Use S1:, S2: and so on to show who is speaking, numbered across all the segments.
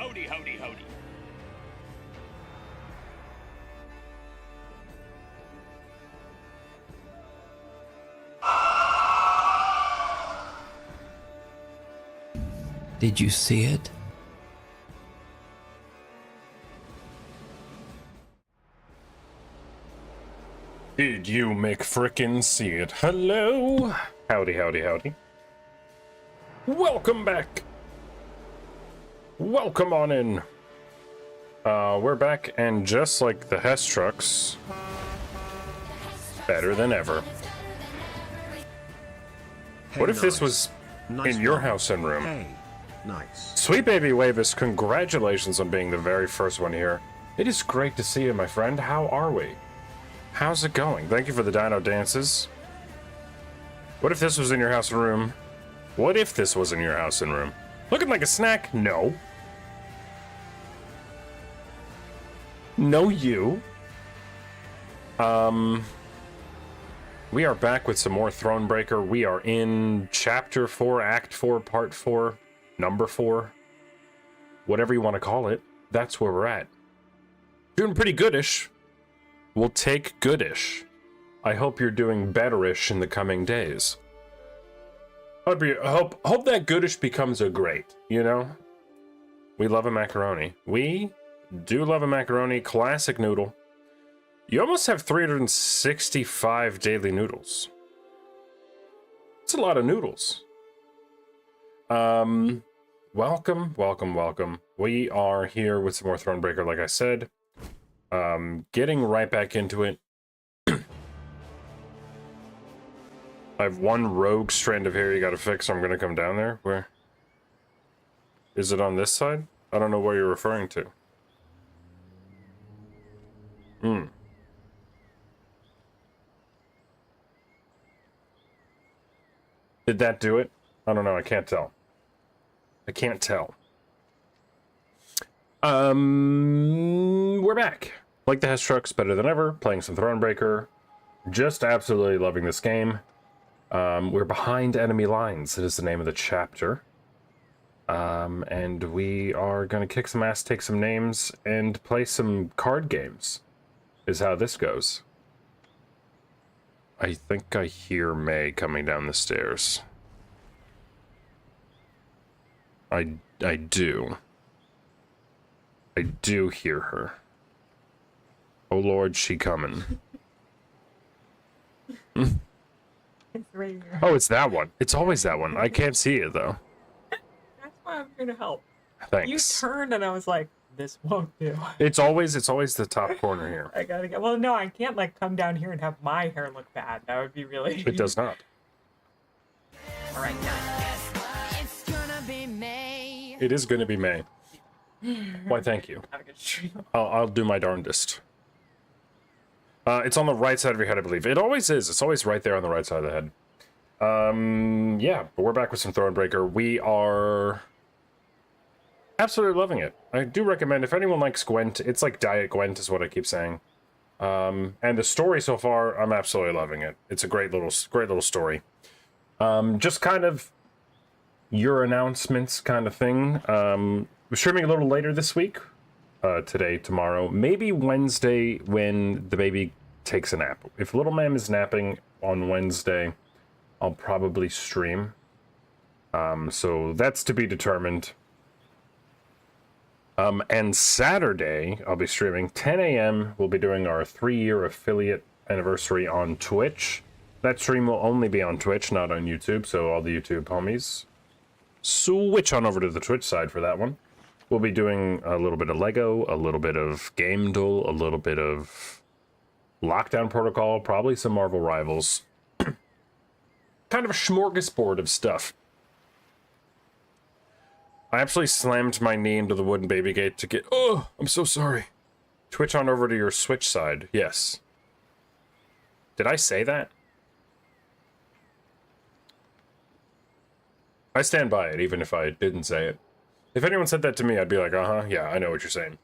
S1: howdy, howdy, howdy.
S2: Did you see it?
S3: Did you frickin' see it? Hello? Howdy, howdy, howdy. Welcome back. Welcome on in. We're back, and just like the Hess trucks, better than ever.
S4: Hey,
S3: What if this
S4: nice.
S3: was
S4: Nice
S3: in your
S4: one.
S3: house and room?
S4: Hey, nice.
S3: Sweet baby Wavis, congratulations on being the very first one here. It is great to see you, my friend. How are we? How's it going? Thank you for the dino dances. What if this was in your house and room? What if this was in your house and room? Looking like a snack? No. No, you. We are back with some more Thronebreaker. We are in Chapter 4, Act 4, Part 4, Number 4. Whatever you want to call it. That's where we're at. Doing pretty goodish. We'll take goodish. I hope you're doing betterish in the coming days. Hope that goodish becomes a great, you know? We love a macaroni. We do love a macaroni. Classic noodle. You almost have 365 daily noodles. It's a lot of noodles. Welcome, welcome, welcome. We are here with some more Thronebreaker, like I said. Getting right back into it. I have one rogue strand of hair you gotta fix, so I'm gonna come down there. Where? Is it on this side? I don't know what you're referring to. Did that do it? I don't know, I can't tell. I can't tell. We're back. Like the Hess trucks, better than ever. Playing some Thronebreaker. Just absolutely loving this game. We're behind enemy lines. It is the name of the chapter. And we are going to kick some ass, take some names, and play some card games. Is how this goes. I think I hear May coming down the stairs. I do. I do hear her. Oh Lord, she coming.
S5: It's right here.
S3: Oh, it's that one. It's always that one. I can't see it though.
S5: That's why I'm here to help.
S3: Thanks.
S5: You turned and I was like, this won't do.
S3: It's always the top corner here.
S5: I gotta get. Well, no, I can't like come down here and have my hair look bad. That would be really.
S3: It does not.
S5: All right,
S3: It is going to be May. Why, thank you.
S5: have a good stream.
S3: I'll do my darndest. It's on the right side of your head, I believe. It always is. It's always right there on the right side of the head. Yeah, but we're back with some Thronebreaker. We are absolutely loving it. I do recommend, if anyone likes Gwent, it's like Diet Gwent is what I keep saying. And the story so far, I'm absolutely loving it. It's a great little story. Just kind of your announcements kind of thing. We're streaming a little later this week. Today, tomorrow, maybe Wednesday when the baby takes a nap. If little ma'am is napping on Wednesday, I'll probably stream. So that's to be determined. And Saturday, I'll be streaming 10 a.m. We'll be doing our 3-year affiliate anniversary on Twitch. That stream will only be on Twitch, not on YouTube. So all the YouTube homies, switch on over to the Twitch side for that one. We'll be doing a little bit of Lego, a little bit of Game Duel, a little bit of Lockdown Protocol, probably some Marvel Rivals. Kind of a smorgasbord of stuff. I absolutely slammed my knee into the wooden baby gate to get... Oh, I'm so sorry. Twitch on over to your Switch side. Yes. Did I say that? I stand by it, even if I didn't say it. If anyone said that to me, I'd be like, uh-huh, yeah, I know what you're saying.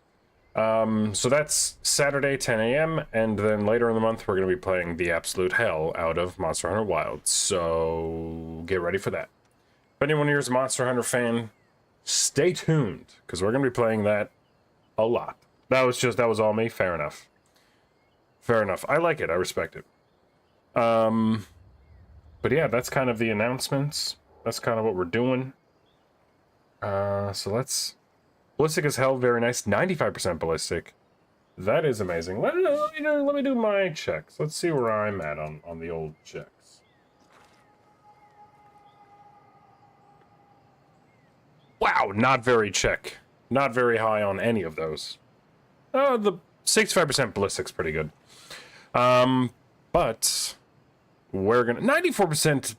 S3: So that's Saturday, 10 a.m., and then later in the month, we're going to be playing the absolute hell out of Monster Hunter Wilds. So get ready for that. If anyone here is a Monster Hunter fan, stay tuned, because we're going to be playing that a lot. That was all me. Fair enough. Fair enough. I like it. I respect it. But yeah, that's kind of the announcements. That's kind of what we're doing. So let's... Ballistic as hell, very nice. 95% ballistic. That is amazing. Let me do my checks. Let's see where I'm at on the old checks. Wow, not very check. Not very high on any of those. The 65% ballistic's pretty good. But we're gonna 94%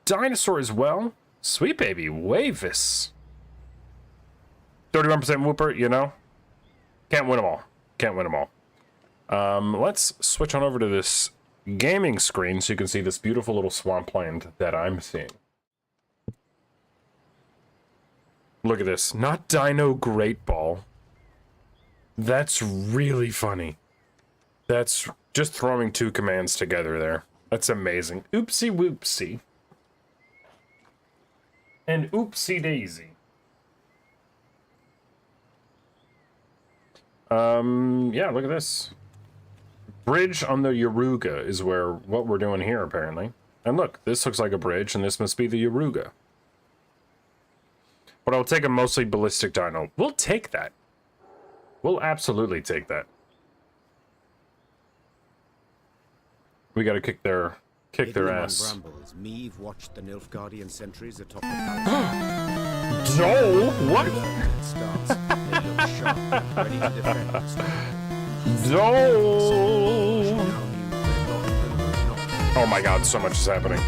S3: dinosaur as well. Sweet baby, Wavis. 31% Whooper, you know? Can't win them all. Can't win them all. Let's switch on over to this gaming screen so you can see this beautiful little swampland that I'm seeing. Look at this. Not Dino Great Ball. That's really funny. That's just throwing two commands together there. That's amazing. Oopsie whoopsie. And oopsie daisy. Yeah, look at this. Bridge on the Yaruga is what we're doing here, apparently. And look, this looks like a bridge, and this must be the Yaruga. But I'll take a mostly ballistic dino. We'll take that. We'll absolutely take that. We gotta kick their ass.
S4: Brambles, Meave watched the Nilfgaardian sentries atop the palace.
S3: Joel, what?
S4: It starts. They look sharp, ready to defend.
S3: Joel.
S4: Now knew that not
S3: Oh my god, so much is happening.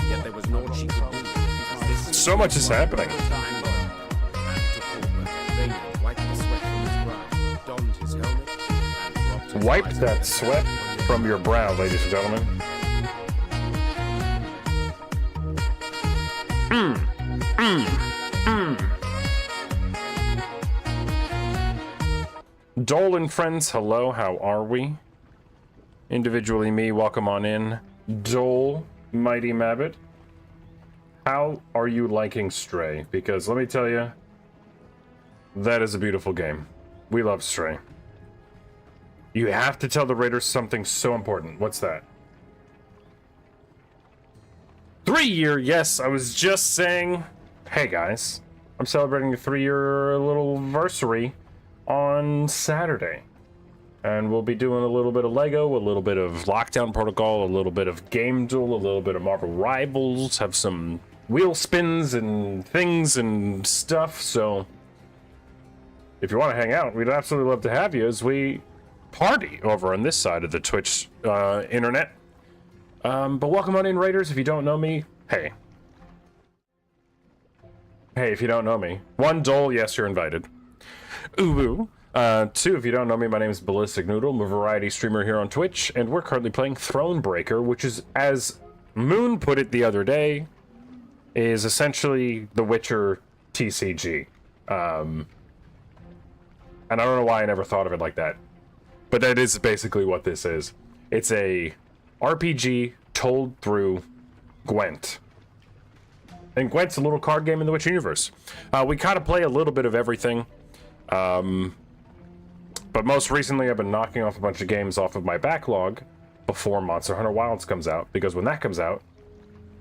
S4: Yet there was naught she could do, because this
S3: So much is happening. Wipe that sweat from your brow, ladies and gentlemen. Dole and friends, hello, how are we? Individually me, welcome on in. Dole, Mighty Mabbit, how are you liking Stray? Because let me tell you, that is a beautiful game. We love Stray. You have to tell the Raiders something so important. What's that? 3-year, yes, I was just saying, hey guys, I'm celebrating the 3-year little anniversary on Saturday. And we'll be doing a little bit of Lego, a little bit of Lockdown Protocol, a little bit of Game Duel, a little bit of Marvel Rivals, have some wheel spins and things and stuff, so if you want to hang out, we'd absolutely love to have you as we party over on this side of the Twitch internet. But welcome on in, Raiders. If you don't know me, hey. Hey, if you don't know me. 1, Dole, yes, you're invited. Ooh. 2, if you don't know me, my name is BallisticNoodle. I'm a variety streamer here on Twitch, and we're currently playing Thronebreaker, which is, as Moon put it the other day, is essentially The Witcher TCG. And I don't know why I never thought of it like that. But that is basically what this is. It's a RPG told through Gwent. And Gwent's a little card game in the Witcher universe. We kind of play a little bit of everything. But most recently I've been knocking off a bunch of games off of my backlog before Monster Hunter Wilds comes out. Because when that comes out,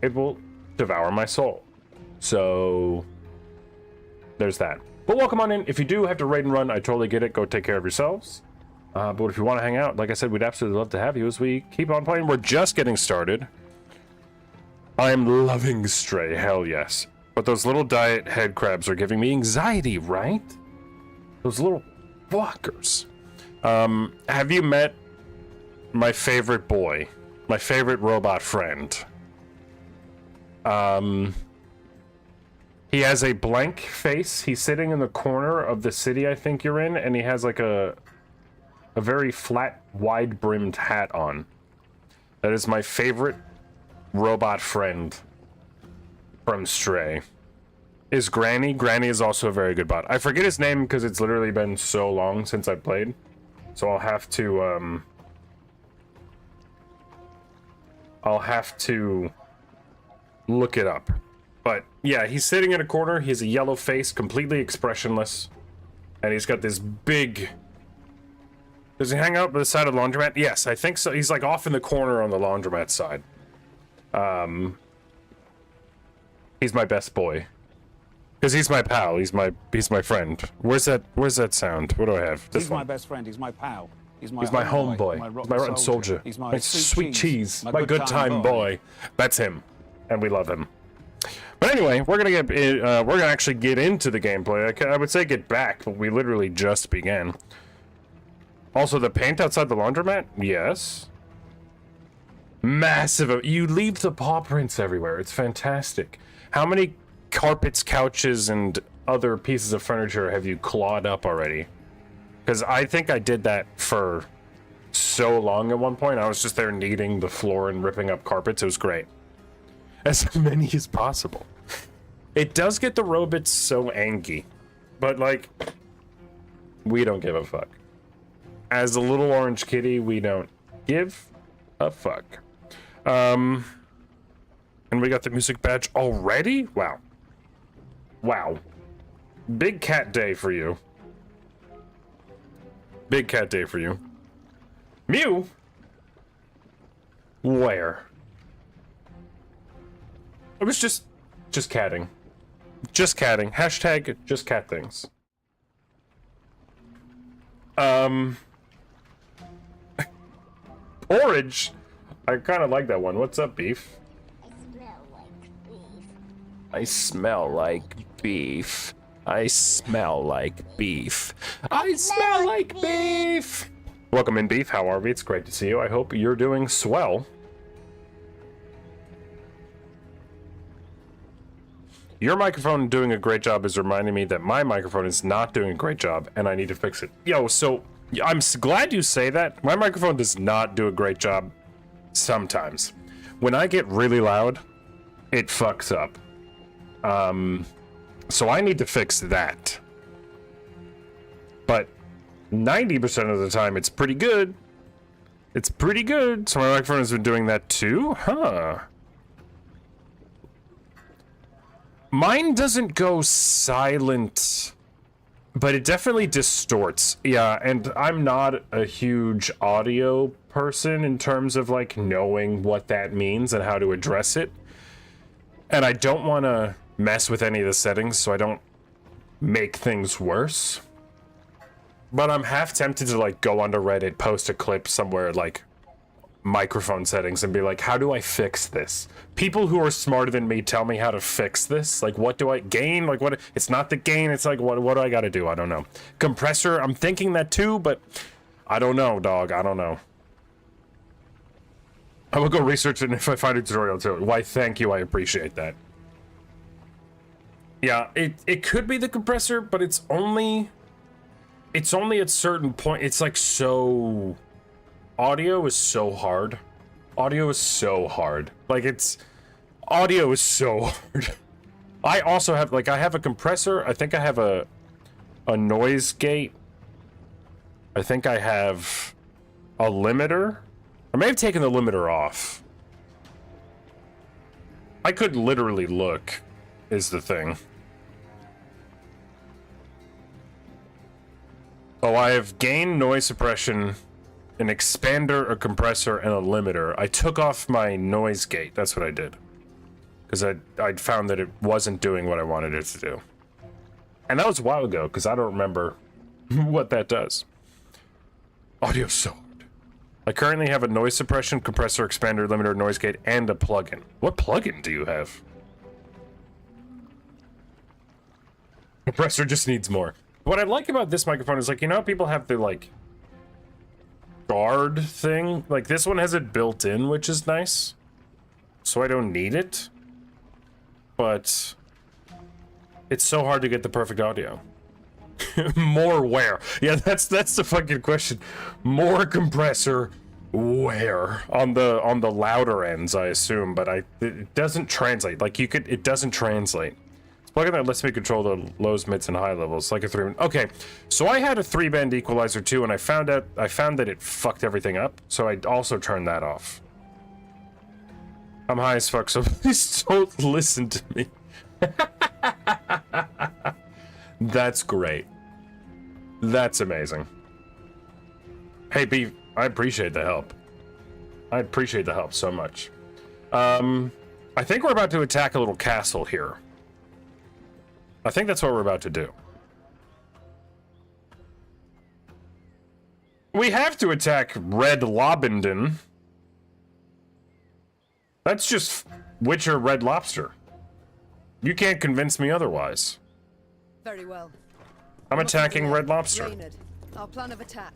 S3: it will devour my soul. So there's that. But welcome on in. If you do have to raid and run, I totally get it. Go take care of yourselves. But if you want to hang out, like I said, we'd absolutely love to have you as we keep on playing. We're just getting started. I'm loving Stray, hell yes. But those little diet head crabs are giving me anxiety, right? Those little fuckers. Have you met my favorite boy? My favorite robot friend? He has a blank face. He's sitting in the corner of the city I think you're in, and he has like a very flat, wide-brimmed hat on. That is my favorite robot friend from Stray. Is Granny. Granny is also a very good bot. I forget his name because it's literally been so long since I played. So I'll have to look it up. But yeah, he's sitting in a corner. He has a yellow face, completely expressionless. And he's got this big... Does he hang out by the side of the laundromat? Yes, I think so. He's like off in the corner on the laundromat side. He's my best boy. Because he's my pal. He's my friend. Where's that sound? What do I have? This
S1: He's
S3: one.
S1: my best friend. He's my pal. He's my
S3: homeboy. He's my rotten soldier.
S1: He's
S3: my sweet cheese. My good time boy. That's him. And we love him. But anyway, we're gonna actually get into the gameplay. I would say get back, but we literally just began. Also, the paint outside the laundromat? Yes. Massive. You leave the paw prints everywhere. It's fantastic. How many carpets, couches, and other pieces of furniture have you clawed up already? Because I think I did that for so long at one point. I was just there kneading the floor and ripping up carpets. It was great. As many as possible. It does get the robots so angry. But, like, we don't give a fuck. As a little orange kitty, we don't give a fuck. And we got the music badge already? Wow. Wow. Big cat day for you. Big cat day for you. Mew? Where? I was just catting. Just catting. Hashtag just cat things. Orange? I kind of like that one. What's up, beef? I smell like beef. I smell like beef. I smell like beef. Welcome in, beef. How are we? It's great to see you. I hope you're doing swell. Your microphone doing a great job is reminding me that my microphone is not doing a great job, and I need to fix it. Yo, so I'm glad you say that. My microphone does not do a great job sometimes. When I get really loud, it fucks up. So I need to fix that. But 90% of the time, it's pretty good. It's pretty good. So my microphone has been doing that too? Huh. Mine doesn't go silent, but it definitely distorts. Yeah, and I'm not a huge audio person in terms of, like, knowing what that means and how to address it. And I don't want to mess with any of the settings so I don't make things worse. But I'm half tempted to, like, go onto Reddit, post a clip somewhere, like, microphone settings, and be like, how do I fix this? People who are smarter than me tell me how to fix this. Like, what do I gain? Like, what? It's not the gain. It's like, what do I got to do? I don't know. Compressor, I'm thinking that too, but I don't know, dog. I don't know. I will go research it, and if I find a tutorial to it. Why, thank you. I appreciate that. Yeah, it could be the compressor, but it's only at certain point. It's like so... Audio is so hard. Audio is so hard. Like, audio is so hard. I also have, like, I have a compressor. I think I have a noise gate. I think I have a limiter. I may have taken the limiter off. I could literally look, is the thing. Oh, I have gain, noise suppression, an expander, a compressor, and a limiter. I took off my noise gate. That's what I did. Because I'd found that it wasn't doing what I wanted it to do. And that was a while ago, because I don't remember what that does. Audio's so hard. I currently have a noise suppression, compressor, expander, limiter, noise gate, and a plugin. What plugin do you have? Compressor just needs more. What I like about this microphone is, like, you know how people have the, like, guard thing? Like, this one has it built in, which is nice. So I don't need it. But it's so hard to get the perfect audio. More where? Yeah, that's the fucking question. More compressor where? On the louder ends, I assume, but it doesn't translate. Like, it doesn't translate. Plugin that lets me control the lows, mids, and high levels, like a 3. Okay, so I had a 3-band equalizer too, and I found that it fucked everything up. So I also turned that off. I'm high as fuck, so please don't listen to me. That's great. That's amazing. Hey, Beef, I appreciate the help. I appreciate the help so much. I think we're about to attack a little castle here. I think that's what we're about to do. We have to attack Red Lobenden. That's just Witcher Red Lobster. You can't convince me otherwise.
S2: Very well.
S3: I'm attacking Red Lobster.
S2: Reynard, our plan of attack.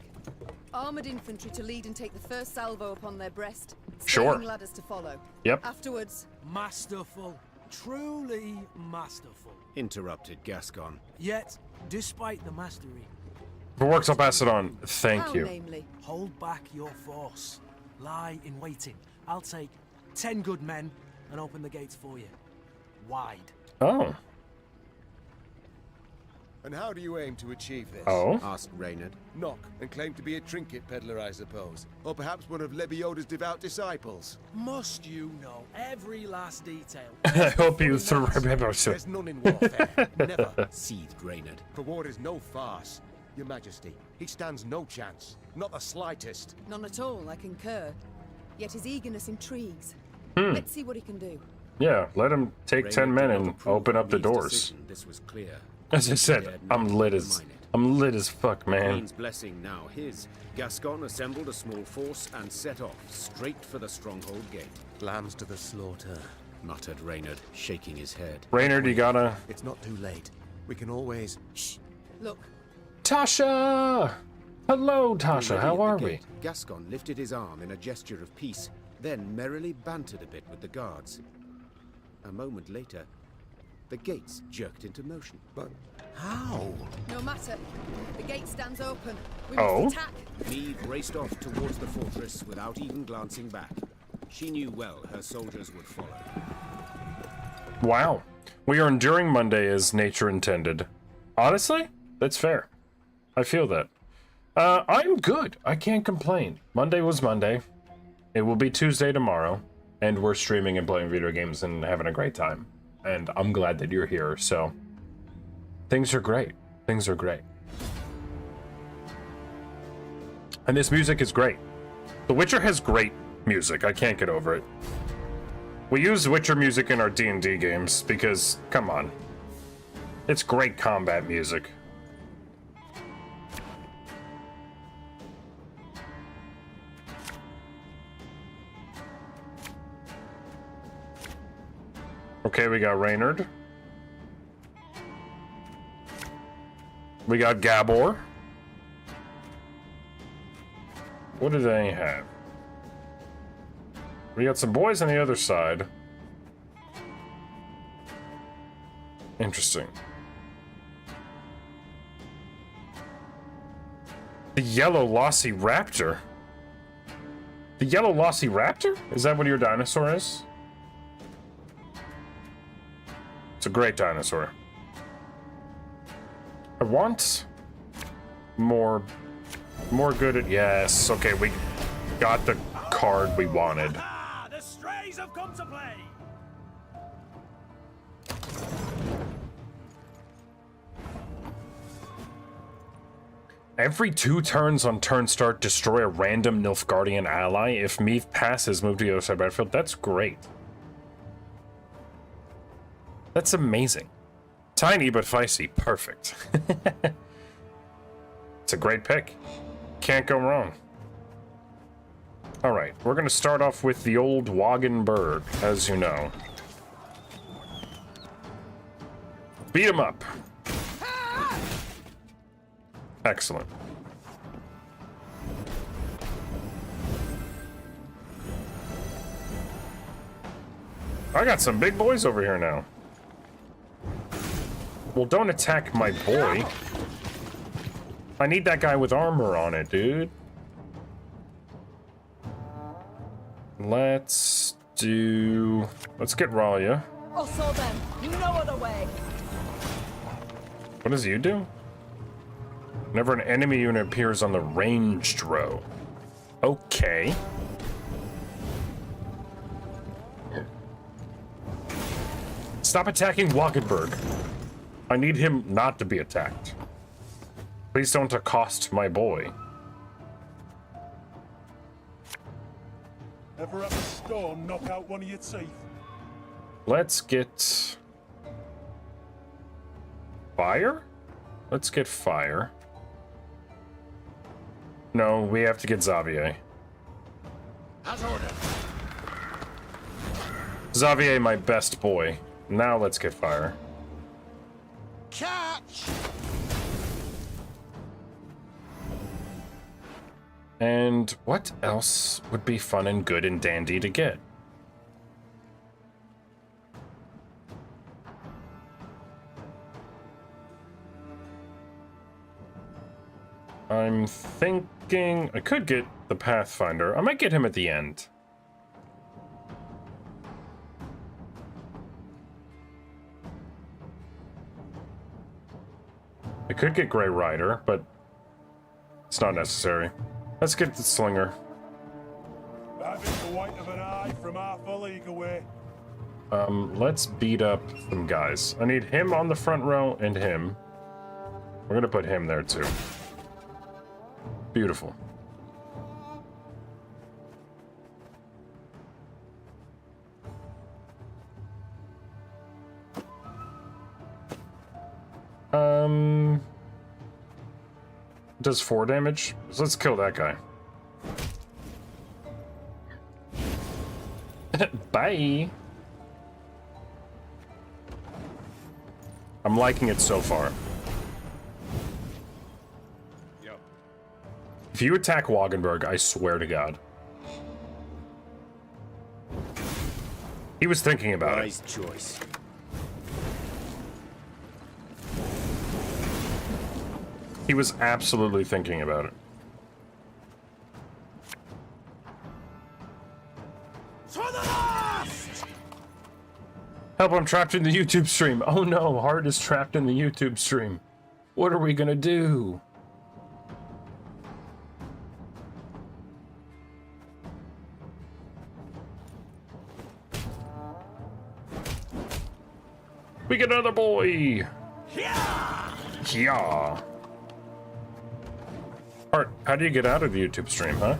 S2: Armored infantry to lead and take the first salvo upon their breast.
S3: Sure.
S2: Scaling ladders to follow.
S3: Yep.
S2: Afterwards,
S6: Masterful. Truly masterful.
S4: Interrupted Gascon.
S6: Yet, despite the mastery,
S3: If it works, I'll pass it on. Thank
S2: how
S3: you.
S2: namely?
S6: hold back your force. Lie in waiting. I'll take 10 good men and open the gates for you. Wide.
S3: Oh.
S7: And how do you aim to achieve this?
S3: Oh.
S4: Asked Reynard.
S7: Knock and claim to be a trinket peddler, I suppose. Or perhaps one of Lebioda's devout disciples.
S6: Must you know every last detail?
S3: I hope you
S7: There's none in warfare. Never.
S4: Seethed Reynard.
S7: For war is no farce. Your Majesty, he stands no chance. Not the slightest.
S2: None at all, I concur. Yet his eagerness intrigues. Let's see what he can do.
S3: Yeah, let him take 10 men
S4: Reynard did
S3: and
S4: not approve
S3: open up the
S4: Lee's
S3: doors.
S4: decision. This was clear.
S3: As I said,
S4: Dared
S3: I'm
S4: not
S3: lit as
S4: undermine it.
S3: fuck, man.
S4: Queen's blessing now his. Gascon assembled a small force and set off straight for the stronghold gate.
S7: Lambs to the slaughter.
S4: Muttered Reynard, shaking his head.
S3: Reynard, you gotta...
S7: It's not too late. We can always...
S2: Shh. Look,
S3: Tasha! Hello, Tasha,
S4: Already
S3: how
S4: at the
S3: are we?
S4: gate, Gascon lifted his arm in a gesture of peace, then merrily bantered a bit with the guards. A moment later, the gates jerked into motion.
S7: But how?
S2: no matter. The gate stands open. We
S3: Oh?
S2: must attack.
S4: Meade raced off towards the fortress without even glancing back. She knew well her soldiers would follow.
S3: Wow. We are enduring Monday as nature intended. Honestly, that's fair. I feel that. I'm good. I can't complain. Monday was Monday. It will be Tuesday tomorrow. And we're streaming and playing video games and having a great time. And I'm glad that you're here, so... Things are great. Things are great. And this music is great. The Witcher has great music. I can't get over it. We use Witcher music in our D&D games because, come on. It's great combat music. Okay, we got Reynard. We got Gabor. What do they have? We got some boys on the other side. Interesting. The yellow lossy raptor. The yellow lossy raptor? Is that what your dinosaur is? It's a great dinosaur. I want more good at... Yes, okay, we got the card we wanted.
S6: Ah, the strays have come to play.
S3: Every 2 turns on turn start, destroy a random Nilfgaardian ally. If Meath passes, move to the other side of the battlefield. That's great. That's amazing. Tiny but feisty. Perfect. It's a great pick. Can't go wrong. Alright, we're going to start off with the old Wagenburg, as you know. Beat him up. Excellent. I got some big boys over here now. Well, don't attack my boy. I need that guy with armor on it, dude. Let's get Ralia.
S2: Also them. No other way.
S3: What does you do? Whenever an enemy unit appears on the ranged row. Okay. stop attacking Wagenberg. I need him not to be attacked. Please don't accost my boy.
S8: Ever have a storm knock out one of your teeth?
S3: Let's get... fire? Let's get fire. No, we have to get Xavier.
S7: As ordered.
S3: Xavier, my best boy. Now let's get fire.
S7: Catch!
S3: And what else would be fun and good and dandy to get? I'm thinking I could get the Pathfinder. I might get him at the end. I could get Grey Rider, but it's not necessary. Let's get the Slinger.
S8: Having the white of an eye from half a league away.
S3: Let's beat up some guys. I need him on the front row and him. We're gonna put him there too. Beautiful. Does 4 damage? So let's kill that guy. Bye. I'm liking it so far.
S7: Yep.
S3: If you attack Wagenberg, I swear to God. He was thinking about it.
S4: Wise choice.
S3: He was absolutely thinking about it.
S7: To the last!
S3: Help, I'm trapped in the YouTube stream. Oh no, Hart is trapped in the YouTube stream. What are we gonna do? We get another boy! Yeah! Hart, how do you get out of the YouTube stream, huh?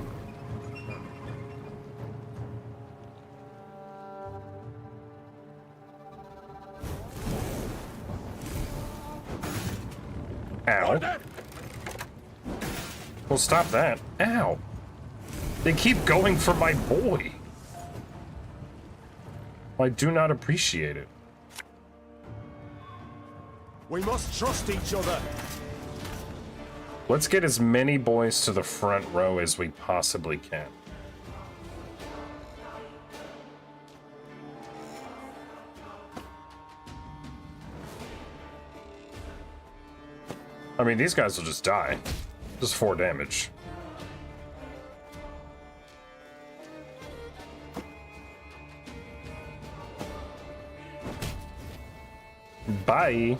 S3: Ow. Well, stop that. Ow. They keep going for my boy. I do not appreciate it.
S7: We must trust each other.
S3: Let's get as many boys to the front row as we possibly can. I mean, these guys will just die. Just 4 damage. Bye.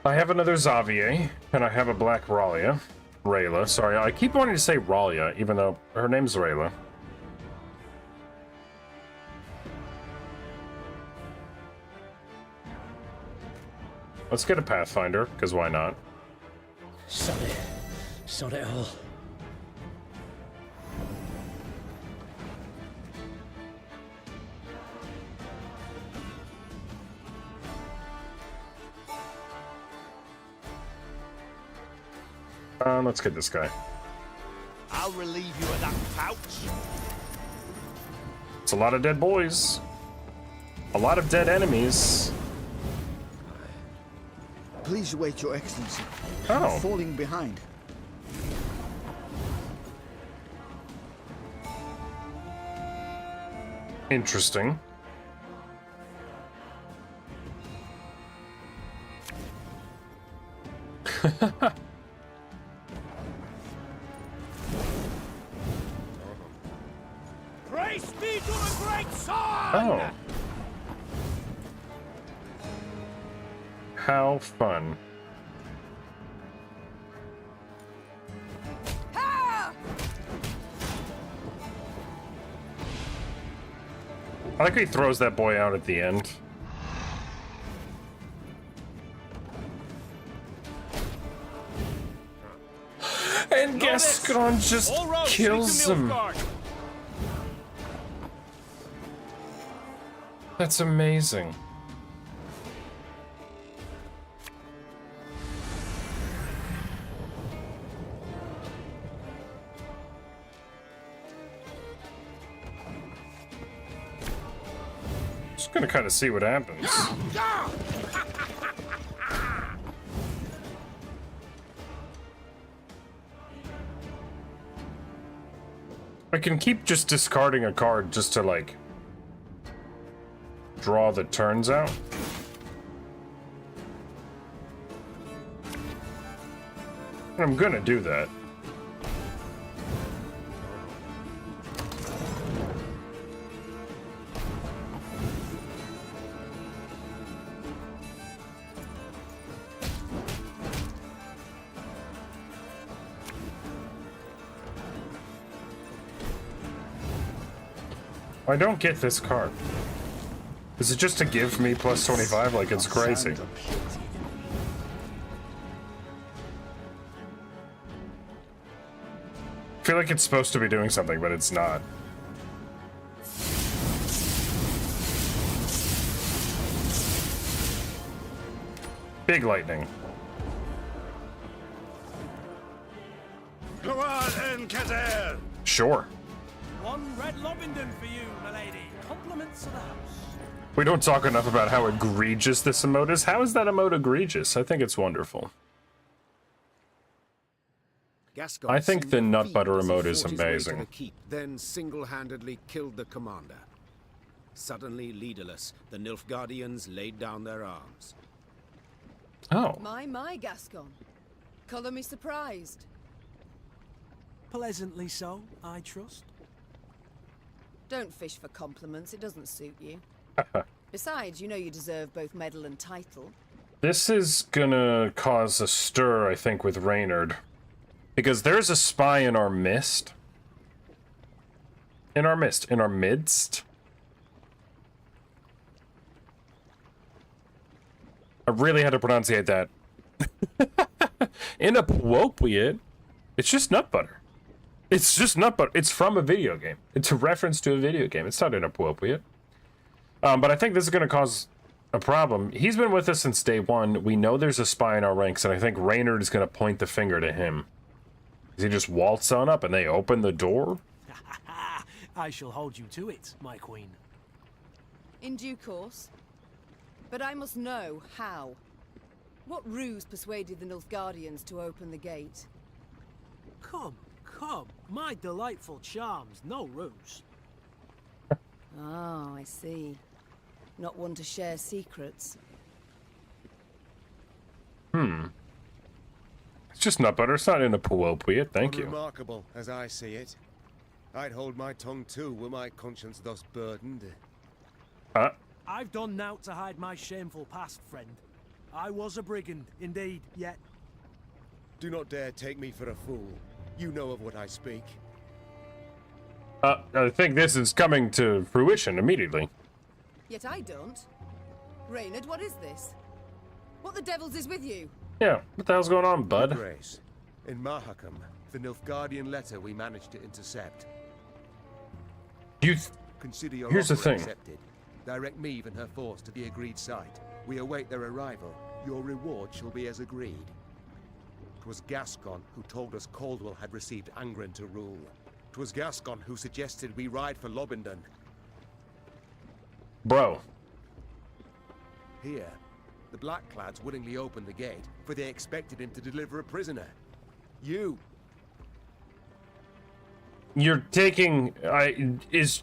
S3: I have another Xavier, and I have a black Ralia. Rayla, sorry. I keep wanting to say Ralia, even though her name's Rayla. Let's get a Pathfinder, because why not?
S9: Sod it all.
S3: Let's get this guy.
S7: I'll relieve you of that pouch.
S3: It's a lot of dead boys. A lot of dead enemies.
S9: Please wait, Your Excellency.
S3: Oh.
S9: I'm falling behind.
S3: Interesting.
S7: Praise be to the great sun!
S3: Oh. How fun. I like how he throws that boy out at the end. And Gascon just kills him. That's amazing. Just gonna kind of see what happens. I can keep just discarding a card just to, like, draw the turns out. And I'm gonna do that. I don't get this card. Is it just to give me plus 25? Like, it's crazy. I feel like it's supposed to be doing something, but it's not. Big lightning. Sure.
S6: One red Lobington for you, milady. Compliments of the house.
S3: We don't talk enough about how egregious this emote is. How is that emote egregious? I think it's wonderful.
S4: Gascon
S3: I think the
S4: seemed
S3: nut
S4: fiend
S3: butter
S4: as he
S3: emote
S4: fought
S3: is
S4: his way to
S3: amazing.
S4: the keep, then single-handedly killed the commander. Suddenly leaderless, the Nilfgaardians laid down their arms.
S3: Oh.
S2: My, Gascon. Colour me surprised.
S6: Pleasantly so, I trust.
S2: Don't fish for compliments, it doesn't suit you. Besides, you know you deserve both medal and title.
S3: This is gonna cause a stir, I think, with Reynard. Because there's a spy in our midst. In our midst. I really had to pronunciate that. Inappropriate. It's just nut butter. It's just nut butter. It's from a video game. It's a reference to a video game. It's not inappropriate. But I think this is going to cause a problem. He's been with us since day one. We know there's a spy in our ranks, and I think Reynard is going to point the finger to him. Does he just waltz on up and they open the door?
S6: I shall hold you to it, my queen.
S2: In due course. But I must know how. What ruse persuaded the Nilfgaardians to open the gate?
S6: Come, my delightful charms, no ruse.
S2: Oh, I see. Not one to share secrets.
S3: It's just nut butter. It's not inappropriate. Thank you.
S7: Unremarkable, as I see it. I'd hold my tongue too, were my conscience thus burdened.
S6: I've done naught to hide my shameful past, friend. I was a brigand, indeed, yet...
S7: Do not dare take me for a fool. You know of what I speak.
S3: I think this is coming to fruition immediately.
S2: Yet I don't. Reynard, what is this? What the devils is with you?
S3: Yeah, what the hell's going on, bud?
S7: Grace, in Mahakam, the Nilfgaardian letter we managed to intercept. Consider your
S3: Here's the
S7: offer
S3: thing.
S7: accepted. Direct Meve and her force to the agreed site. We await their arrival. Your reward shall be as agreed. 'Twas Gascon who told us Caldwell had received Angren to rule. 'Twas Gascon who suggested we ride for Lobington.
S3: Bro.
S7: Here, the Blackclads willingly opened the gate, for they expected him to deliver a prisoner. You.
S3: You're taking...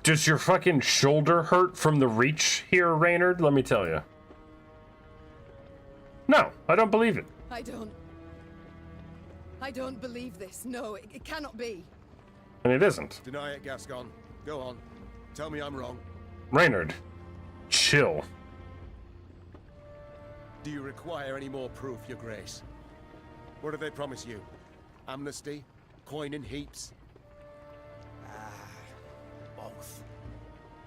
S3: does your fucking shoulder hurt from the reach here, Reynard? Let me tell you. No, I don't believe it.
S2: I don't believe this. No, it cannot be.
S3: And it isn't.
S7: Deny it, Gascon. Go on. Tell me I'm wrong.
S3: Reynard, chill.
S7: Do you require any more proof, Your Grace? What do they promise you? Amnesty? Coin in heaps?
S6: Both.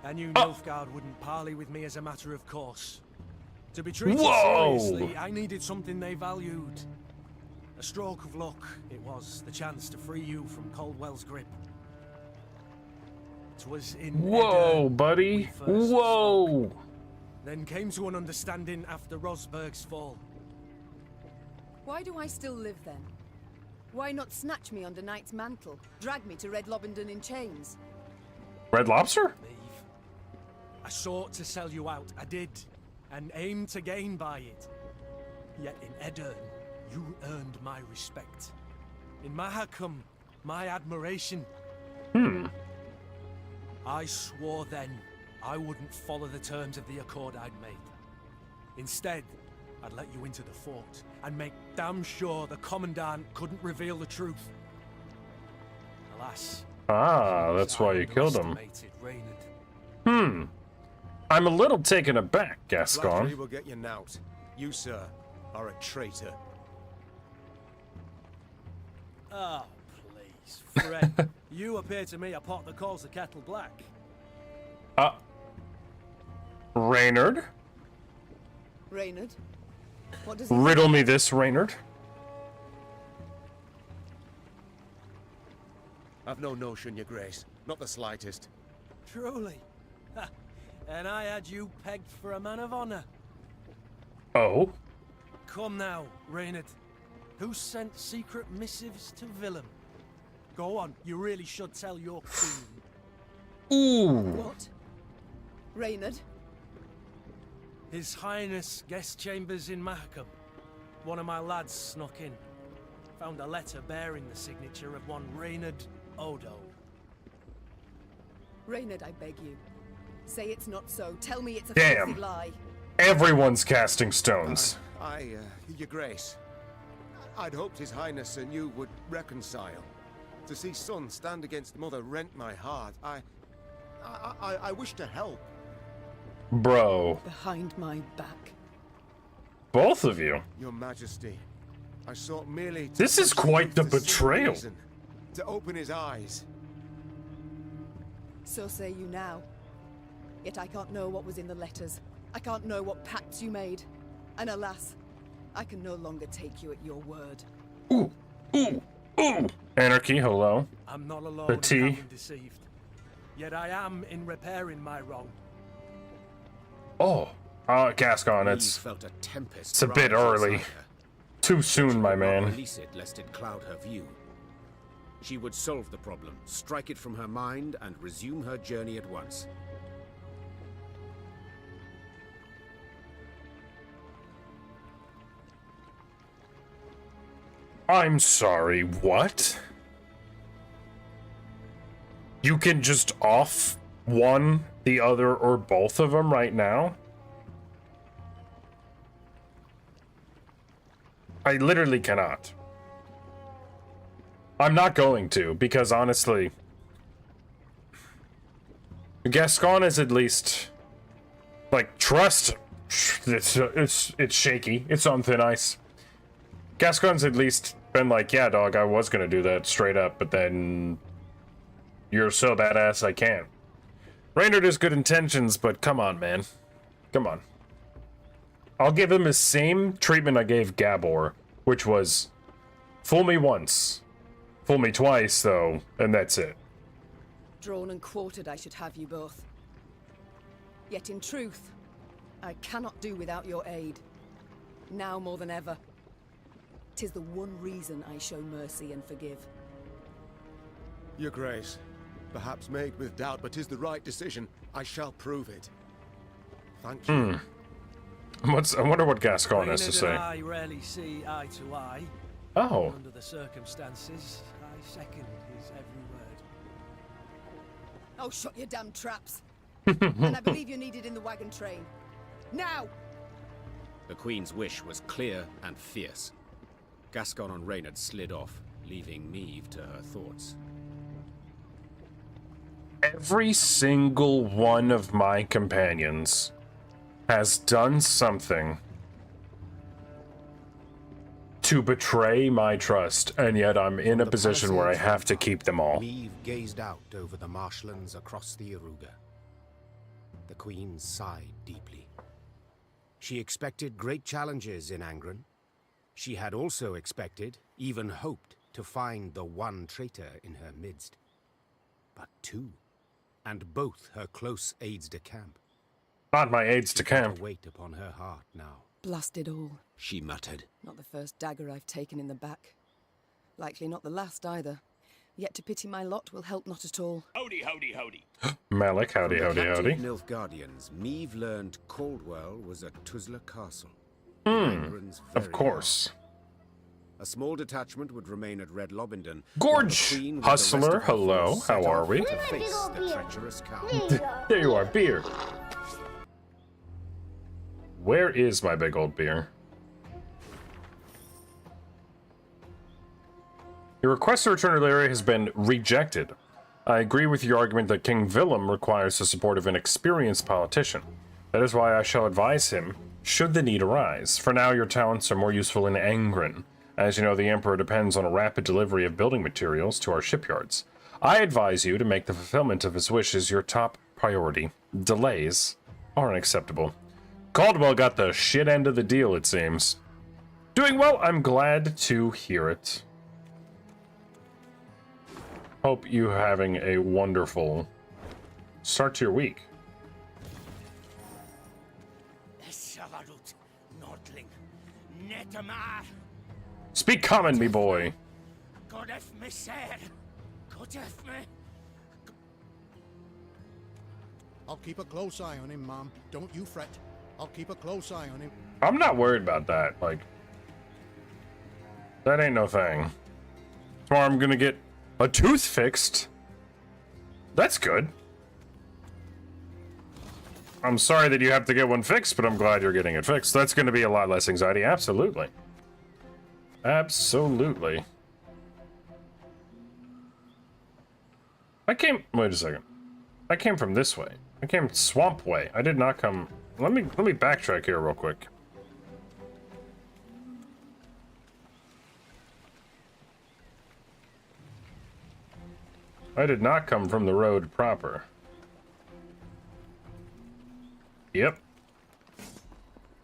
S6: I knew Nilfgaard wouldn't parley with me as a matter of course. To be treated
S3: Whoa!
S6: seriously, I needed something they valued. A stroke of luck, it was the chance to free you from Caldwell's grip. It was in
S3: Whoa,
S6: Edern
S3: buddy.
S6: we first
S3: Whoa.
S6: spoke. Then came to an understanding after Rosberg's fall.
S2: Why do I still live then? Why not snatch me under Knight's mantle, drag me to Red Lobendon in chains?
S3: Red Lobster?
S6: Leave. I sought to sell you out, I did, and aimed to gain by it. Yet in Edern, you earned my respect. In Mahakam, my admiration. I swore then I wouldn't follow the terms of the accord I'd made. Instead, I'd let you into the fort and make damn sure the Commandant couldn't reveal the truth. Alas.
S3: That's why you killed him.
S6: underestimated Reynard.
S3: I'm a little taken aback,
S7: Flattery
S3: Gascon.
S7: will get you knout. You, sir, are a traitor.
S6: Oh, please, Fred. You appear to me a pot that calls the kettle black.
S3: Reynard?
S2: Reynard? What does he
S3: Riddle me this, Reynard.
S7: I've no notion, your grace. Not the slightest.
S6: Truly. Ha. And I had you pegged for a man of honor.
S3: Oh?
S6: Come now, Reynard. Who sent secret missives to Willem? Go on, you really should tell your queen.
S3: Ooh.
S2: What? Reynard?
S6: His Highness guest chambers in Mahakam. One of my lads snuck in. Found a letter bearing the signature of one Reynard Odo.
S2: Reynard, I beg you. Say it's not so. Tell me it's a
S3: Damn.
S2: filthy lie.
S3: Everyone's casting stones.
S7: Your grace. I'd hoped his highness and you would reconcile. To see son stand against mother rent my heart. I wish to help.
S3: Bro.
S2: Behind my back.
S3: Both of you.
S7: Your Majesty, I sought merely to
S3: This is
S7: push
S3: quite
S7: him
S3: the
S7: to see
S3: betrayal.
S7: reason, to open his eyes.
S2: So say you now. Yet I can't know what was in the letters. I can't know what pacts you made. And alas, I can no longer take you at your word.
S3: Ooh. Ooh. Ooh. Anarchy, hello.
S6: I'm not alone
S3: The
S6: in
S3: tea.
S6: having deceived. Yet I am in repairing my wrong.
S3: Oh. Gascon,
S4: Eve
S3: it's
S4: felt a tempest
S3: it's a bit
S4: rise
S3: early.
S4: inside her.
S3: too soon, my
S4: She would not
S3: man.
S4: release it lest it cloud her view. She would solve the problem, strike it from her mind, and resume her journey at once.
S3: I'm sorry, what? You can just off one, the other, or both of them right now? I literally cannot. I'm not going to, because honestly, Gascon is at least, like, trust. It's shaky. It's on thin ice. Gascon's at least been like, yeah, dog, I was gonna do that straight up, but then you're so badass I can't. Reynard has good intentions, but come on, man. Come on. I'll give him the same treatment I gave Gabor, which was fool me once, fool me twice, though, and that's it.
S2: Drawn and quartered, I should have you both. Yet in truth, I cannot do without your aid. Now more than ever. 'Tis the one reason I show mercy and forgive.
S7: Your Grace, perhaps made with doubt, but 'tis the right decision. I shall prove it. Thank you.
S3: I wonder what Gascon has to
S6: Reynard
S3: say.
S6: and I rarely see eye to eye.
S3: Oh,
S6: Under the circumstances, I second his every word.
S2: Oh, shut your damn traps. And I believe you're needed in the wagon train. Now!
S4: The Queen's wish was clear and fierce. Gascon and Reynard slid off, leaving Meve to her thoughts.
S3: every single one of my companions has done something to betray my trust, and yet I'm in a
S4: The
S3: position where I
S4: palisades
S3: have to keep them all.
S4: Meve gazed out over the marshlands across the Iruga. Queen sighed deeply. She expected great challenges in Angren. She had also expected, even hoped, to find the one traitor in her midst. But two, and both her close aides-de-camp.
S3: Not my aides de
S4: She felt
S3: camp.
S4: a weight upon her heart now,
S2: Blasted all.
S4: she muttered.
S2: Not the first dagger I've taken in the back. Likely not the last either. Yet to pity my lot will help not at all.
S8: Howdy, howdy, howdy.
S3: Malik, howdy,
S4: From the
S3: howdy, howdy.
S4: captive Nilfgaardians, Meve learned Caldwell was at Tuzla Castle. Angren's
S3: Of
S4: very
S3: course.
S4: heart. A small detachment would remain at Red Lobington.
S3: Gorge!
S4: while the Queen with the rest of
S3: Hustler,
S4: her
S3: hello,
S4: force set
S3: how are
S4: off
S3: we?
S4: To face the treacherous Count.
S3: There you are, beer. Where is my big old beer? Your request to return to the area has been rejected. I agree with your argument that King Willem requires the support of an experienced politician. That is why I shall advise him, should the need arise. For now, your talents are more useful in Angren. As you know, the Emperor depends on a rapid delivery of building materials to our shipyards. I advise you to make the fulfillment of his wishes your top priority. Delays are unacceptable. Caldwell got the shit end of the deal, it seems. Doing well, I'm glad to hear it. Hope you're having a wonderful start to your week. Speak common, me boy.
S9: I'll keep a close eye on him, Mom. Don't you fret. I'll keep a close eye on him.
S3: I'm not worried about that. Like, that ain't no thing. Tomorrow I'm gonna get a tooth fixed. That's good. I'm sorry that you have to get one fixed, but I'm glad you're getting it fixed. That's gonna be a lot less anxiety. Absolutely. Absolutely. Wait a second. I came from this way. I came swamp way. I did not come. Let me backtrack here real quick. I did not come from the road proper. Yep.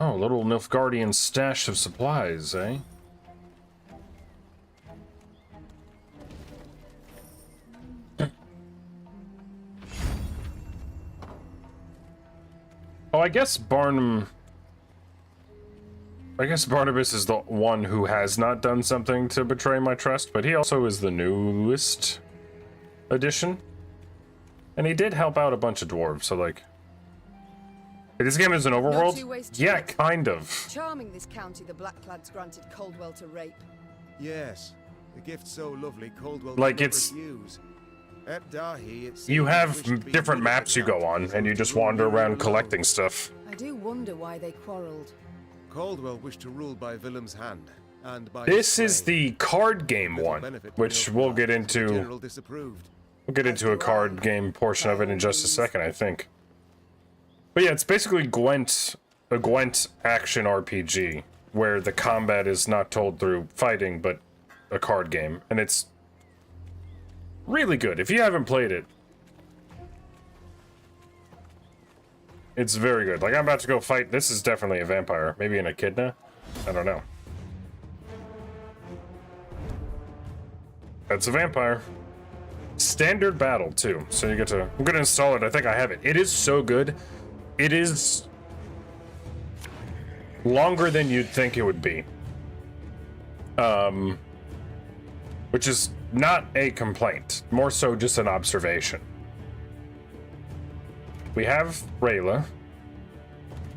S3: Oh, little Nilfgaardian stash of supplies, eh? Oh, I guess Barnabas is the one who has not done something to betray my trust, but he also is the newest addition. And he did help out a bunch of dwarves, so like... This game is an overworld?
S2: two ways to
S3: Yeah,
S2: it.
S3: kind of.
S2: Charming this county the Blackclads granted Caldwell to rape.
S7: Yes, a gift so lovely Caldwell
S3: Like,
S7: could not
S3: it's-
S7: refuse. At Dahi, it
S3: You
S7: seems
S3: have
S7: wished to be
S3: different
S7: rid of
S3: maps
S7: the
S3: you go
S7: Count
S3: on, and you
S7: to
S3: just
S7: rule
S3: wander
S7: alone.
S3: around collecting stuff.
S2: I do wonder why they quarreled.
S7: Caldwell wished to rule by Willem's hand, and by
S3: This
S7: his
S3: is
S7: sway.
S3: the card game
S7: Little
S3: one,
S7: benefit to
S3: which
S7: Nilfgaard,
S3: we'll get
S7: the
S3: into.
S7: General disapproved.
S3: We'll get into a card game portion of it in just a second, I think. But yeah, it's basically a Gwent action RPG, where the combat is not told through fighting, but a card game. And it's really good. If you haven't played it, it's very good. Like, I'm about to go fight. This is definitely a vampire. Maybe an echidna? I don't know. That's a vampire. Standard battle, too. So you get to... I'm going to install it. I think I have it. It is so good. It is longer than you'd think it would be. Which is not a complaint. More so just an observation. We have Rayla.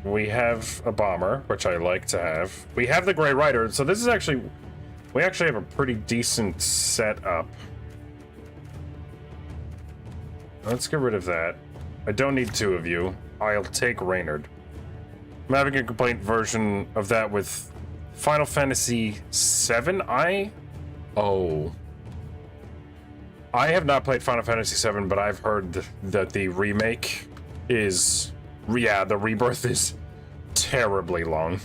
S3: We have a bomber, which I like to have. We have the Grey Rider. So this is actually... We actually have a pretty decent setup. Let's get rid of that. I don't need two of you. I'll take Reynard. I'm having a complaint version of that with Final Fantasy VII. I have not played Final Fantasy VII, but I've heard that the remake is... Yeah, the rebirth is terribly long.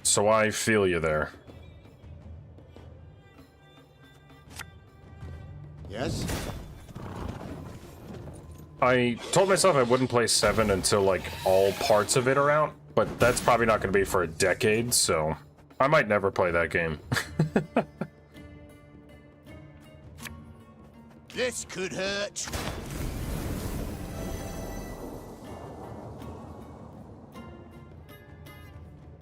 S3: So I feel you there.
S9: Yes?
S3: I told myself I wouldn't play 7 until, like, all parts of it are out, but that's probably not going to be for a decade, so I might never play that game.
S9: This could hurt.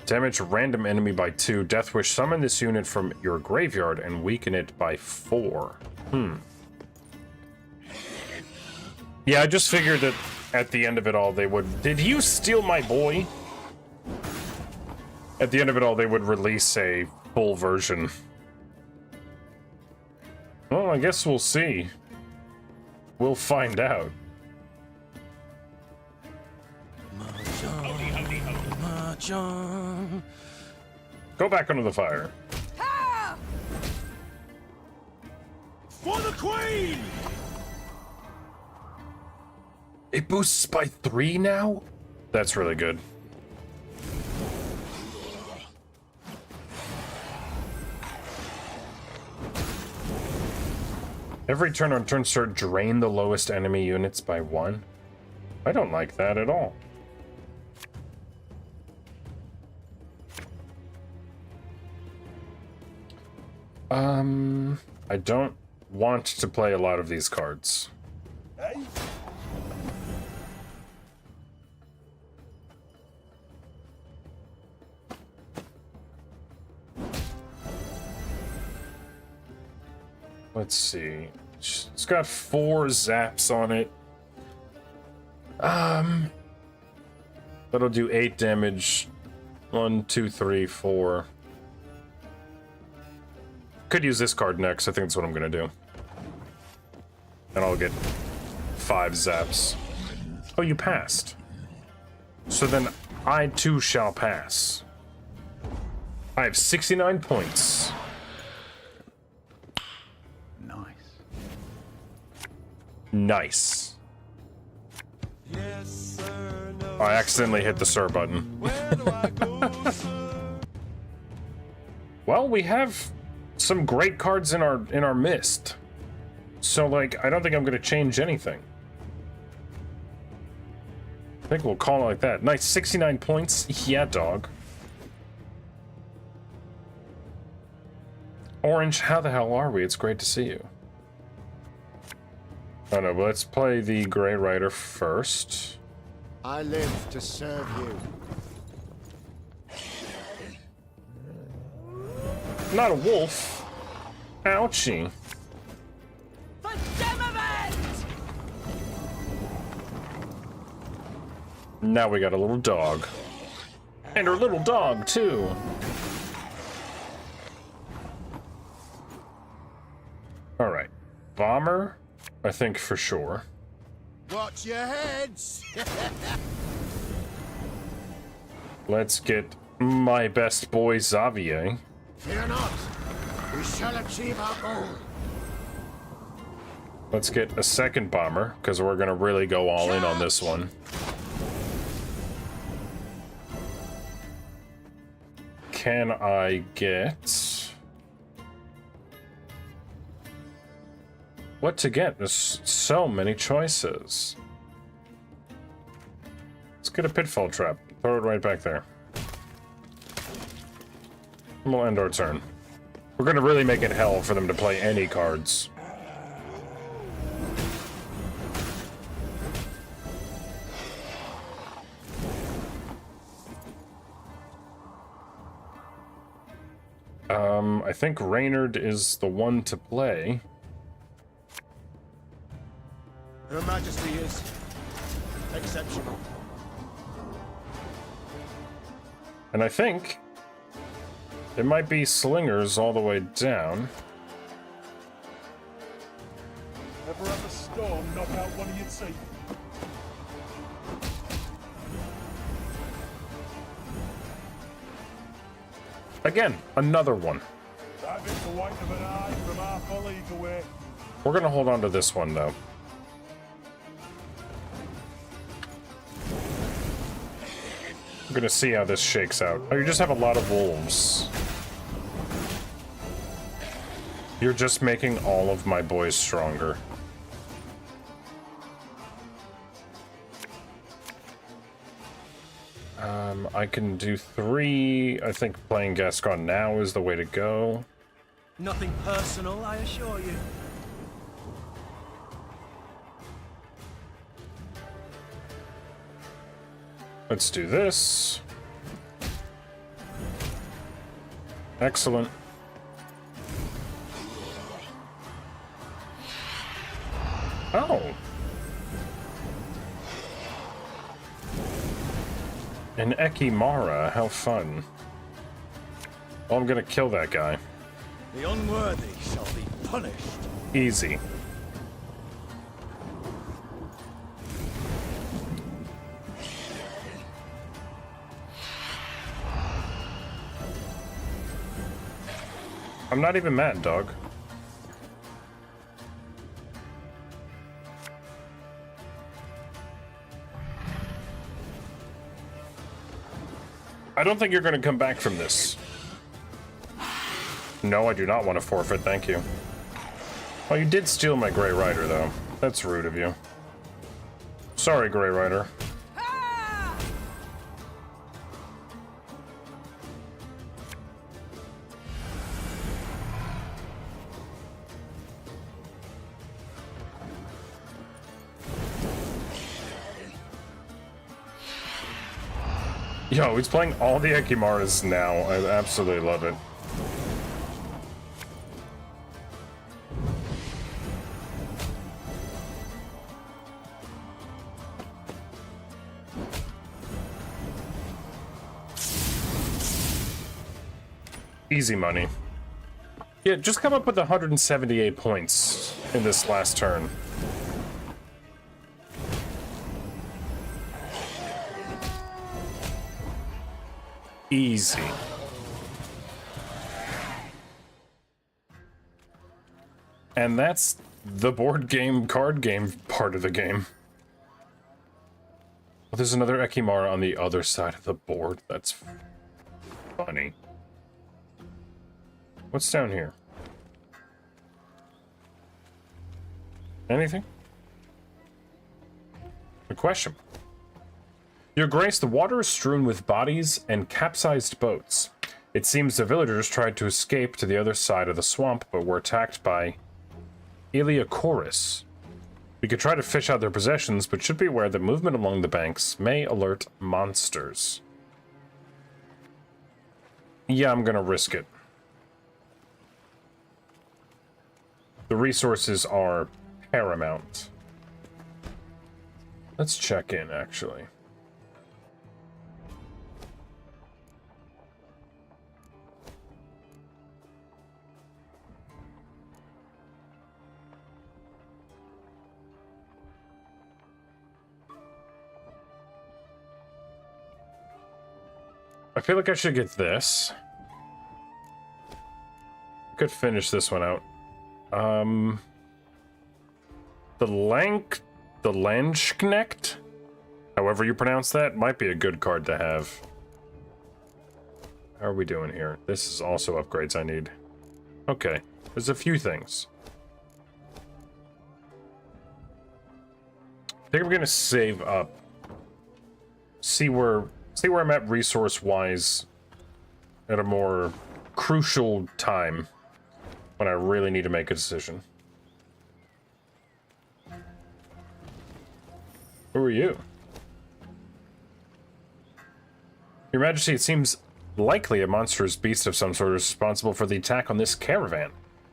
S3: Damage a random enemy by 2. Deathwish, summon this unit from your graveyard and weaken it by 4. Yeah, I just figured that at the end of it all they would... Did you steal my boy? At the end of it all they would release a full version. Well, I guess we'll see. We'll find out. Go back under the fire.
S8: For the Queen!
S3: It boosts by 3 now? That's really good. Every turn on turn start, drain the lowest enemy units by 1. I don't like that at all. I don't want to play a lot of these cards.
S8: Hey?
S3: Let's see. It's got 4 zaps on it. That'll do 8 damage. 1, 2, 3, 4. Could use this card next. I think that's what I'm gonna do. And I'll get 5 zaps. Oh, you passed. So then I too shall pass. I have 69 points. Nice.
S8: Yes, sir, no,
S3: I accidentally hit the sir button.
S8: Where do I go, sir?
S3: Well, we have some great cards in our mist. So, like, I don't think I'm going to change anything. I think we'll call it like that. Nice, 69 points. Yeah, dog. Orange, how the hell are we? It's great to see you. Oh no, but let's play the Grey Rider first.
S9: I live to serve you.
S3: Not a wolf. Ouchie.
S2: For Demavent!
S3: Now we got a little dog. And her little dog, too. Alright. Bomber, I think for sure.
S9: Watch your heads!
S3: Let's get my best boy, Xavier.
S9: Fear not. We shall achieve our goal.
S3: Let's get a second bomber, because we're going to really go all in on this one. Can I get... What to get? There's so many choices. Let's get a pitfall trap. Throw it right back there. And we'll end our turn. We're going to really make it hell for them to play any cards. I think Reynard is the one to play.
S9: Her Majesty is exceptional.
S3: And I think it might be slingers all the way down.
S8: Ever have a storm knock out one of your teeth?
S3: Again, another one.
S8: That bit's the white of an eye from half a league away.
S3: We're gonna hold on to this one though. I'm gonna see how this shakes out. Oh, you just have a lot of wolves. You're just making all of my boys stronger. I can do 3. I think playing Gascon now is the way to go.
S6: Nothing personal, I assure you.
S3: Let's do this. Excellent. Oh. An Ekimara, how fun. Well, I'm gonna kill that guy.
S8: The unworthy shall be punished.
S3: Easy. I'm not even mad, dog. I don't think you're going to come back from this. No, I do not want to forfeit, thank you. Oh, you did steal my Grey Rider, though. That's rude of you. Sorry, Grey Rider. Yo, he's playing all the Ekimaras now. I absolutely love it. Easy money. Yeah, just come up with 178 points in this last turn. Easy. And that's the board game, card game part of the game. Well, there's another Ekimara on the other side of the board. That's funny. What's down here? Anything? A question. Your Grace, the water is strewn with bodies and capsized boats. It seems the villagers tried to escape to the other side of the swamp, but were attacked by Iliacoris. We could try to fish out their possessions, but should be aware that movement along the banks may alert monsters. Yeah, I'm gonna risk it. The resources are paramount. Let's check in, actually. I feel like I should get this. I could finish this one out. The Landsknecht, however you pronounce that, might be a good card to have. How are we doing here? This is also upgrades I need. Okay, there's a few things. I think I'm gonna save up. See where I'm at resource-wise at a more crucial time when I really need to make a decision. Who are you? Your Majesty, it seems likely a monstrous beast of some sort is responsible for the attack on this caravan.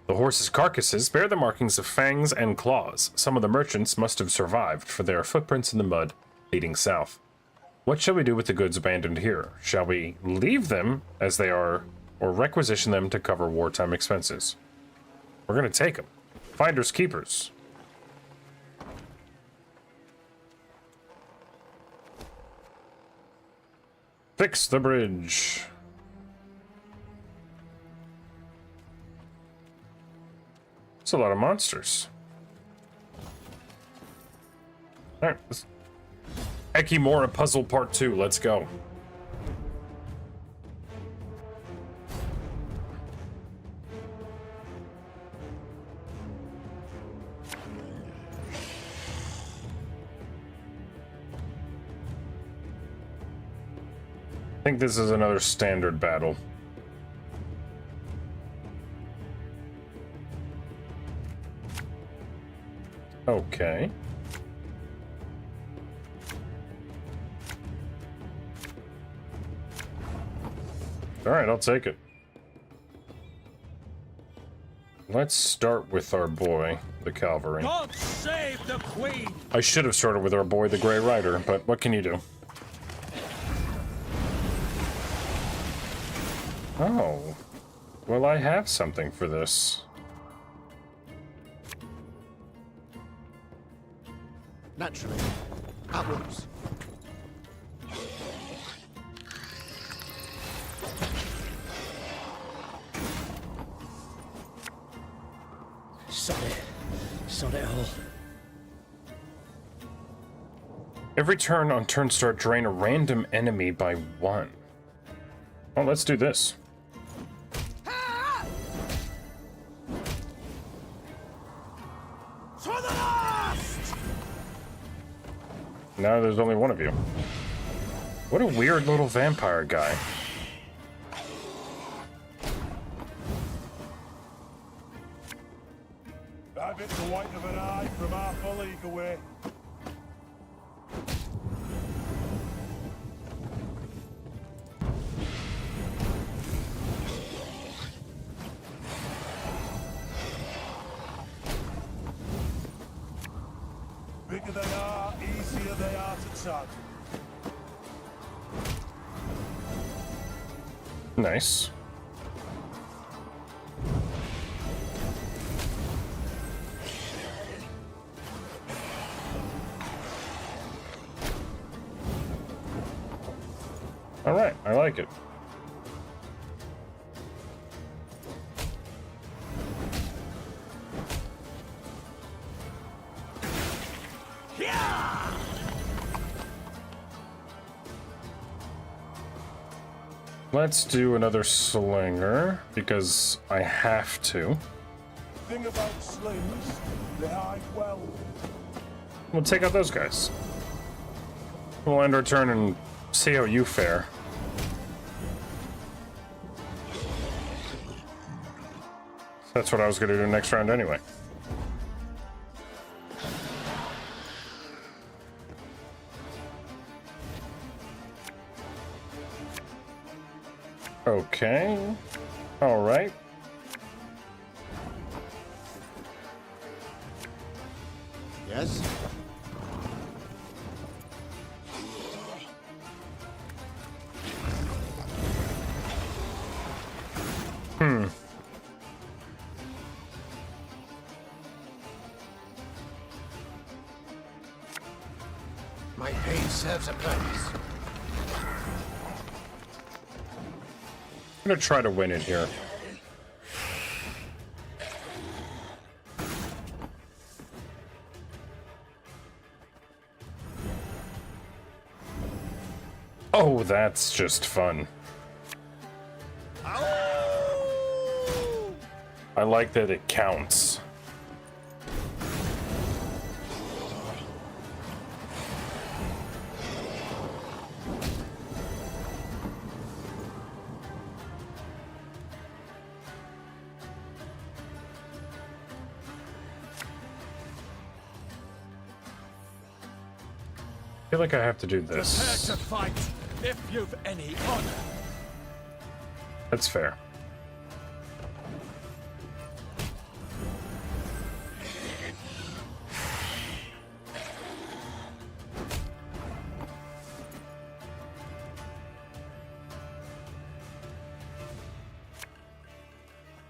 S3: The horses' carcasses bear the markings of fangs and claws. Some of the merchants must have survived, for there are footprints in the mud leading south. What shall we do with the goods abandoned here? Shall we leave them as they are, or requisition them to cover wartime expenses? We're gonna take them. Finders keepers. Fix the bridge. It's a lot of monsters. Alright, Ekimora Puzzle Part 2, let's go. I think this is another standard battle. Okay. Alright, I'll take it. Let's start with our boy, the cavalry.
S6: God save the Queen!
S3: I should have started with our boy, the Grey Rider, but what can you do? Oh. Well, I have something for this.
S9: Naturally. At once.
S10: Sod it all.
S3: Every turn on turn start, drain a random enemy by 1. Well, let's do this.
S6: To the last!
S3: Now there's only one of you. What a weird little vampire guy.
S8: That bit's the white of an eye from half a league away. Bigger they are, easier they are to tag.
S3: Nice. All right, I like it. Let's do another slinger, because I have to.
S8: Thing about slings, they hide well.
S3: We'll take out those guys. We'll end our turn and see how you fare. That's what I was gonna do next round anyway. Okay. All right.
S9: Yes?
S10: My pain serves a purpose.
S3: I'm gonna try to win it here. Oh, that's just fun. I like that it counts. I feel like I have to do this.
S6: Prepare to fight, if you've any honor.
S3: That's fair.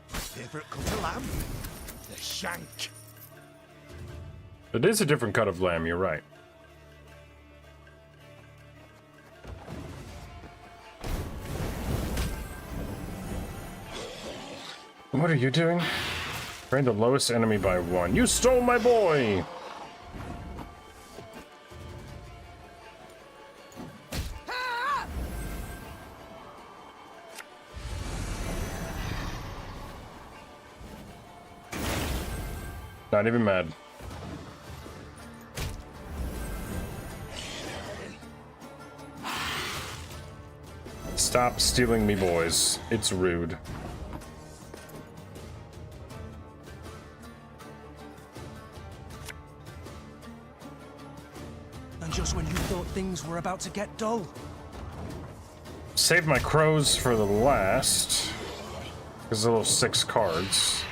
S6: Favorite cut of lamb? The shank.
S3: It is a different cut of lamb, you're right. What are you doing? Drain the lowest enemy by 1. You stole my boy! Not even mad. Stop stealing me, boys. It's rude.
S6: And just when you thought things were about to get dull.
S3: Save my crows for the last. There's a little 6 cards.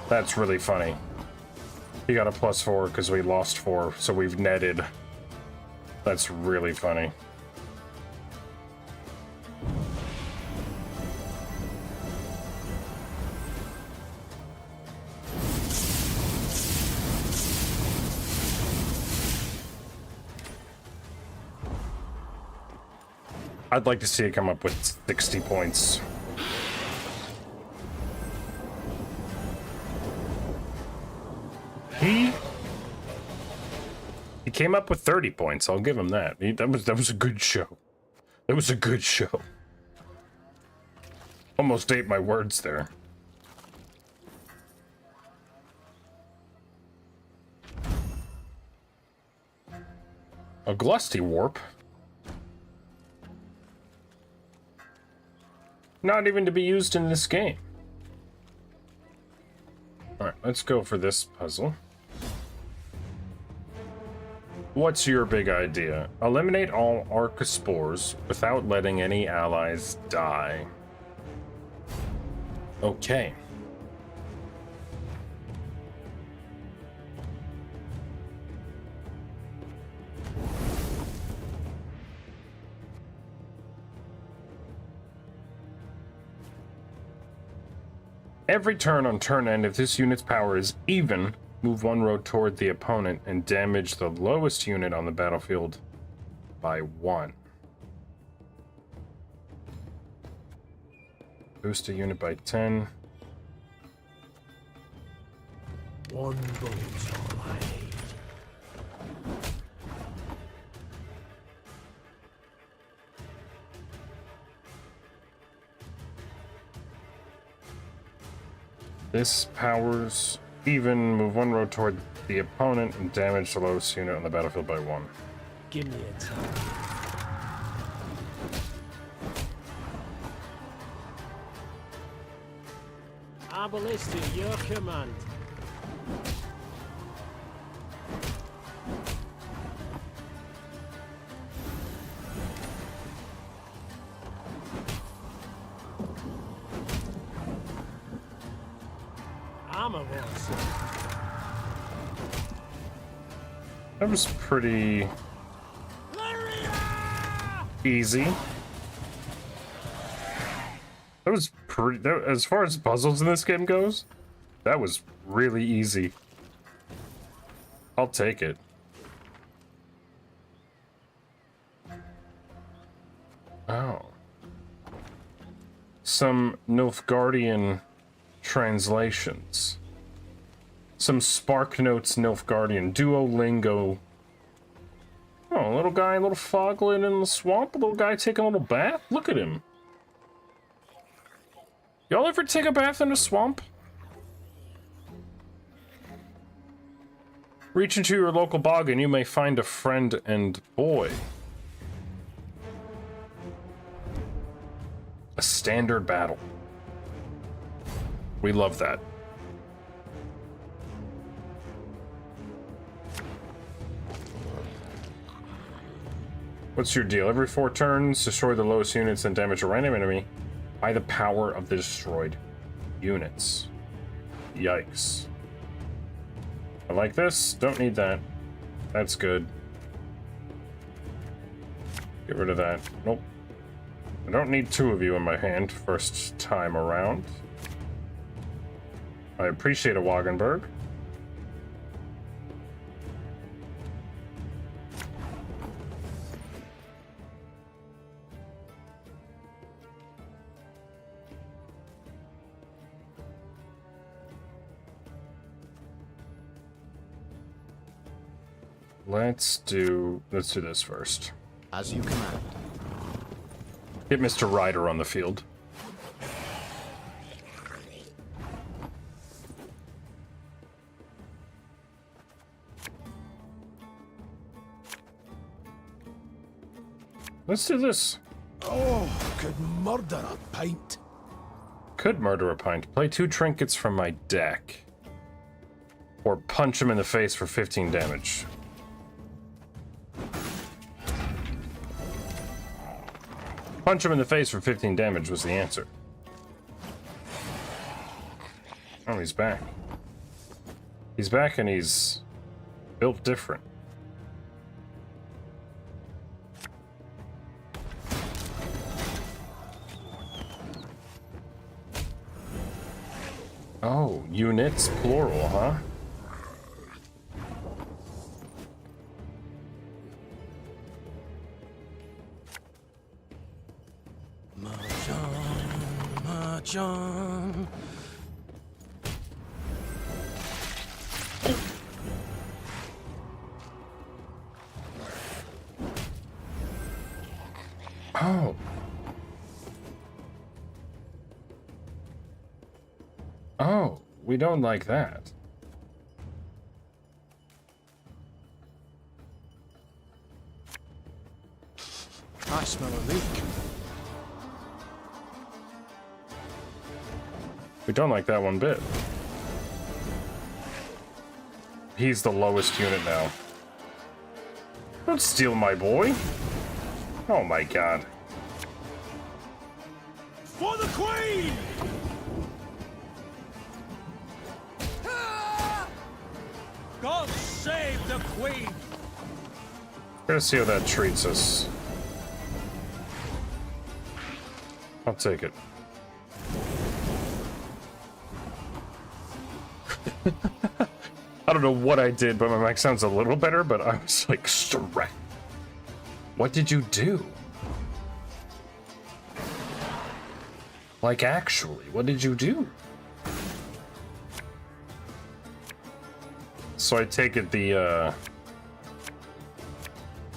S3: That's really funny. He got a +4 because we lost 4, so we've netted. That's really funny. I'd like to see it come up with 60 points. He came up with 30 points. I'll give him that. That was a good show. That was a good show. Almost ate my words there. A Glusty Warp. Not even to be used in this game. Alright, let's go for this puzzle. What's your big idea? Eliminate all Archospores without letting any allies die. Okay. Every turn on turn end, if this unit's power is even, move 1 row toward the opponent and damage the lowest unit on the battlefield by 1. Boost a unit by 10.
S10: One boat's all I need.
S3: This powers even, move 1 row toward the opponent and damage the lowest unit on the battlefield by 1.
S10: Give me a time. Ballistic, your command. I'm a boss.
S3: That was pretty easy. That was pretty, as far as puzzles in this game goes, that was really easy. I'll take it. Oh. Some Nilfgaardian translations. Some Spark Notes Nilfgaardian. Duolingo. Oh, a little guy, a little foglet in the swamp. A little guy taking a little bath. Look at him. Y'all ever take a bath in a swamp? Reach into your local bog and you may find a friend and boy. A standard battle. We love that. What's your deal? Every 4 turns, destroy the lowest units and damage a random enemy by the power of the destroyed units. Yikes. I like this. Don't need that. That's good. Get rid of that. Nope. I don't need 2 of you in my hand first time around. I appreciate a Wagenberg. Let's do this first.
S9: As you command.
S3: Get Mr. Ryder on the field. Let's do this.
S10: Oh, could murder a pint.
S3: Could murder a pint. Play 2 trinkets from my deck. Or punch him in the face for 15 damage. Punch him in the face for 15 damage was the answer. Oh, he's back. He's back and he's built different. Oh, units plural, huh?
S6: Mahjong.
S3: Oh. Oh, we don't like that.
S10: I smell a leak.
S3: We don't like that one bit. He's the lowest unit now. Don't steal my boy. Oh my god.
S6: For the Queen! God save the Queen!
S3: We're gonna see how that treats us. I'll take it. I don't know what I did, but my mic sounds a little better, but I was like, stressed. What did you do? Like, actually, what did you do? So I take it the,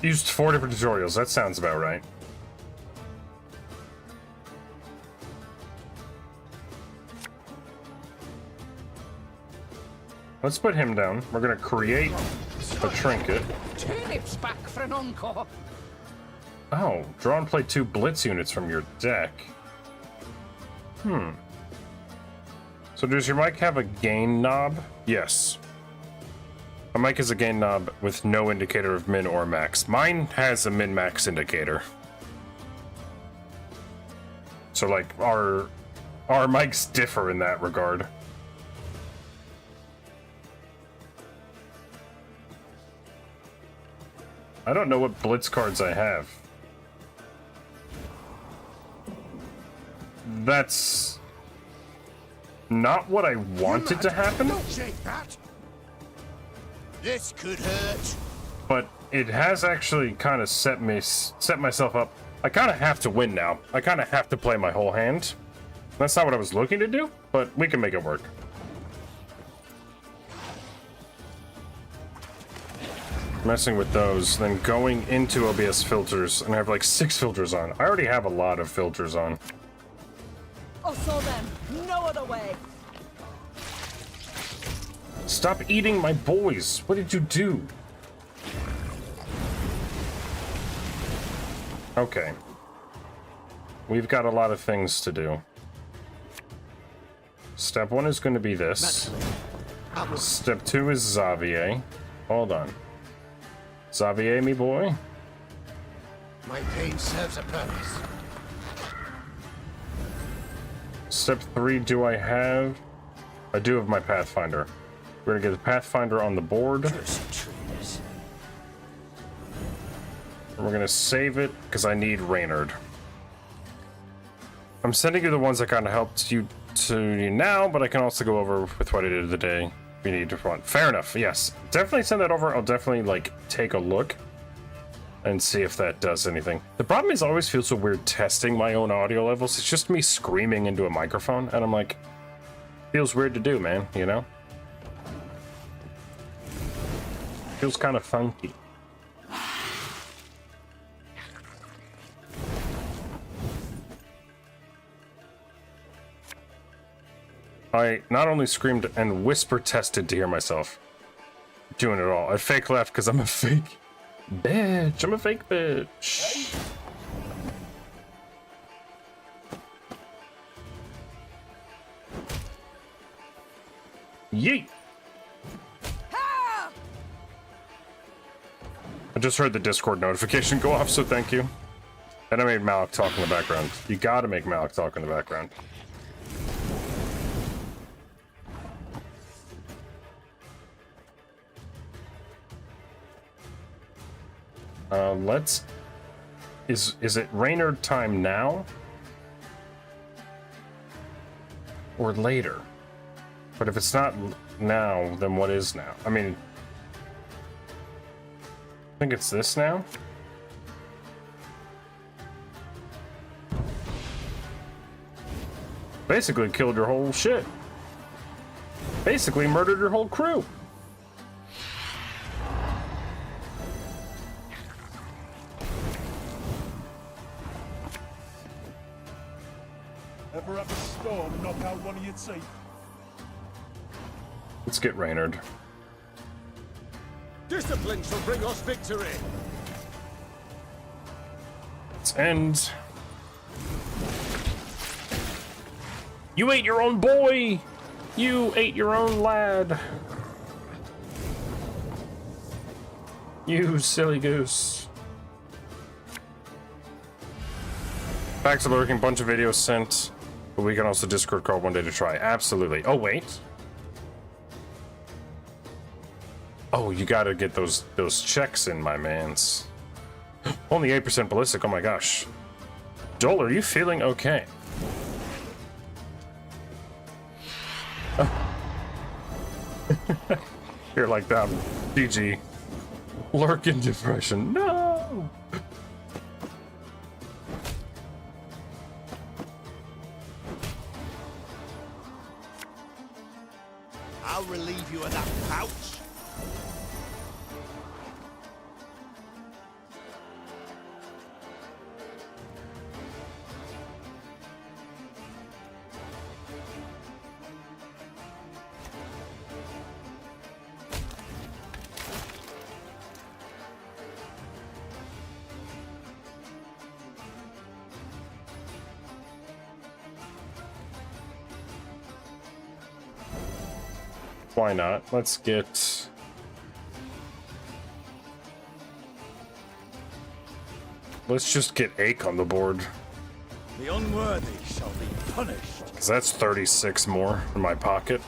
S3: used 4 different tutorials. That sounds about right. Let's put him down. We're gonna create a trinket.
S10: Turnips back for an encore.
S3: Oh, draw and play 2 blitz units from your deck. So does your mic have a gain knob? Yes. My mic is a gain knob with no indicator of min or max. Mine has a min-max indicator. So like our mics differ in that regard. I don't know what blitz cards I have. That's not what I wanted to happen.
S10: Don't shake that. This could hurt.
S3: But it has actually kind of set myself up. I kind of have to win now. I kind of have to play my whole hand. That's not what I was looking to do, but we can make it work. Messing with those, then going into OBS filters, and I have like 6 filters on. I already have a lot of filters on.
S2: Also then, no other way.
S3: Stop eating my boys. What did you do? Okay. We've got a lot of things to do. Step 1 is going to be this. Step 2 is Xavier. Hold on. Xavier, me boy.
S10: My pain serves a purpose.
S3: Step 3, do I have? I do have my Pathfinder. We're gonna get the Pathfinder on the board. And we're gonna save it because I need Reynard. I'm sending you the ones that kind of helped you to now, but I can also go over with what I did today. If you need to run. Fair enough. Yes, definitely send that over. I'll definitely like take a look and see if that does anything. The problem is I always feel so weird testing my own audio levels. It's just me screaming into a microphone, and I'm like, feels weird to do, man, you know? Feels kind of funky. I not only screamed and whisper tested to hear myself doing it all. I fake laughed because I'm a fake bitch. I'm a fake bitch. Yeet! I just heard the Discord notification go off, so thank you. And I made Malik talk in the background. You gotta make Malik talk in the background. Let's... Is it Reynard time now? Or later? But if it's not now, then what is now? I mean... I think it's this now? Basically killed your whole shit. Basically murdered your whole crew.
S8: Ever have a storm knock out one of your teeth?
S3: Let's get Reynard.
S7: Discipline shall bring us victory.
S3: Let's end. You ate your own boy! You ate your own lad! You silly goose. Packs of lurking, bunch of videos sent. But we can also Discord call one day to try. Absolutely. Oh, wait. Oh, you gotta get those checks in, my mans. Only 8% ballistic, oh my gosh. Joel, are you feeling okay? You're like that. GG. Lurking depression. No!
S11: I'll relieve you of that pouch.
S3: Why not? Let's get... Let's just get Ache on the board.
S11: The unworthy shall be punished.
S3: Because that's 36 more in my pocket.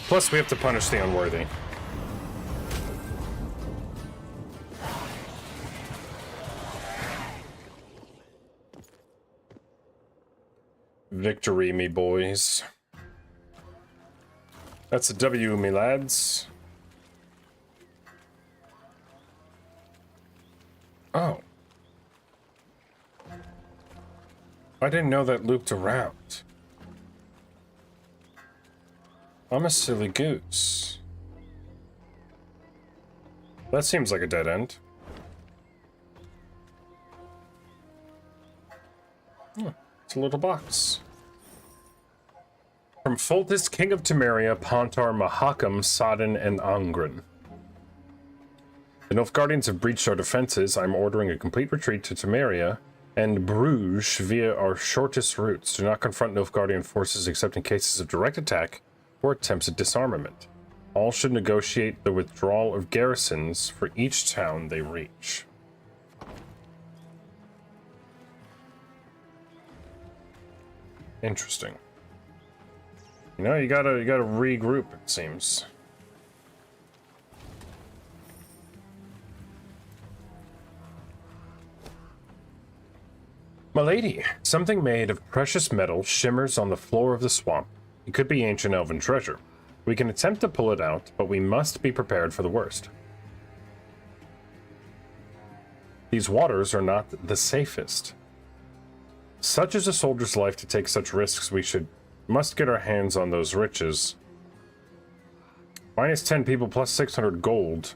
S3: Plus, we have to punish the unworthy. Victory, me boys. That's a W, me lads. Oh. I didn't know that looped around. I'm a silly goose. That seems like a dead end. Oh, it's a little box. From Foltest, King of Temeria, Pontar, Mahakam, Sodden, and Angren. The Nilfgaardians have breached our defenses. I'm ordering a complete retreat to Temeria and Bruges via our shortest routes. Do not confront Nilfgaardian forces except in cases of direct attack or attempts at disarmament. All should negotiate the withdrawal of garrisons for each town they reach. Interesting. You know, you gotta regroup, it seems. Milady, something made of precious metal shimmers on the floor of the swamp. It could be ancient elven treasure. We can attempt to pull it out, but we must be prepared for the worst. These waters are not the safest. Such is a soldier's life to take such risks. We must get our hands on those riches. Minus 10 people plus 600 gold.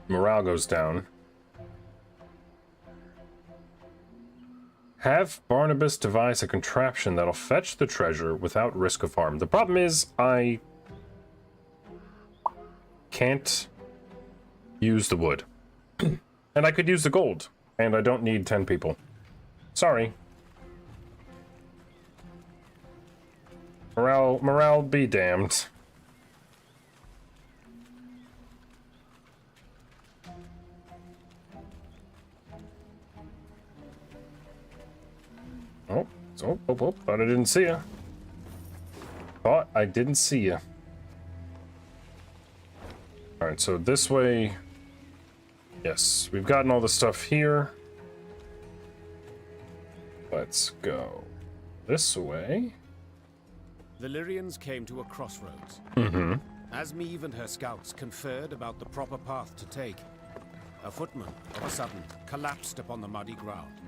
S3: Morale goes down. Have Barnabas devise a contraption that'll fetch the treasure without risk of harm. The problem is, I can't use the wood. And I could use the gold. And I don't need 10 people. Sorry. Morale be damned. Oh, thought I didn't see you. Thought I didn't see you. Alright, so this way. Yes, we've gotten all the stuff here. Let's go this way.
S4: The Lyrians came to a crossroads. As Meve and her scouts conferred about the proper path to take, a footman, of a sudden, collapsed upon the muddy ground.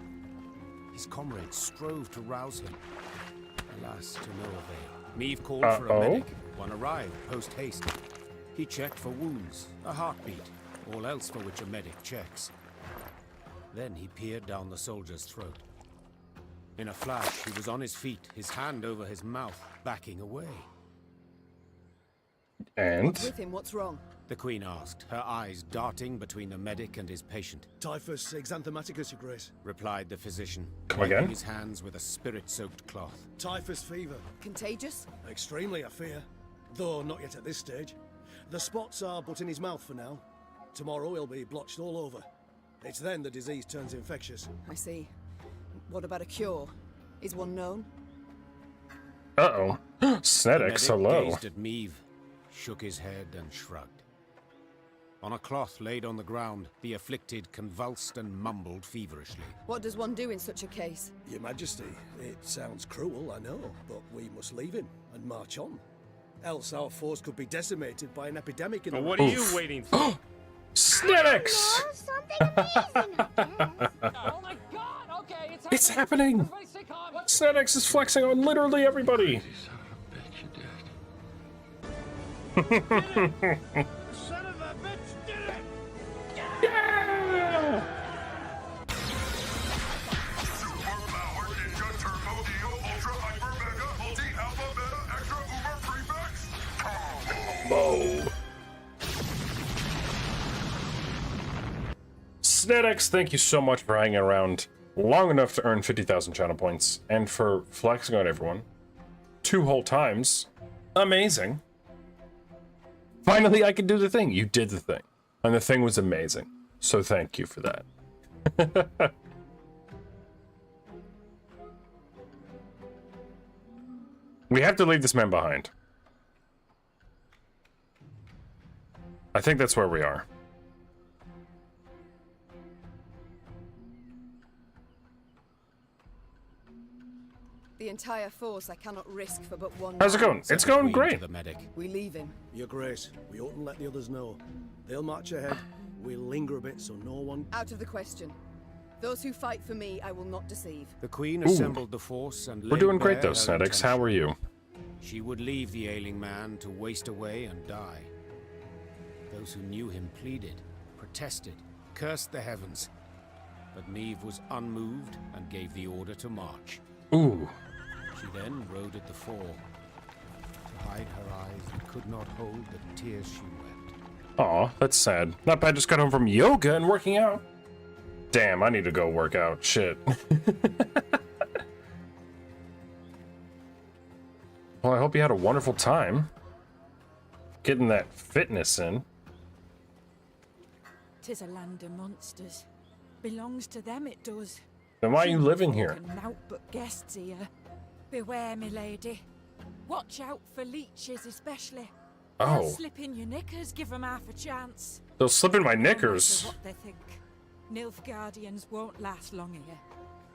S4: His comrades strove to rouse him. Alas, to no avail. Meve called for a medic. One arrived post-haste. He checked for wounds, a heartbeat, all else for which a medic checks. Then he peered down the soldier's throat. In a flash, he was on his feet, his hand over his mouth, backing away.
S3: And?
S2: What's with him? What's wrong?
S4: The Queen asked, her eyes darting between the medic and his patient.
S11: Typhus exanthematicus, Your Grace.
S4: Replied the physician,
S3: Come
S4: wiping
S3: again?
S4: his hands with a spirit-soaked cloth.
S11: Typhus fever.
S2: Contagious?
S11: Extremely, I fear. Though not yet at this stage. The spots are but in his mouth for now. Tomorrow he'll be blotched all over. It's then the disease turns infectious.
S2: I see. What about a cure? Is one known?
S3: Uh-oh. Snedix,
S4: The medic
S3: hello.
S4: gazed at Meve, shook his head and shrugged. On a cloth laid on the ground, the afflicted convulsed and mumbled feverishly.
S2: What does one do in such a case?
S11: Your Majesty, it sounds cruel, I know, but we must leave him and march on. Else our force could be decimated by an epidemic in the...
S12: What are you waiting for?
S3: Snedix!
S13: Something amazing, I guess.
S12: Oh my god, okay,
S3: It's happening!
S12: Everybody stay calm.
S3: Snedix is flexing on literally everybody!
S11: Son of a bitch did it!
S3: Yeah! Whoa. Snedix, thank you so much for hanging around long enough to earn 50,000 channel points and for flexing on everyone 2 whole times. Amazing. Finally, I could do the thing. You did the thing. And the thing was amazing. So thank you for that. We have to leave this man behind. I think that's where we are.
S2: The entire force I cannot risk for but one.
S3: How's it going? It's going great.
S4: The medic.
S2: We leave him.
S11: Your Grace, we oughtn't let the others know. They'll march ahead. We'll linger a bit so no one...
S2: Out of the question. Those who fight for me, I will not deceive.
S4: The Queen assembled the force and
S3: We're doing great
S4: bare
S3: though,
S4: her
S3: Snedix. How are you?
S4: She would leave the ailing man to waste away and die. Those who knew him pleaded, protested, cursed the heavens. But Meve was unmoved and gave the order to march.
S3: Ooh.
S4: She then rode at the fore. To hide her eyes that could not hold the tears she wept.
S3: Aw, that's sad. Not bad, just got home from yoga and working out. Damn, I need to go work out. Shit. Well, I hope you had a wonderful time. Getting that fitness in.
S13: 'Tis a land of monsters. Belongs to them, it does.
S3: Then why are you living here?
S13: Naught but guests here. Beware, me lady. Watch out for leeches, especially. They'll
S3: Oh.
S13: slip in your knickers, give them half a chance.
S3: They'll slip in my
S13: No matter
S3: knickers.
S13: what they think. Nilfgaardians won't last long here.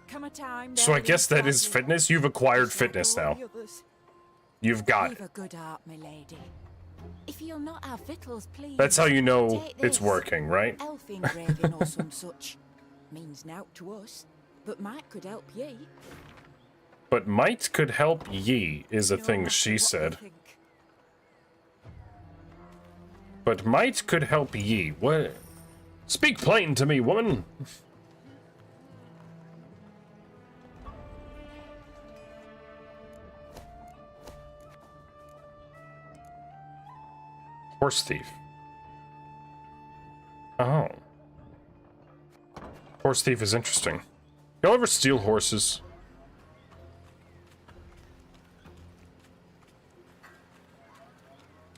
S13: Come a time.
S3: So I
S13: they'll
S3: guess that
S13: leave
S3: is
S13: you,
S3: fitness. You've acquired
S13: just like
S3: fitness
S13: all
S3: now.
S13: the others.
S3: You've got
S13: You've
S3: it.
S13: a good heart, my lady. If you'll not have victuals, please.
S3: That's how you know
S13: take
S3: it's
S13: this.
S3: working, right?
S13: Elf engraving or some such. Means naught to us, but might could help ye.
S3: But might could help ye is a
S13: No
S3: thing
S13: matter
S3: she
S13: what they
S3: said.
S13: think.
S3: But might could help ye. What? Speak plain to me, woman. Horse thief. Oh. Horse thief is interesting. Y'all ever steal horses?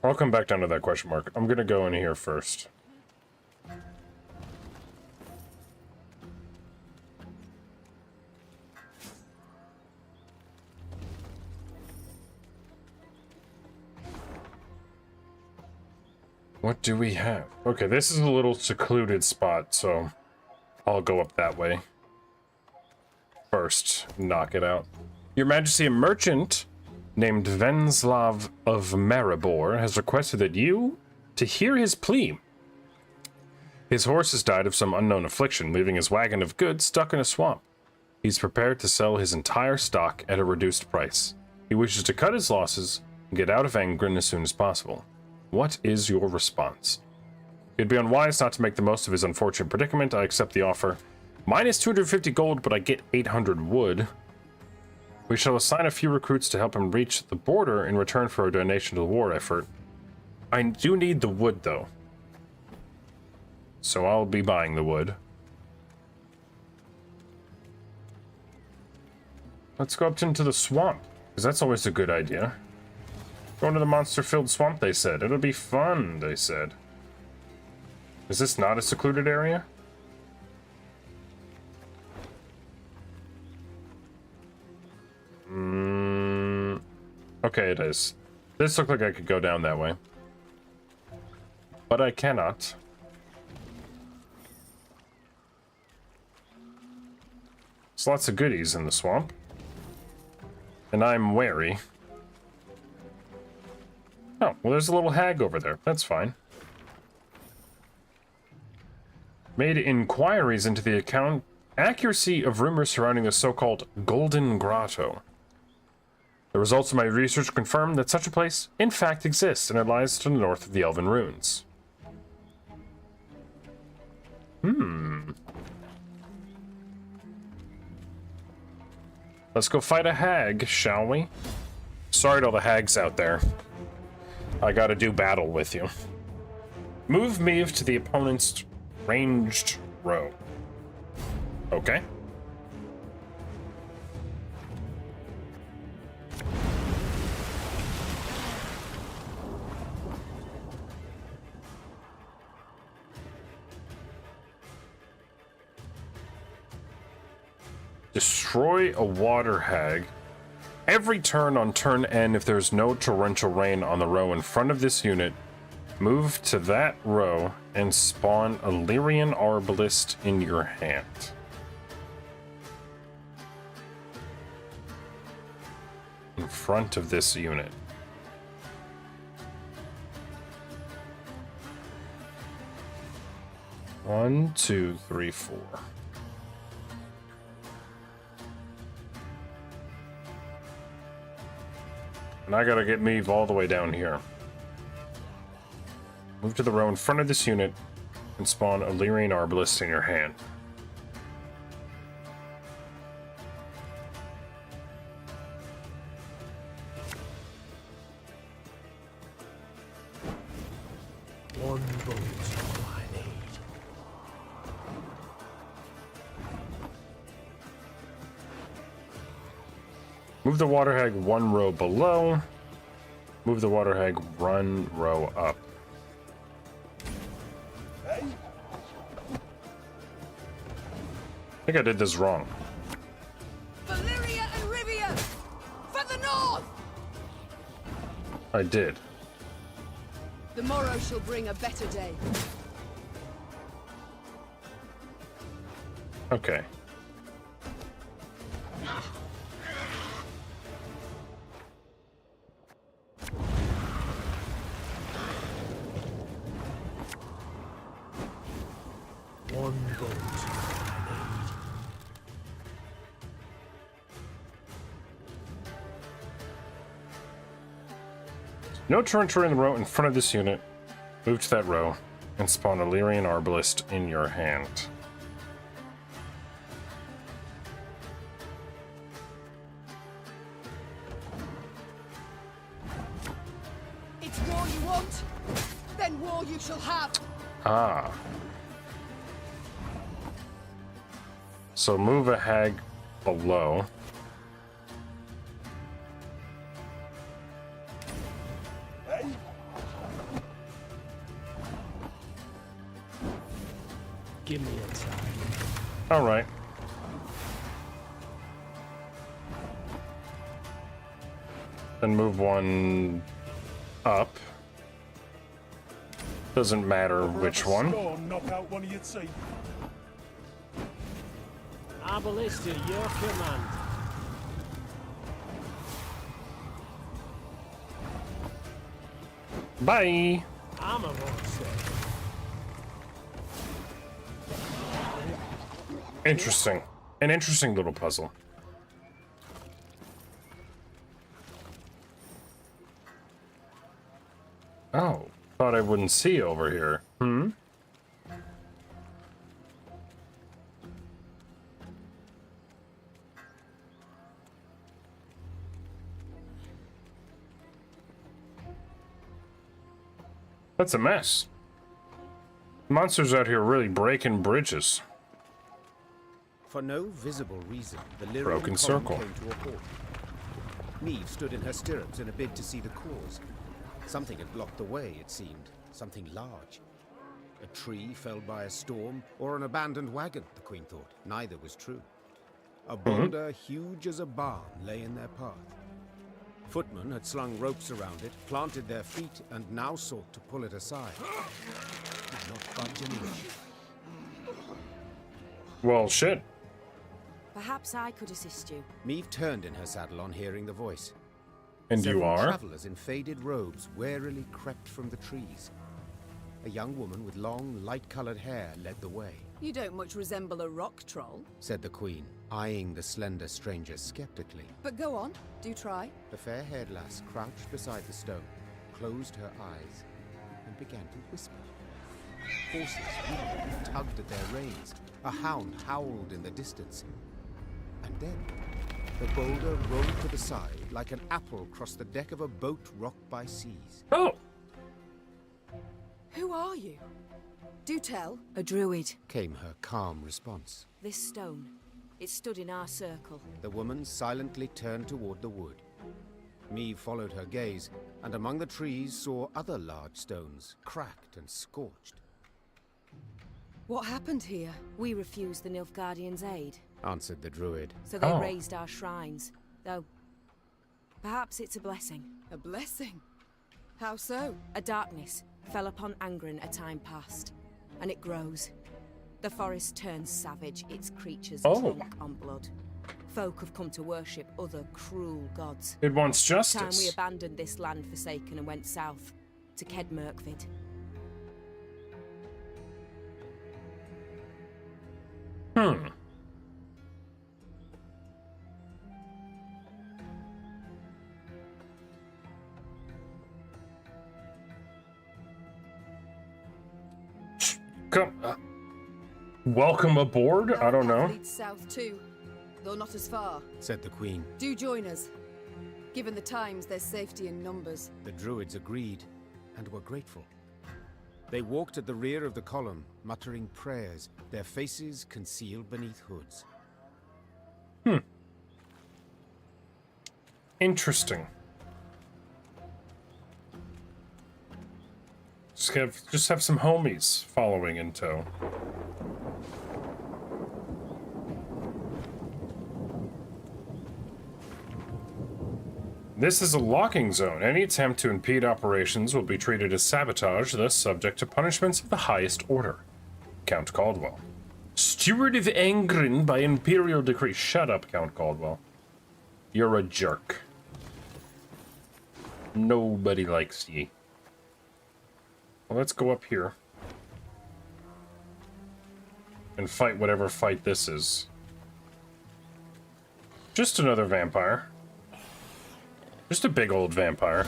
S3: I'll come back down to that question mark. I'm gonna go in here first. What do we have? Okay, this is a little secluded spot, so I'll go up that way. First, knock it out. Your Majesty, a merchant named Venslav of Maribor has requested that you to hear his plea. His horse has died of some unknown affliction, leaving his wagon of goods stuck in a swamp. He's prepared to sell his entire stock at a reduced price. He wishes to cut his losses and get out of Angren as soon as possible. What is your response? It'd be unwise not to make the most of his unfortunate predicament. I accept the offer. Minus 250 gold, but I get 800 wood. We shall assign a few recruits to help him reach the border in return for a donation to the war effort. I do need the wood, though. So I'll be buying the wood. Let's go up into the swamp, because that's always a good idea. Going to the monster-filled swamp, they said. It'll be fun, they said. Is this not a secluded area? Okay, it is. This looks like I could go down that way. But I cannot. There's lots of goodies in the swamp. And I'm wary. Oh, well, there's a little hag over there. That's fine. Made inquiries into the accuracy of rumors surrounding the so-called Golden Grotto. The results of my research confirm that such a place, in fact, exists, and it lies to the north of the Elven Ruins. Let's go fight a hag, shall we? Sorry to all the hags out there. I gotta do battle with you. Move me to the opponent's ranged row. Okay. Destroy a water hag. Every turn on turn N, if there's no torrential rain on the row in front of this unit, move to that row and spawn a Lyrian Arbalist in your hand. In front of this unit. One, two, three, four. And I gotta get Meave all the way down here. Move to the row in front of this unit and spawn a Lyrian Arbalist in your hand.
S10: One bullet's all I need.
S3: Move the water hag one row below. Move the water hag one row up. I think I did this wrong.
S2: Valyria and Rivia! For the north!
S3: I did.
S2: The morrow shall bring a better day.
S3: Okay.
S10: One bullet's all I need.
S3: No torrential in the row in front of this unit. Move to that row and spawn a Lyrian Arbalist in your hand.
S2: It's war you want, then war you shall have.
S3: Ah. So move a hag below.
S10: Give me a time.
S3: All right. Then move one up. Doesn't matter which one.
S8: Storm knock out one of your teeth.
S10: Our ballista, your command.
S3: Bye.
S10: I'm a monster.
S3: Interesting. An interesting little puzzle. Oh, thought I wouldn't see over here. Hmm? That's a mess. Monsters out here really breaking bridges.
S4: For no visible reason, the Lyrian
S3: Broken
S4: column
S3: circle.
S4: came to a halt. Neve stood in her stirrups in a bid to see the cause. Something had blocked the way, it seemed. Something large. A tree felled by a storm, or an abandoned wagon, the Queen thought. Neither was true. A boulder huge as a barn lay in their path. Footmen had slung ropes around it, planted their feet, and now sought to pull it aside. It did not budge an inch.
S3: Well, shit.
S13: Perhaps I could assist you.
S4: Neve turned in her saddle on hearing the voice.
S3: And you
S4: Several
S3: are?
S4: travelers in faded robes warily crept from the trees. A young woman with long, light-colored hair led the way.
S2: You don't much resemble a rock troll.
S4: Said the Queen, eyeing the slender stranger skeptically.
S2: But go on, do try.
S4: The fair-haired lass crouched beside the stone, closed her eyes, and began to whisper. Horses wheeled, tugged at their reins. A hound howled in the distance. And then, the boulder rolled to the side like an apple across the deck of a boat rocked by seas.
S3: Oh!
S2: Who are you? Do tell.
S13: A druid.
S4: Came her calm response.
S13: This stone. It stood in our circle.
S4: The woman silently turned toward the wood. Neve followed her gaze, and among the trees saw other large stones, cracked and scorched.
S2: What happened here?
S13: We refused the Nilfgaardians' aid,
S4: Answered the druid.
S13: so they raised our shrines. Though, perhaps it's a blessing.
S2: A blessing? How so?
S13: A darkness fell upon Angren a time past, and it grows. The forest turns savage, its creatures drunk on blood. Folk have come to worship other cruel gods.
S3: It wants
S13: Time we
S3: justice.
S13: abandoned this land forsaken and went south to Kedmerkvid.
S3: Hmm. Come. Welcome aboard? I don't know.
S2: Leads south too, though not as far.
S4: Said the Queen.
S2: Do join us. Given the times, there's safety in numbers.
S4: The druids agreed, and were grateful. They walked at the rear of the column, muttering prayers, their faces concealed beneath hoods.
S3: Hmm. Interesting. Just have some homies following in tow. This is a locking zone. Any attempt to impede operations will be treated as sabotage, thus subject to punishments of the highest order. Count Caldwell. Steward of Angren by Imperial decree. Shut up, Count Caldwell. You're a jerk. Nobody likes ye. Well, let's go up here. And fight whatever fight this is. Just another vampire. Just a big old vampire.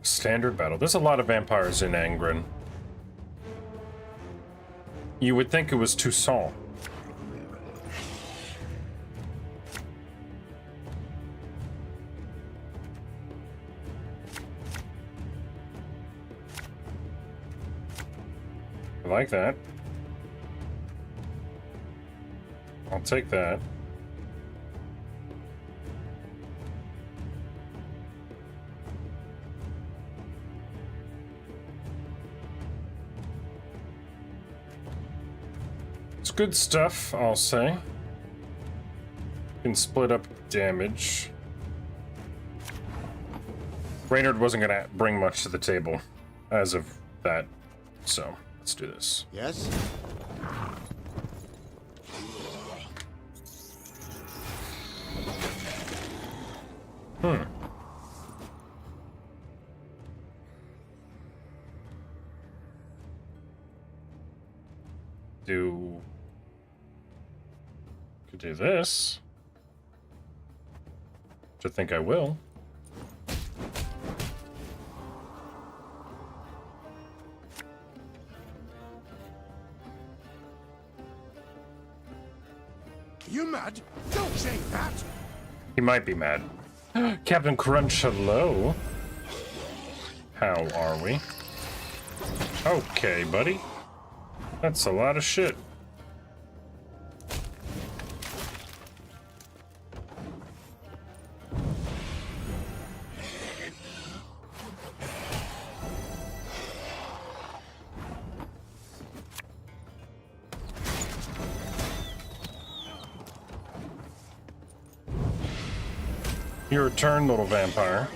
S3: Standard battle. There's a lot of vampires in Angren. You would think it was Toussaint. I like that. I'll take that. good stuff, I'll say. Can split up damage. Reynard wasn't going to bring much to the table as of that, so let's do this.
S9: Yes?
S3: Could do this. Which I think I will.
S9: You mad? Don't say that!
S3: He might be mad. Captain Crunch, hello. How are we? Okay, buddy. That's a lot of shit. Your turn, little vampire.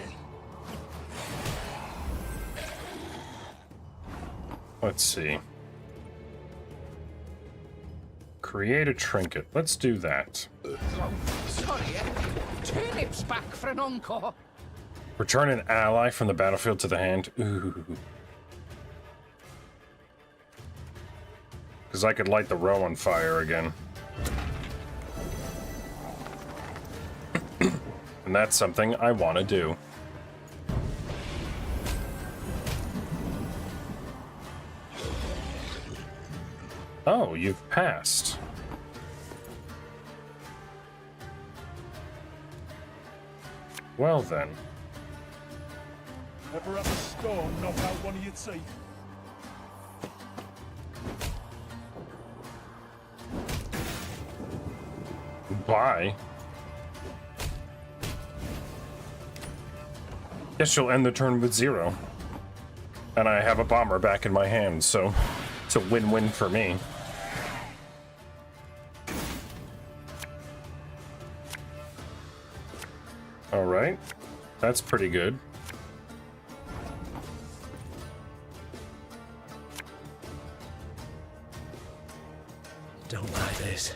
S3: Let's see. Create a trinket. Let's do that.
S12: Sorry, turnips back for an encore.
S3: Return an ally from the battlefield to the hand. Ooh. Because I could light the row on fire again. And that's something I want to do. Oh, you've passed. Well then.
S8: Ever have a storm knock out one of your teeth?
S3: Bye. Guess you'll end the turn with 0. And I have a bomber back in my hand, so it's a win-win for me. Alright. That's pretty good.
S10: Don't like this.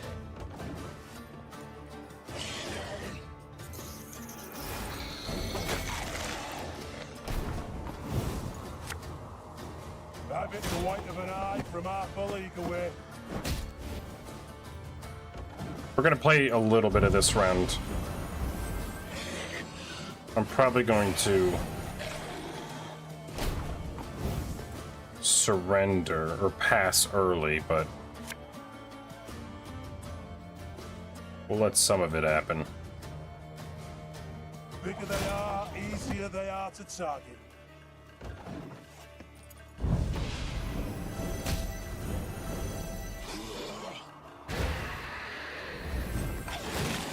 S8: I've hit the white of an eye from half a league away.
S3: We're gonna play a little bit of this round. I'm probably going to surrender or pass early, but we'll let some of it happen.
S8: Bigger they are, easier they are to target.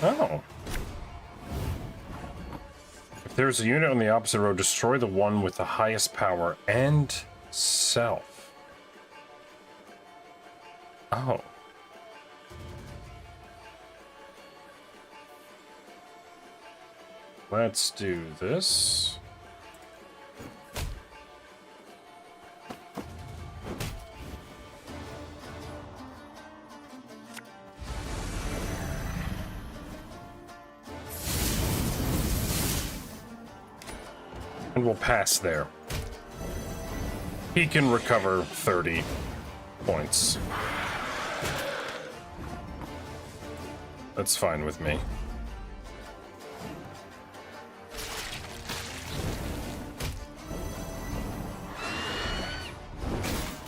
S3: Oh. If there's a unit on the opposite row, destroy the one with the highest power and self. Oh. Let's do this. And we'll pass there. He can recover 30 points. That's fine with me.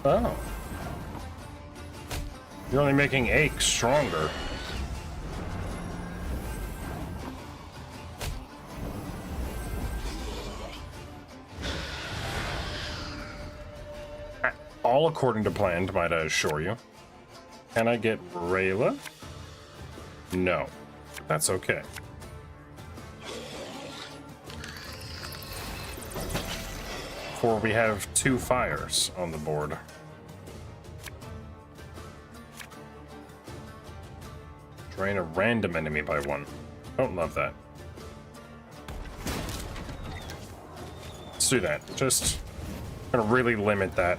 S3: Oh. You're only making ache stronger. All according to plan, might I assure you. Can I get Rayla? No. That's okay. For we have 2 fires on the board. Drain a random enemy by 1. Don't love that. Let's do that. Just gonna really limit that.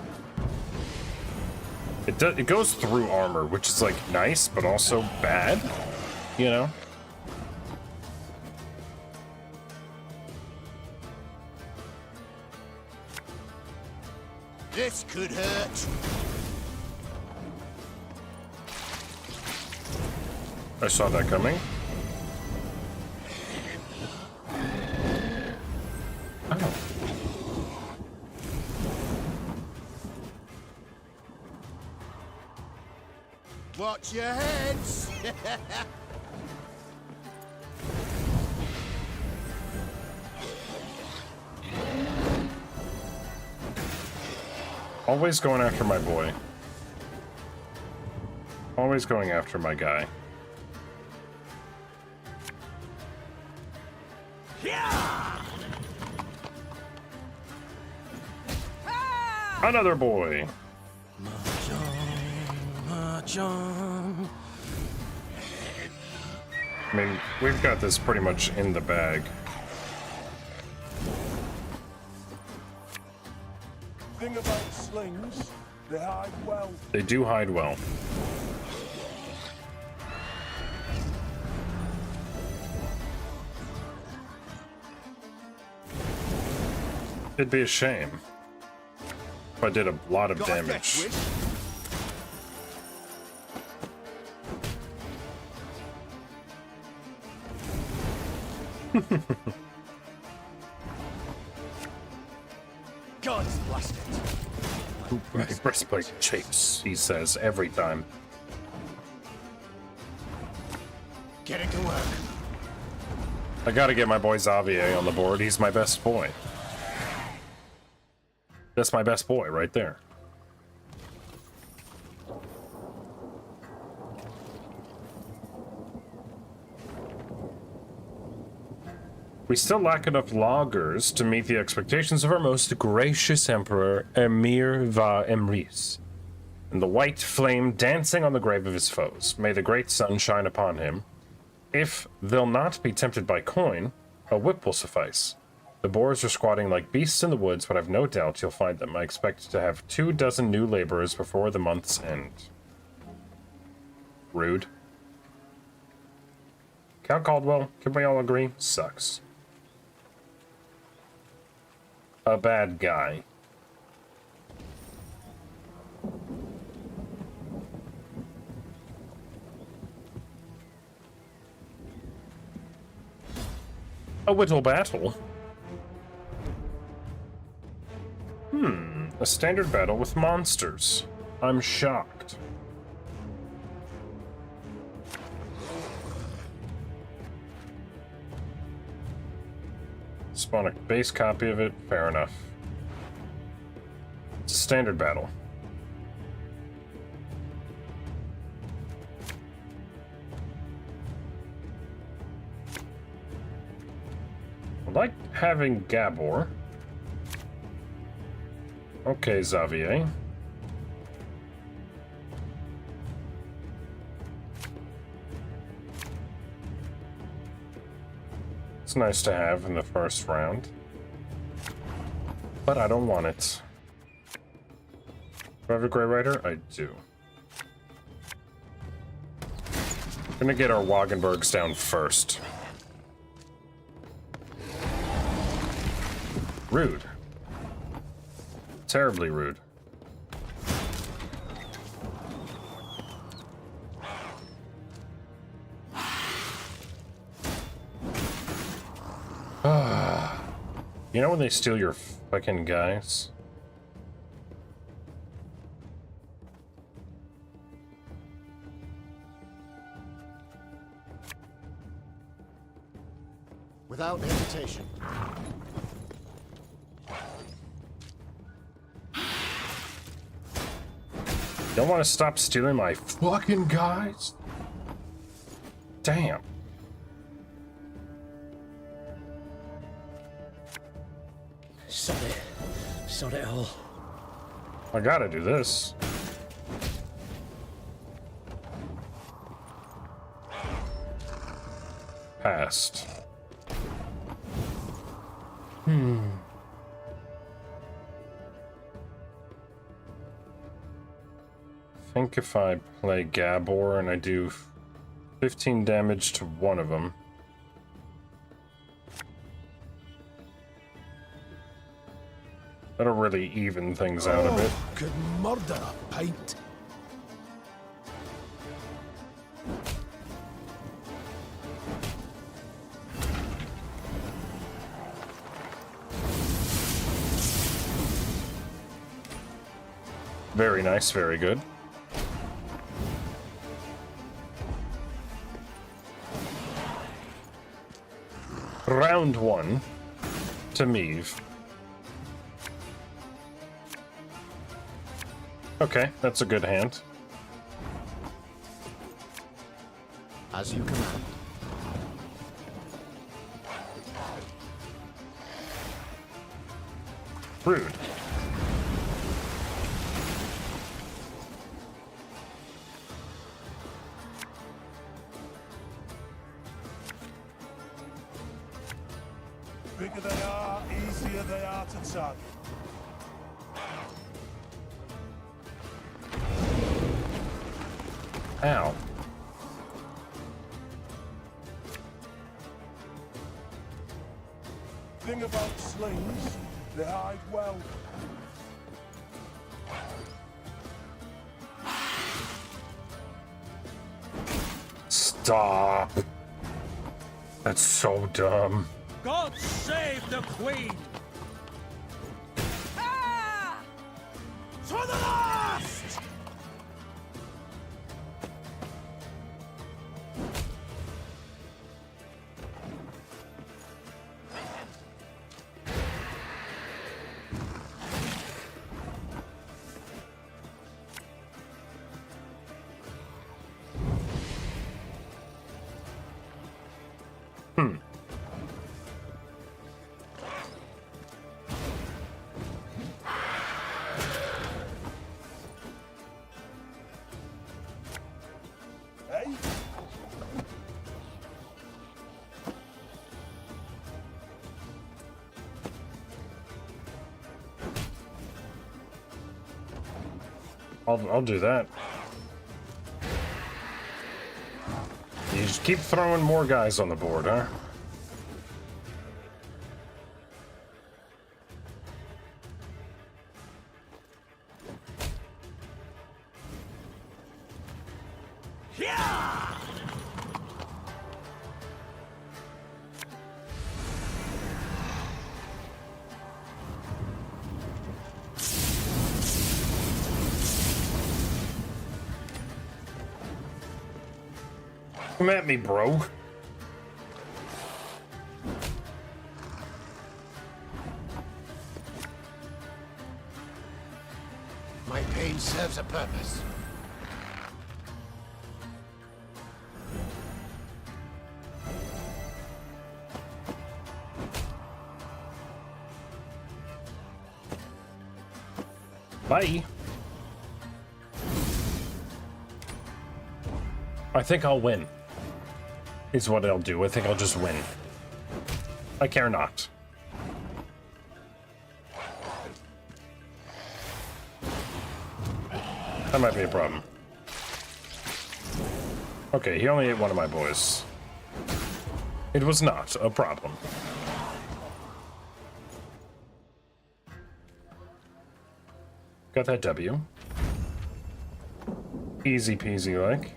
S3: It goes through armor, which is like nice, but also bad, you know?
S9: This could hurt.
S3: I saw that coming. Oh.
S9: Watch your heads.
S3: Always going after my boy. Always going after my guy. Another boy. I mean, we've got this pretty much in the bag.
S8: Thing about slings, they hide well.
S3: They do hide well. It'd be a shame if I did a lot of damage.
S11: God's blast it.
S3: Breastplate chase, he says every time.
S9: Getting to work.
S3: I gotta get my boy Xavier on the board. He's my best boy. That's my best boy right there. We still lack enough loggers to meet the expectations of our most gracious Emperor, Emir Va Emrys, and the white flame dancing on the grave of his foes. May the great sun shine upon him. If they'll not be tempted by coin, a whip will suffice. The boars are squatting like beasts in the woods, but I've no doubt you'll find them. I expect to have 24 new laborers before the month's end. Rude. Count Caldwell, can we all agree? Sucks. A bad guy. A whittle battle? A standard battle with monsters. I'm shocked. Spawn a base copy of it, fair enough. It's a standard battle. I like having Gabor. Okay, Xavier. It's nice to have in the first round. But I don't want it. Do I have a Grey Rider? I do. Gonna get our Wagenbergs down first. Rude. Terribly rude. You know when they steal your fucking guys?
S9: Without hesitation.
S3: Don't want to stop stealing my fucking guys? Damn.
S11: Sod it all.
S3: I gotta do this. west. I think if I play Gabor and I do 15 damage to one of them. That'll really even things out a bit.
S10: Could murder a pint.
S3: Very nice, very good. Round one to Meave. Okay, that's a good hand.
S10: As you command.
S3: Rude.
S8: Bigger they are, easier they are to target.
S3: Ow.
S8: Thing about slings, they hide well.
S3: Stop. That's so dumb.
S6: God save the Queen!
S2: Ah!
S6: To the last!
S8: Hey?
S3: I'll do that. You just keep throwing more guys on the board, huh? Come at me, bro.
S10: My pain serves a purpose.
S3: Bye. I think I'll win. Is what I'll do. I think I'll just win. I care not. That might be a problem. Okay, he only ate one of my boys. It was not a problem. Got that W. Easy peasy like.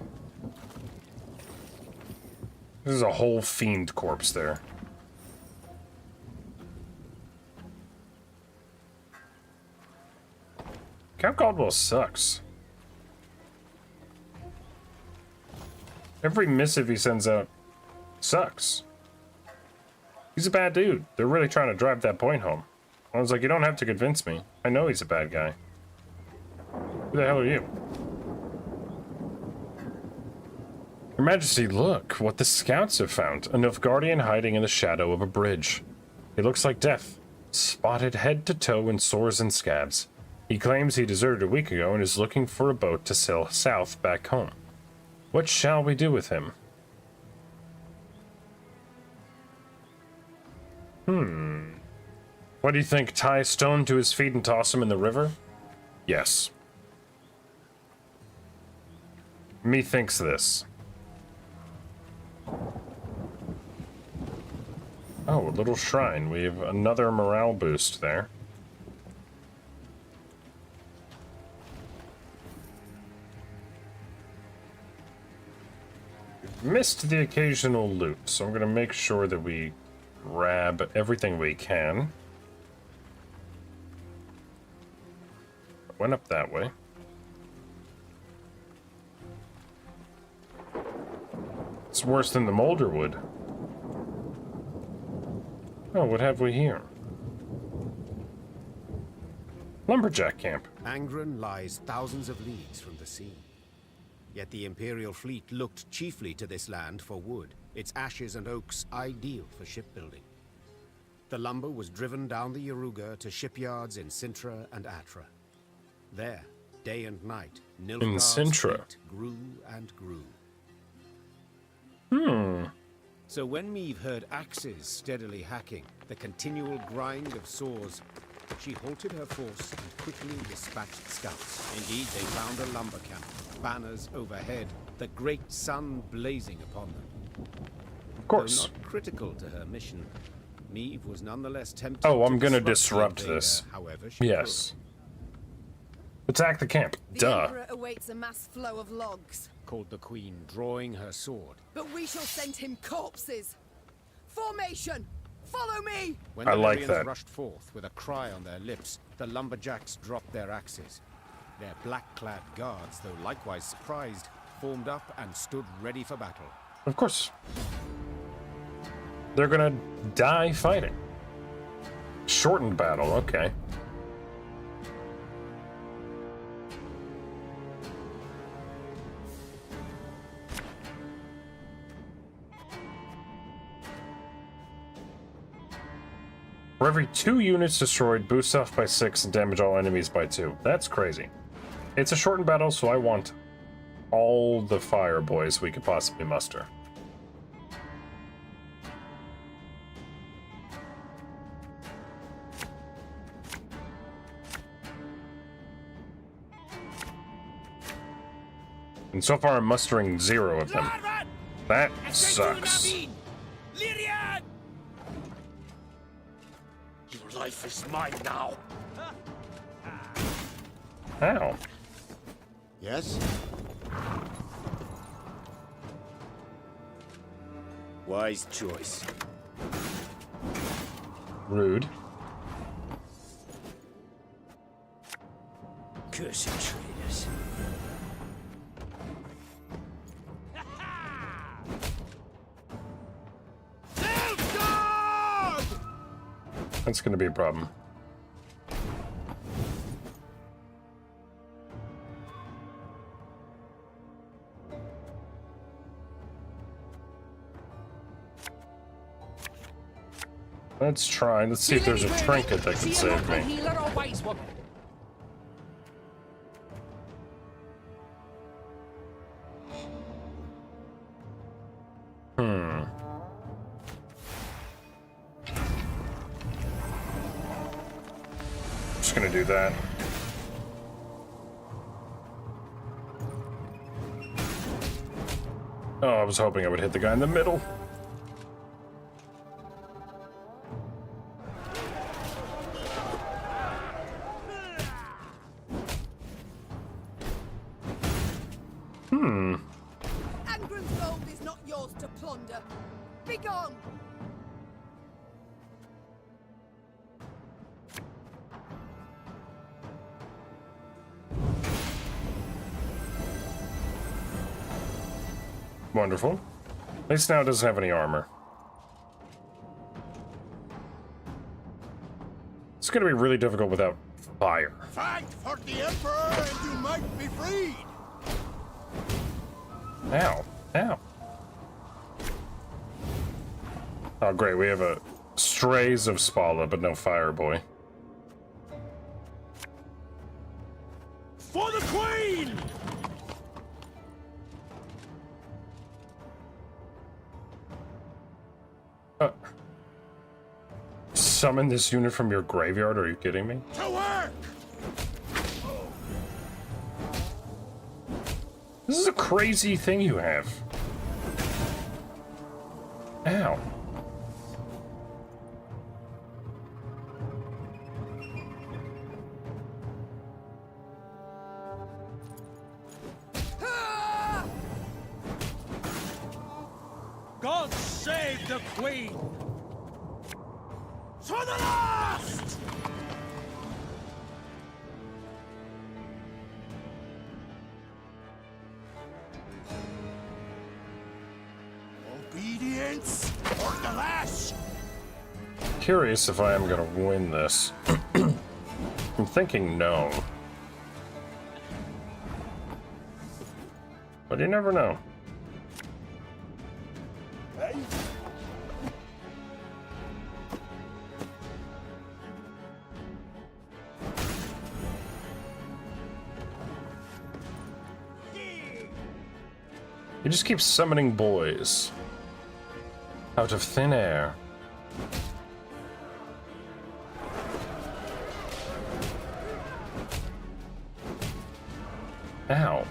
S3: There's a whole fiend corpse there. Count Caldwell sucks. Every missive he sends out sucks. He's a bad dude. They're really trying to drive that point home. I was like, you don't have to convince me. I know he's a bad guy. Who the hell are you? Your Majesty, look what the scouts have found. A Nilfgaardian hiding in the shadow of a bridge. He looks like death, spotted head to toe in sores and scabs. He claims he deserted a week ago and is looking for a boat to sail south back home. What shall we do with him? What do you think? Tie a stone to his feet and toss him in the river? Yes. Methinks this. Oh, a little shrine. We have another morale boost there. Missed the occasional loot, so I'm going to make sure that we grab everything we can. Went up that way. It's worse than the Molderwood. Oh, what have we here? Lumberjack camp.
S4: Angren lies thousands of leagues from the sea. Yet the Imperial fleet looked chiefly to this land for wood, its ashes and oaks ideal for shipbuilding. The lumber was driven down the Yaruga to shipyards in Sintra and Atra. There, day and night, Nilfgaard's fleet grew and grew. So when Meve heard axes steadily hacking, the continual grind of saws, she halted her force and quickly dispatched scouts. Indeed, they found a lumber camp, banners overhead, the great sun blazing upon them.
S3: Of course.
S4: Though not critical to her mission, Meve was nonetheless tempted
S3: Oh, I'm
S4: to
S3: gonna
S4: disrupt
S3: disrupt
S4: the
S3: this.
S4: invader, however she
S3: Yes. Attack the camp.
S2: The
S3: Duh.
S2: Emperor awaits a mass flow of logs.
S4: called the Queen, drawing her sword.
S2: But we shall send him corpses. Formation! Follow me!
S4: When
S3: I
S4: the
S3: like
S4: Lyrians
S3: that.
S4: rushed forth with a cry on their lips, the lumberjacks dropped their axes. Their black-clad guards, though likewise surprised, formed up and stood ready for battle.
S3: Of course. They're gonna die fighting. Shortened battle, okay. For every 2 units destroyed, boost off by 6 and damage all enemies by 2. That's crazy. It's a shortened battle, so I want all the fire boys we could possibly muster. And so far I'm mustering 0 of them. That sucks.
S10: Your life is mine now.
S3: How?
S9: Yes?
S10: Wise choice.
S3: Rude.
S10: Cursed traitors.
S3: That's gonna be a problem. Let's try. Let's see if there's a trinket that can save me.
S12: Healer or wise one?
S3: Just gonna do that. Oh, I was hoping I would hit the guy in the middle.
S2: Angren's gold is not yours to plunder. Begone!
S3: Wonderful. At least now it doesn't have any armor. It's gonna be really difficult without fire.
S9: Fight for the Emperor and you might be freed!
S3: Ow. Ow. Oh, great. We have a strays of Spala, but no fire boy.
S10: For the Queen!
S3: summon this unit from your graveyard? Are you kidding me?
S7: To work!
S3: This is a crazy thing you have. Ow.
S6: God save the Queen! To the last!
S7: Obedience or the lash!
S3: Curious if I am gonna win this. I'm thinking no. But you never know.
S8: Hey?
S3: You just keep summoning boys out of thin air. Ow.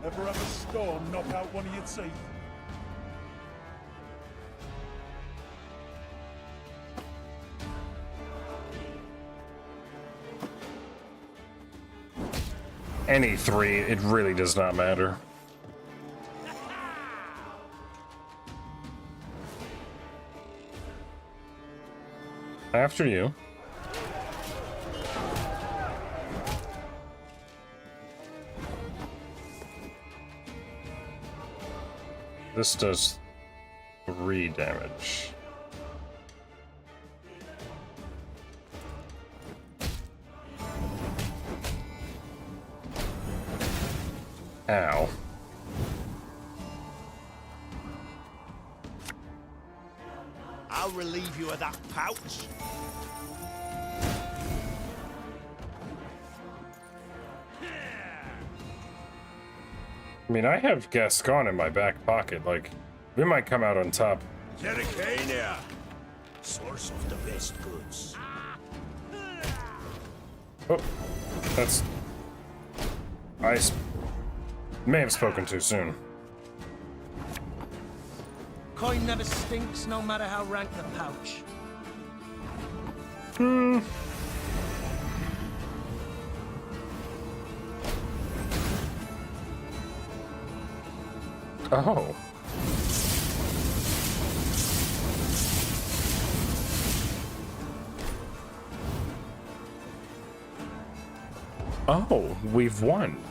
S8: Ever have a storm knock out one of your teeth?
S3: Any three, it really does not matter. After you. This does 3 damage. Ow.
S7: I'll relieve you of that pouch.
S3: I mean, I have Gascon in my back pocket. Like, we might come out on top.
S7: Jericania, source of the best goods.
S3: Oh, that's... may have spoken too soon.
S6: Coin never stinks, no matter how rank the pouch.
S3: Oh. Oh, we've won.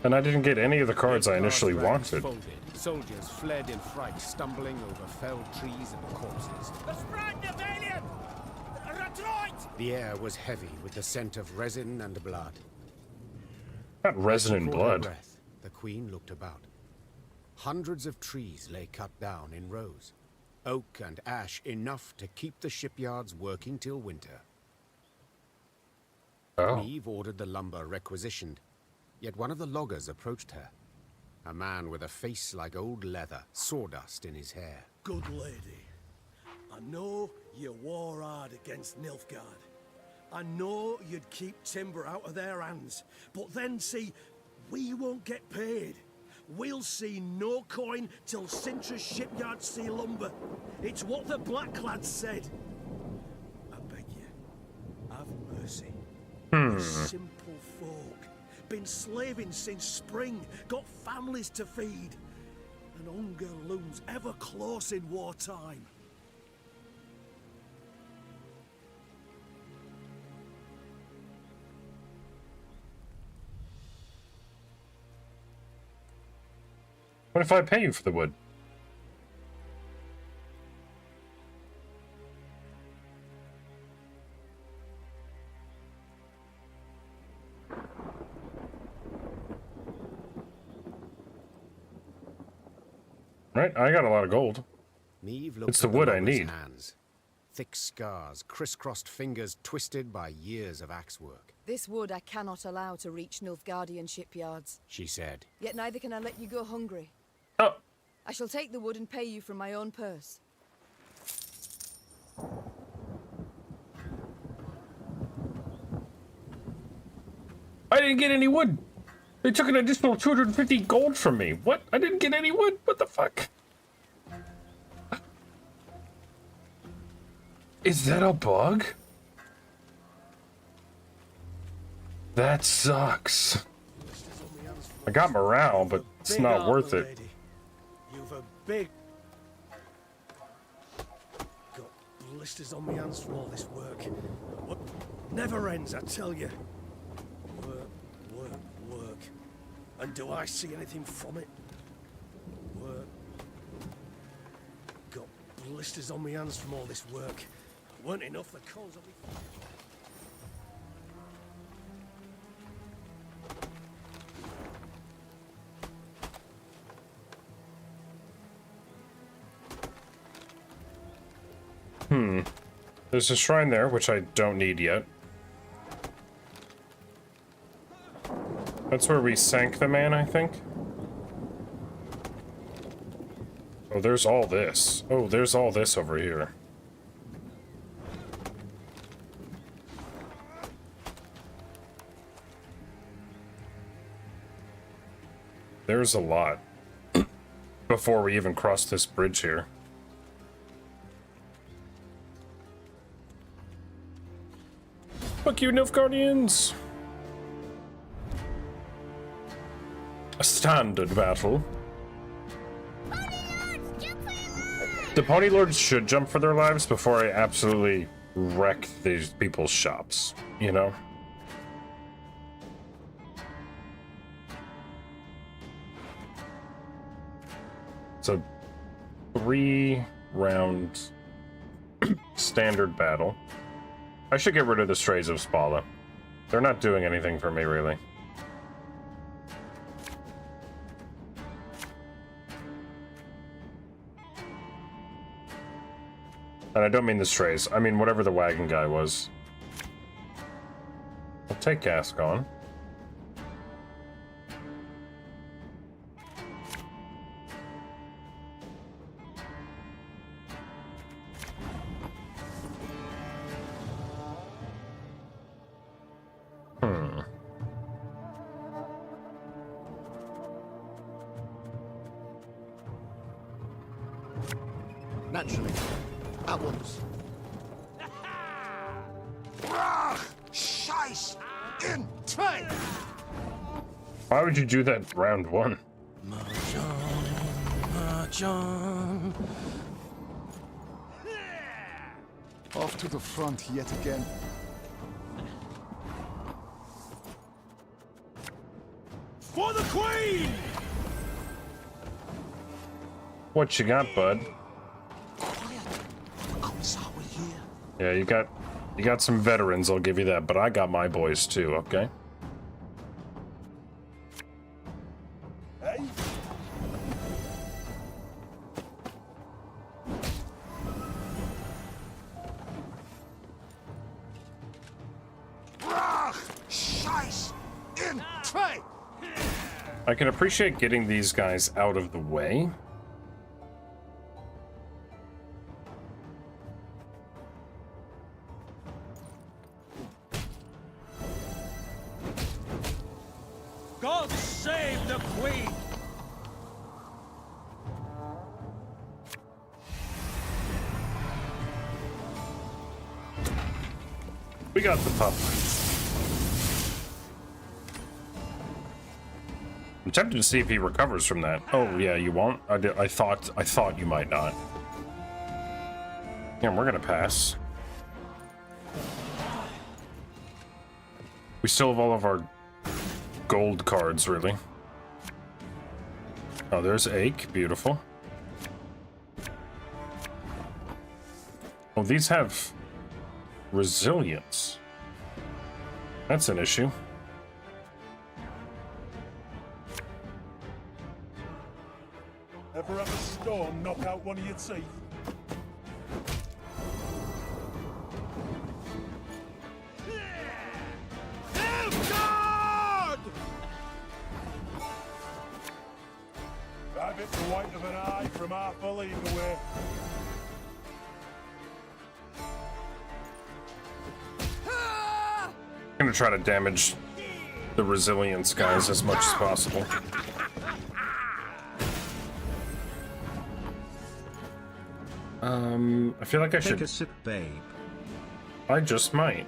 S3: And I didn't get any of the cards I initially wanted.
S4: Soldiers fled in fright, stumbling over felled trees and corpses. The air was heavy with the scent of resin and blood.
S3: Not resin and blood.
S4: Breath, the queen looked about. Hundreds of trees lay cut down in rows. Oak and ash enough to keep the shipyards working till winter.
S3: Oh.
S4: Eve ordered the lumber requisitioned, yet one of the loggers approached her. A man with a face like old leather, sawdust in his hair.
S11: Good lady, I know you war hard against Nilfgaard. I know you'd keep timber out of their hands, but then see, we won't get paid. We'll see no coin till Sintra's shipyards see lumber. It's what the Blacklads said. I beg you, have mercy. We're simple folk, been slaving since spring, got families to feed, and hunger looms ever close in wartime.
S3: What if I pay you for the wood? Right, I got a lot of gold.
S4: Neve looked
S3: It's the
S4: at
S3: wood I
S4: logger's
S3: need.
S4: Hands. Thick scars, crisscrossed fingers twisted by years of axe work.
S2: This wood I cannot allow to reach Nilfgaardian shipyards.
S4: She said.
S2: Yet neither can I let you go hungry.
S3: Oh,
S2: I shall take the wood and pay you from my own purse.
S3: I didn't get any wood. They took an additional 250 gold from me. What? I didn't get any wood? What the fuck? Is that a bug? That sucks. I got morale, but it's not worth it.
S11: You've a big... Got blisters on my hands from all this work. What never ends, I tell you. Work, work, work. And do I see anything from it? Work. Got blisters on my hands from all this work. Weren't enough, the coals on me.
S3: There's a shrine there, which I don't need yet. That's where we sank the man, I think. Oh, there's all this. Oh, there's all this over here. There's a lot. Before we even cross this bridge here. Fuck you, Nilfgaardians! A standard battle. The Pony Lords should jump for their lives before I absolutely wreck these people's shops, you know? It's a 3-round standard battle. I should get rid of the Strays of Spala. They're not doing anything for me, really. And I don't mean the Strays. I mean whatever the wagon guy was. I'll take Gascon.
S9: Naturally. At once.
S12: Scheiß! In train!
S3: Why would you do that round one?
S11: John.
S1: Off to the front yet again.
S11: For the Queen!
S3: What you got, bud? Yeah, you got some veterans, I'll give you that, but I got my boys too, okay?
S8: Hey?
S12: Scheiß! In train!
S3: I can appreciate getting these guys out of the way.
S11: God save the Queen!
S3: We got the pup. I'm tempted to see if he recovers from that. Oh yeah, you won't? I thought you might not. Yeah, we're gonna pass. We still have all of our gold cards, really. Oh, there's Ache. Beautiful. Oh, these have resilience. That's an issue.
S8: Ever have a storm knock out one of your teeth? Have it the white of an eye
S3: gonna try to damage the resilience guys as much as possible. I feel like I should.
S14: Take a sip, babe.
S3: I just might.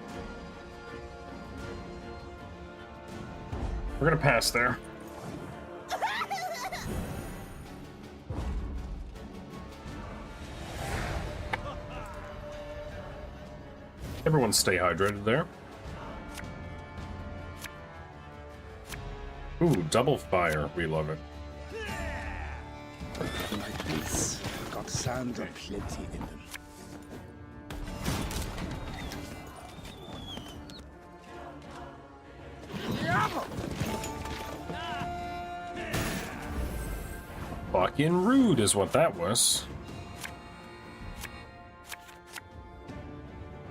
S3: We're gonna pass there. Everyone stay hydrated there. Ooh, double fire. We love it.
S15: Like this. Got sand plenty in them.
S3: Fucking rude is what that was.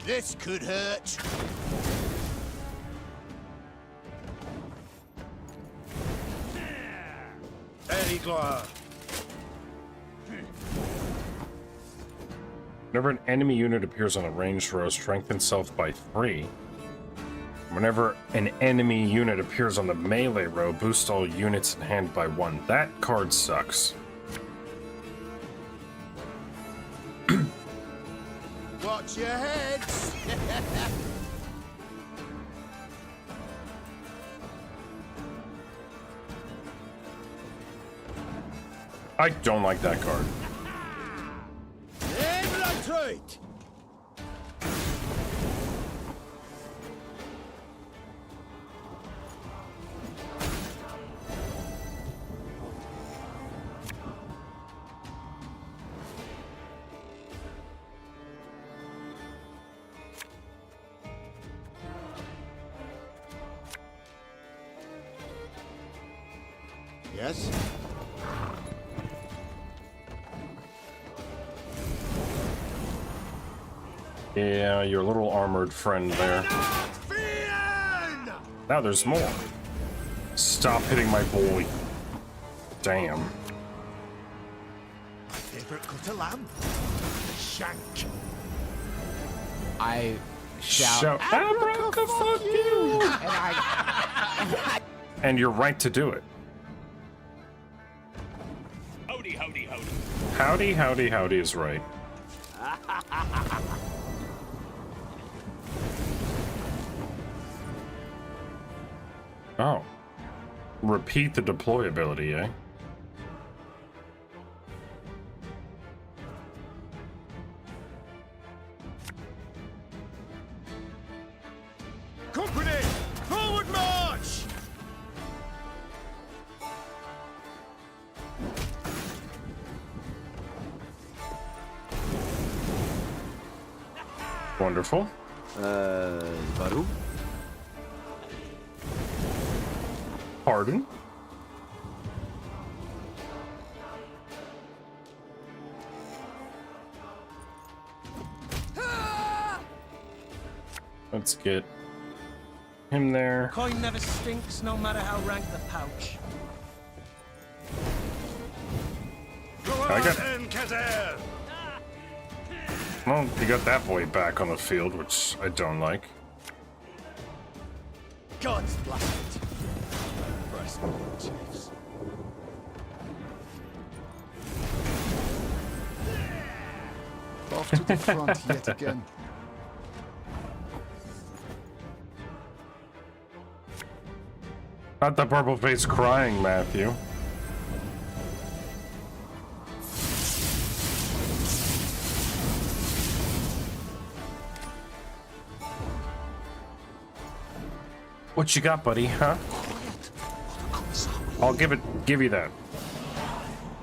S15: This could hurt. Very glad.
S3: Whenever an enemy unit appears on a ranged row, strengthen self by 3. Whenever an enemy unit appears on the melee row, boost all units in hand by 1. That card sucks.
S15: Watch your heads.
S3: I don't like that card.
S15: Right. Yes.
S3: Yeah, your little armored friend there. Now there's more. Stop hitting my boy. Damn.
S15: My favorite cut of lamb. Shank.
S12: I shout.
S3: Abraca, fuck you! And you're right to do it.
S8: Howdy, howdy, howdy.
S3: Howdy, howdy, howdy is right. Oh. Repeat the deploy ability, eh?
S15: Company, forward march!
S3: Wonderful.
S14: Baru?
S3: Pardon? Let's get him there.
S6: Coin never stinks, no matter how rank the pouch.
S3: I got. Well, you got that boy back on the field, which I don't like.
S15: God's blast it. Chiefs.
S1: Off to the front yet again.
S3: Not the purple face crying, Matthew. What you got, buddy, huh? I'll give you that.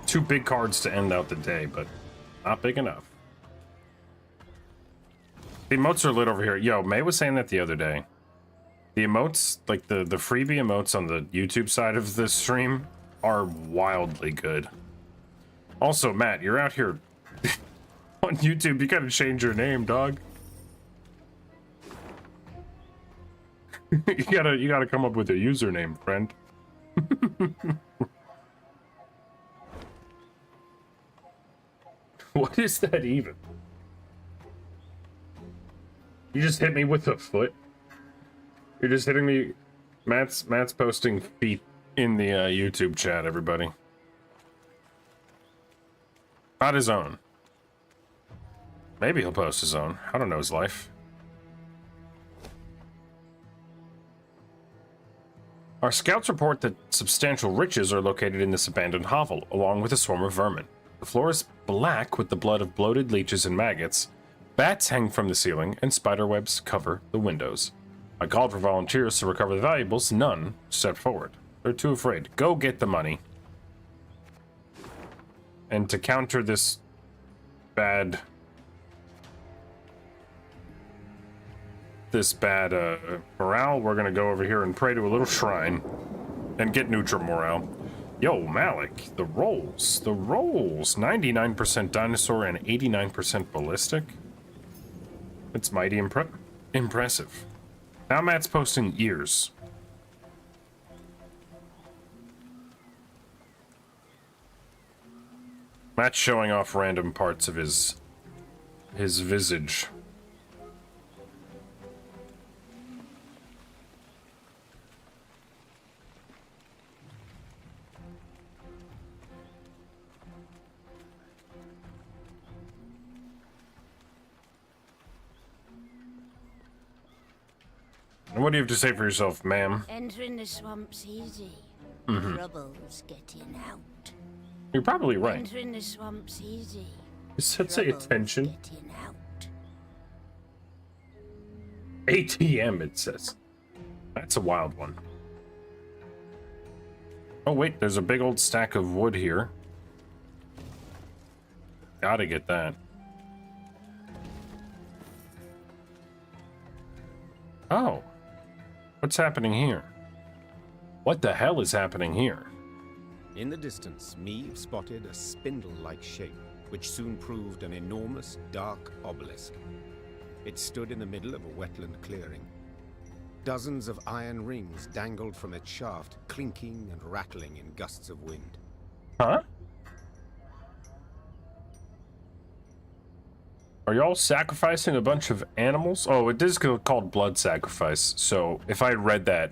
S3: 2 big cards to end out the day, but not big enough. The emotes are lit over here. Yo, May was saying that the other day. The emotes, like the freebie emotes on the YouTube side of the stream, are wildly good. Also, Matt, you're out here on YouTube. You gotta change your name, dog. you gotta come up with a username, friend. What is that even? You just hit me with a foot. You're just hitting me. Matt's posting feet in the YouTube chat, everybody. Not his own. Maybe he'll post his own. I don't know his life. Our scouts report that substantial riches are located in this abandoned hovel, along with a swarm of vermin. The floor is black with the blood of bloated leeches and maggots. Bats hang from the ceiling, and spiderwebs cover the windows. I called for volunteers to recover the valuables. None stepped forward. They're too afraid. Go get the money. And to counter this bad morale, we're gonna go over here and pray to a little shrine and get neutral morale. Yo, Malik, the rolls. 99% dinosaur and 89% ballistic. It's mighty impressive. Now Matt's posting ears. Matt's showing off random parts of his visage. And what do you have to say for yourself, ma'am?
S16: Entering the swamp's easy. Trouble's getting out.
S3: You're probably right.
S16: Entering the swamp's easy.
S3: Is that say attention?
S16: Getting out.
S3: ATM, it says. That's a wild one. Oh, wait, there's a big old stack of wood here. Gotta get that. Oh. What's happening here? What the hell is happening here?
S4: In the distance, Meave spotted a spindle-like shape, which soon proved an enormous, dark obelisk. It stood in the middle of a wetland clearing. Dozens of iron rings dangled from its shaft, clinking and rattling in gusts of wind.
S3: Huh? Are y'all sacrificing a bunch of animals? Oh, it is called blood sacrifice, so if I had read that,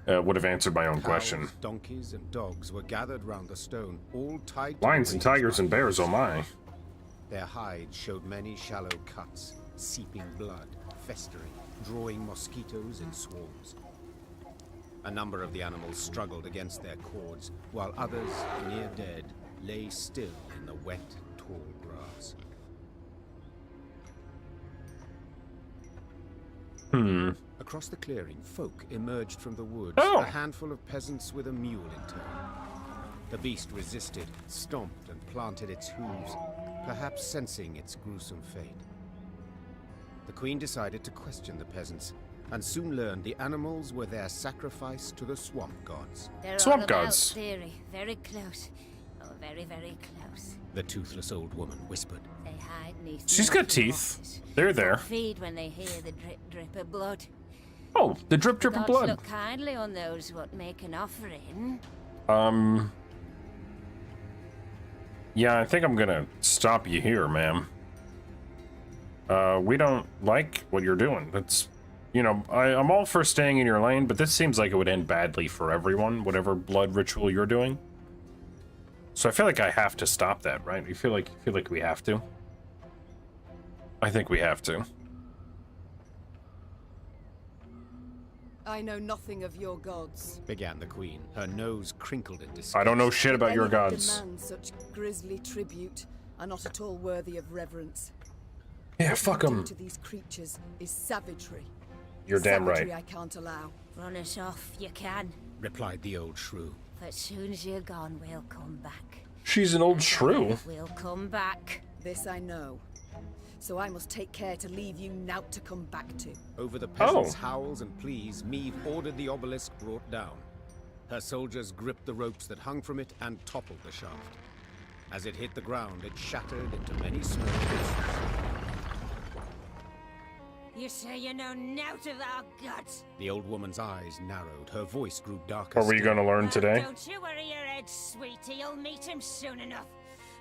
S3: would have answered my own question.
S4: Donkeys and dogs were gathered round the stone, all tied
S3: Lions and tigers and bears, oh my.
S4: Their hides showed many shallow cuts, seeping blood, festering, drawing mosquitoes in swarms. A number of the animals struggled against their cords, while others, near dead, lay still in the wet, tall grass. Across the clearing, folk emerged from the woods, a handful of peasants with a mule in tow. The beast resisted, stomped and planted its hooves, perhaps sensing its gruesome fate. The queen decided to question the peasants, and soon learned the animals were their sacrifice to the swamp gods.
S16: They're
S3: swamp
S16: all about
S3: gods.
S16: Theory. Very close. Oh, very, very close.
S4: The toothless old woman whispered.
S16: They hide neath
S3: She's got teeth. They're there.
S16: Feed when they hear the drip, drip of blood.
S3: Oh, the drip, drip of
S16: Gods
S3: blood.
S16: look kindly on those what make an offering.
S3: Yeah, I think I'm gonna stop you here, ma'am. We don't like what you're doing. That's, you know, I'm all for staying in your lane, but this seems like it would end badly for everyone, whatever blood ritual you're doing. So I feel like I have to stop that, right? You feel like we have to? I think we have to.
S2: I know nothing of your gods,
S4: began the queen, her nose crinkled in disgust.
S3: I don't know shit about your
S2: Any
S3: gods.
S2: that demand such grisly tribute are not at all worthy of reverence.
S3: Yeah,
S2: What
S3: fuck
S2: you
S3: 'em.
S2: do to these creatures is savagery.
S3: You're damn
S2: Savagery
S3: right.
S2: I can't allow.
S16: Run us off, you can.
S4: Replied the old shrew.
S16: But soon as you're gone, we'll come back.
S3: She's an old shrew.
S16: We'll come back.
S2: This I know. So I must take care to leave you naught to come back to.
S4: Over the peasants' howls and pleas, Meave ordered the obelisk brought down. Her soldiers gripped the ropes that hung from it and toppled the shaft. As it hit the ground, it shattered into many small pieces.
S16: You say you know naught of our gods.
S4: The old woman's eyes narrowed. Her voice grew darker.
S3: What were you gonna learn today?
S16: Don't you worry your head, sweetie. You'll meet him soon enough.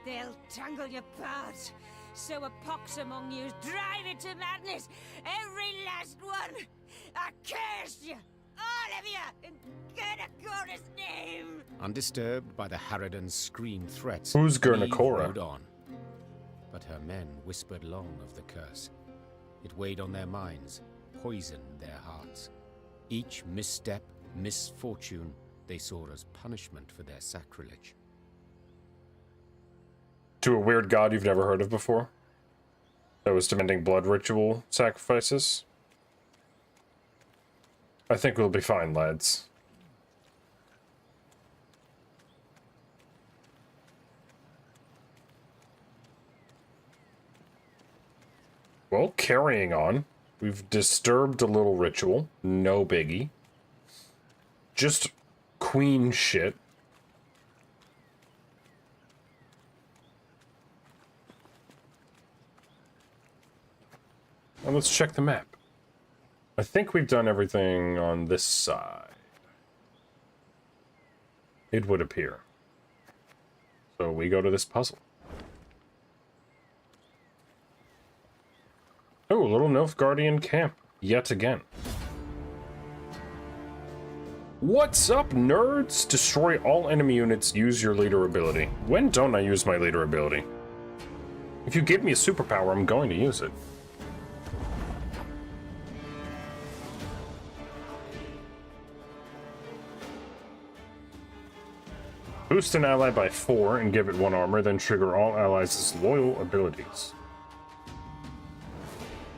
S16: They'll tangle you apart. Sow a pox among you, drive it to madness, every last one! I curse you, all of you, in Gurnakora's name!
S4: Undisturbed by the Harridan's screamed threats,
S3: Who's
S4: Neve
S3: Gurnakora?
S4: rode on. But her men whispered long of the curse. It weighed on their minds, poisoned their hearts. Each misstep, misfortune, they saw as punishment for their sacrilege.
S3: To a weird god you've never heard of before? That was demanding blood ritual sacrifices? I think we'll be fine, lads. Well, carrying on. We've disturbed a little ritual. No biggie. Just queen shit. And let's check the map. I think we've done everything on this side. It would appear. So we go to this puzzle. Oh, a little Nilfgaardian camp. Yet again. What's up, nerds? Destroy all enemy units, use your leader ability. When don't I use my leader ability? If you give me a superpower, I'm going to use it. Boost an ally by 4 and give it 1 armor, then trigger all allies' loyal abilities.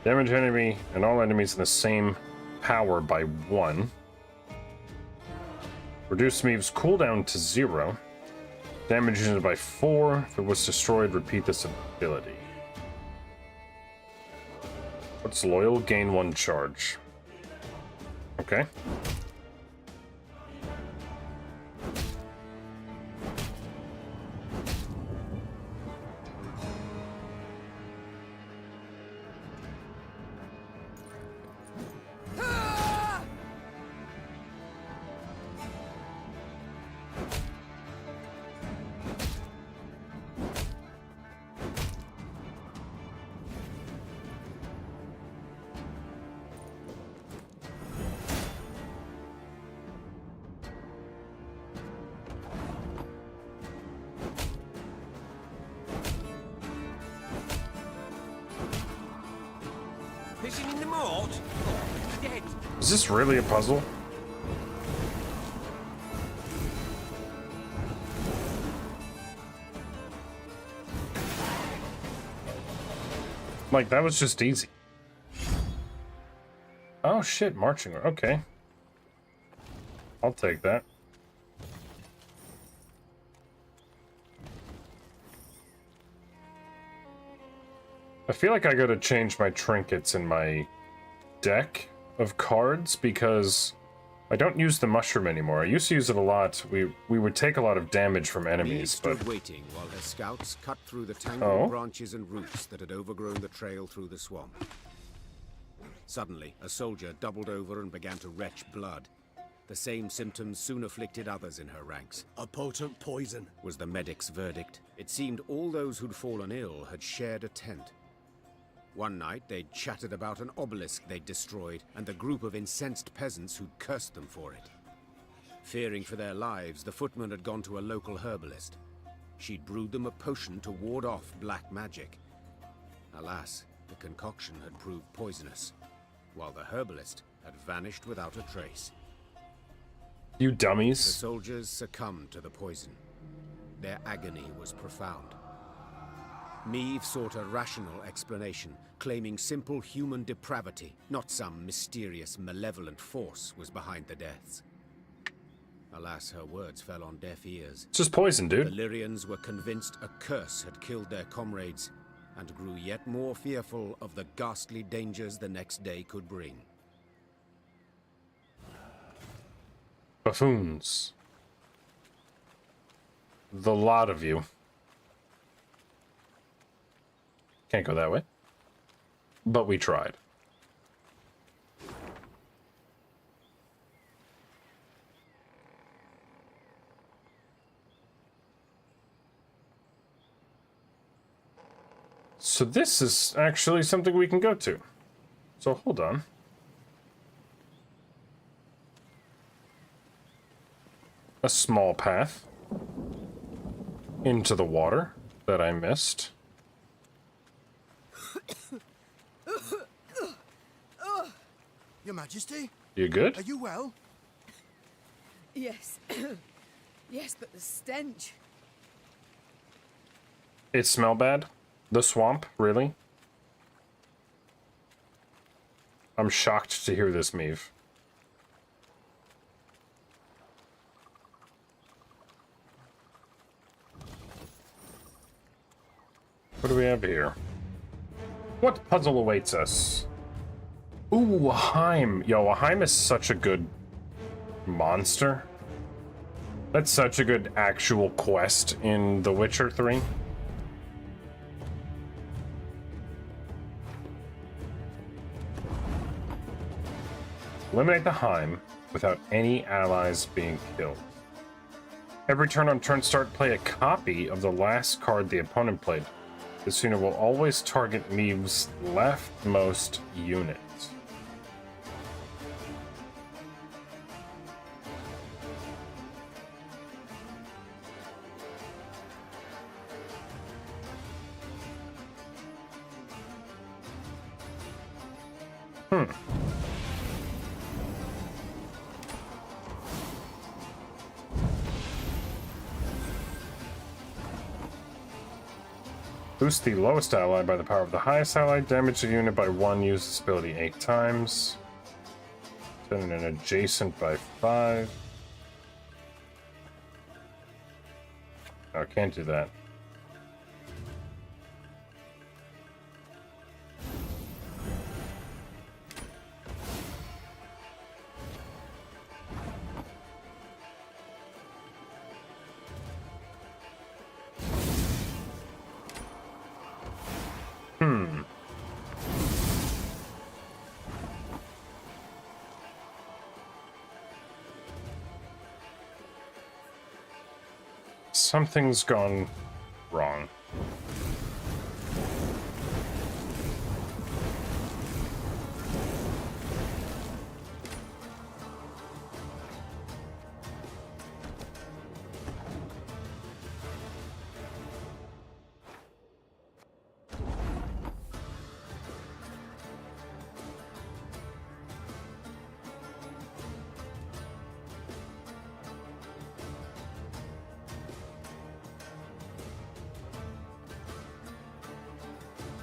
S3: Damage enemy and all enemies in the same power by 1. Reduce Meve's cooldown to 0. Damage unit by 4. If it was destroyed, repeat this ability. What's loyal? Gain 1 charge. Okay.
S12: Fishing in the moat? Oh, dead.
S3: Is this really a puzzle? Like, that was just easy. Oh shit, marching. Okay. I'll take that. I feel like I gotta change my trinkets in my deck of cards because I don't use the mushroom anymore. I used to use it a lot. We would take a lot of damage from enemies,
S4: stood
S3: but
S4: waiting while her scouts cut through the tangled branches and roots that had overgrown the trail through the swamp. Suddenly, a soldier doubled over and began to retch blood. The same symptoms soon afflicted others in her ranks.
S11: A potent poison,
S4: was the medic's verdict. It seemed all those who'd fallen ill had shared a tent. One night, they'd chattered about an obelisk they'd destroyed and the group of incensed peasants who'd cursed them for it. Fearing for their lives, the footman had gone to a local herbalist. She'd brewed them a potion to ward off black magic. Alas, the concoction had proved poisonous, while the herbalist had vanished without a trace.
S3: You dummies.
S4: The soldiers succumbed to the poison. Their agony was profound. Meve sought a rational explanation, claiming simple human depravity, not some mysterious, malevolent force, was behind the deaths. Alas, her words fell on deaf ears.
S3: It's just poison, dude.
S4: The Lyrians were convinced a curse had killed their comrades, and grew yet more fearful of the ghastly dangers the next day could bring.
S3: Buffoons. The lot of you. Can't go that way. But we tried. So this is actually something we can go to. So hold on. A small path into the water that I missed.
S9: Your Majesty?
S3: You good?
S9: Are you well?
S2: Yes. Yes, but the stench.
S3: It smell bad? The swamp, really? I'm shocked to hear this, Meave. What do we have here? What puzzle awaits us? Ooh, a Heim. Yo, a Heim is such a good monster. That's such a good actual quest in The Witcher 3. Eliminate the Heim without any allies being killed. Every turn on turn start, play a copy of the last card the opponent played. This unit will always target Meave's leftmost unit. Boost the lowest ally by the power of the highest ally. Damage the unit by 1. Use this ability 8 times. Send an adjacent by 5. Oh, can't do that. Something's gone wrong.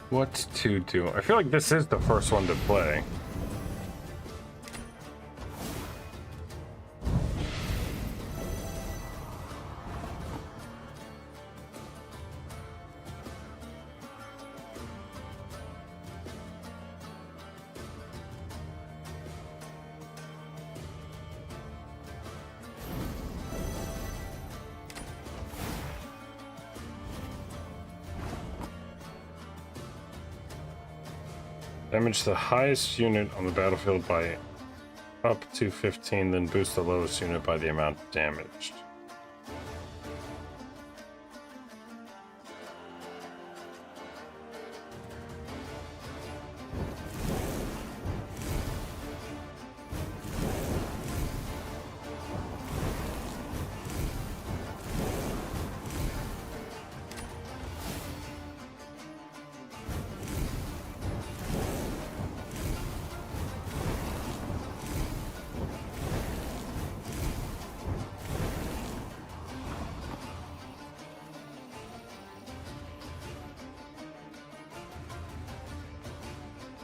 S3: What to do? I feel like this is the first one to play. Damage the highest unit on the battlefield by up to 15, then boost the lowest unit by the amount damaged.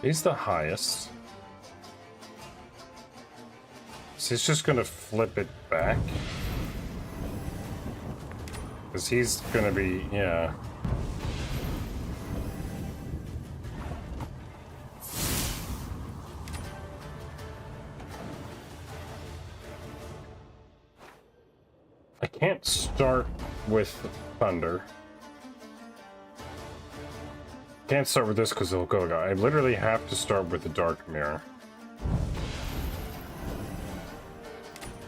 S3: He's the highest. So he's just gonna flip it back. Because he's gonna be, yeah. I can't start with Thunder. Can't start with this because it'll go. I literally have to start with the Dark Mirror.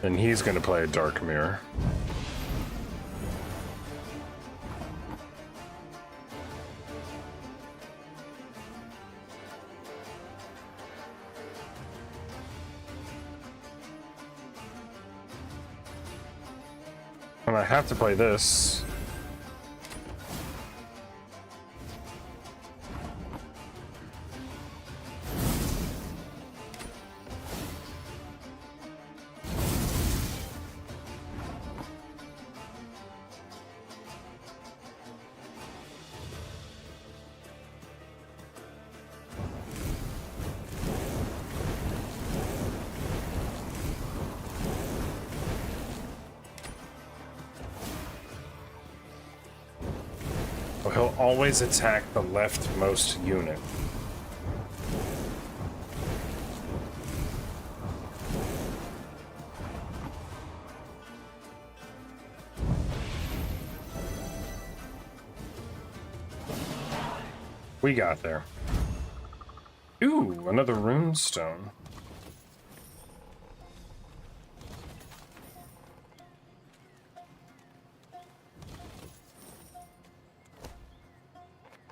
S3: And he's gonna play a Dark Mirror. And I have to play this. He'll always attack the leftmost unit. We got there. Ooh, another runestone.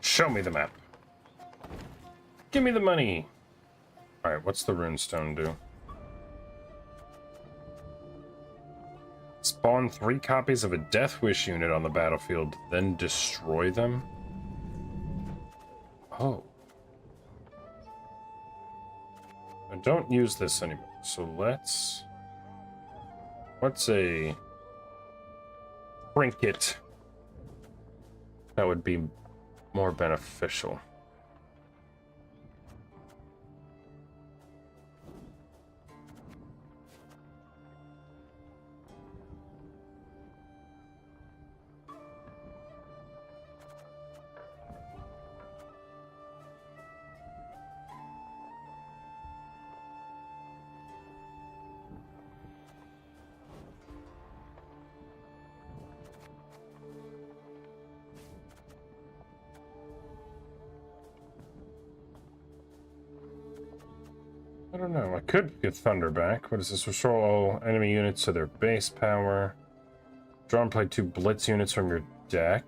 S3: Show me the map. Give me the money. Alright, what's the runestone do? Spawn 3 copies of a Death Wish unit on the battlefield, then destroy them? Oh. I don't use this anymore, so let's... What's a... trinket? That would be more beneficial. I don't know. I could get Thunder back. What is this? Restore all enemy units to their base power. Draw and play 2 Blitz units from your deck.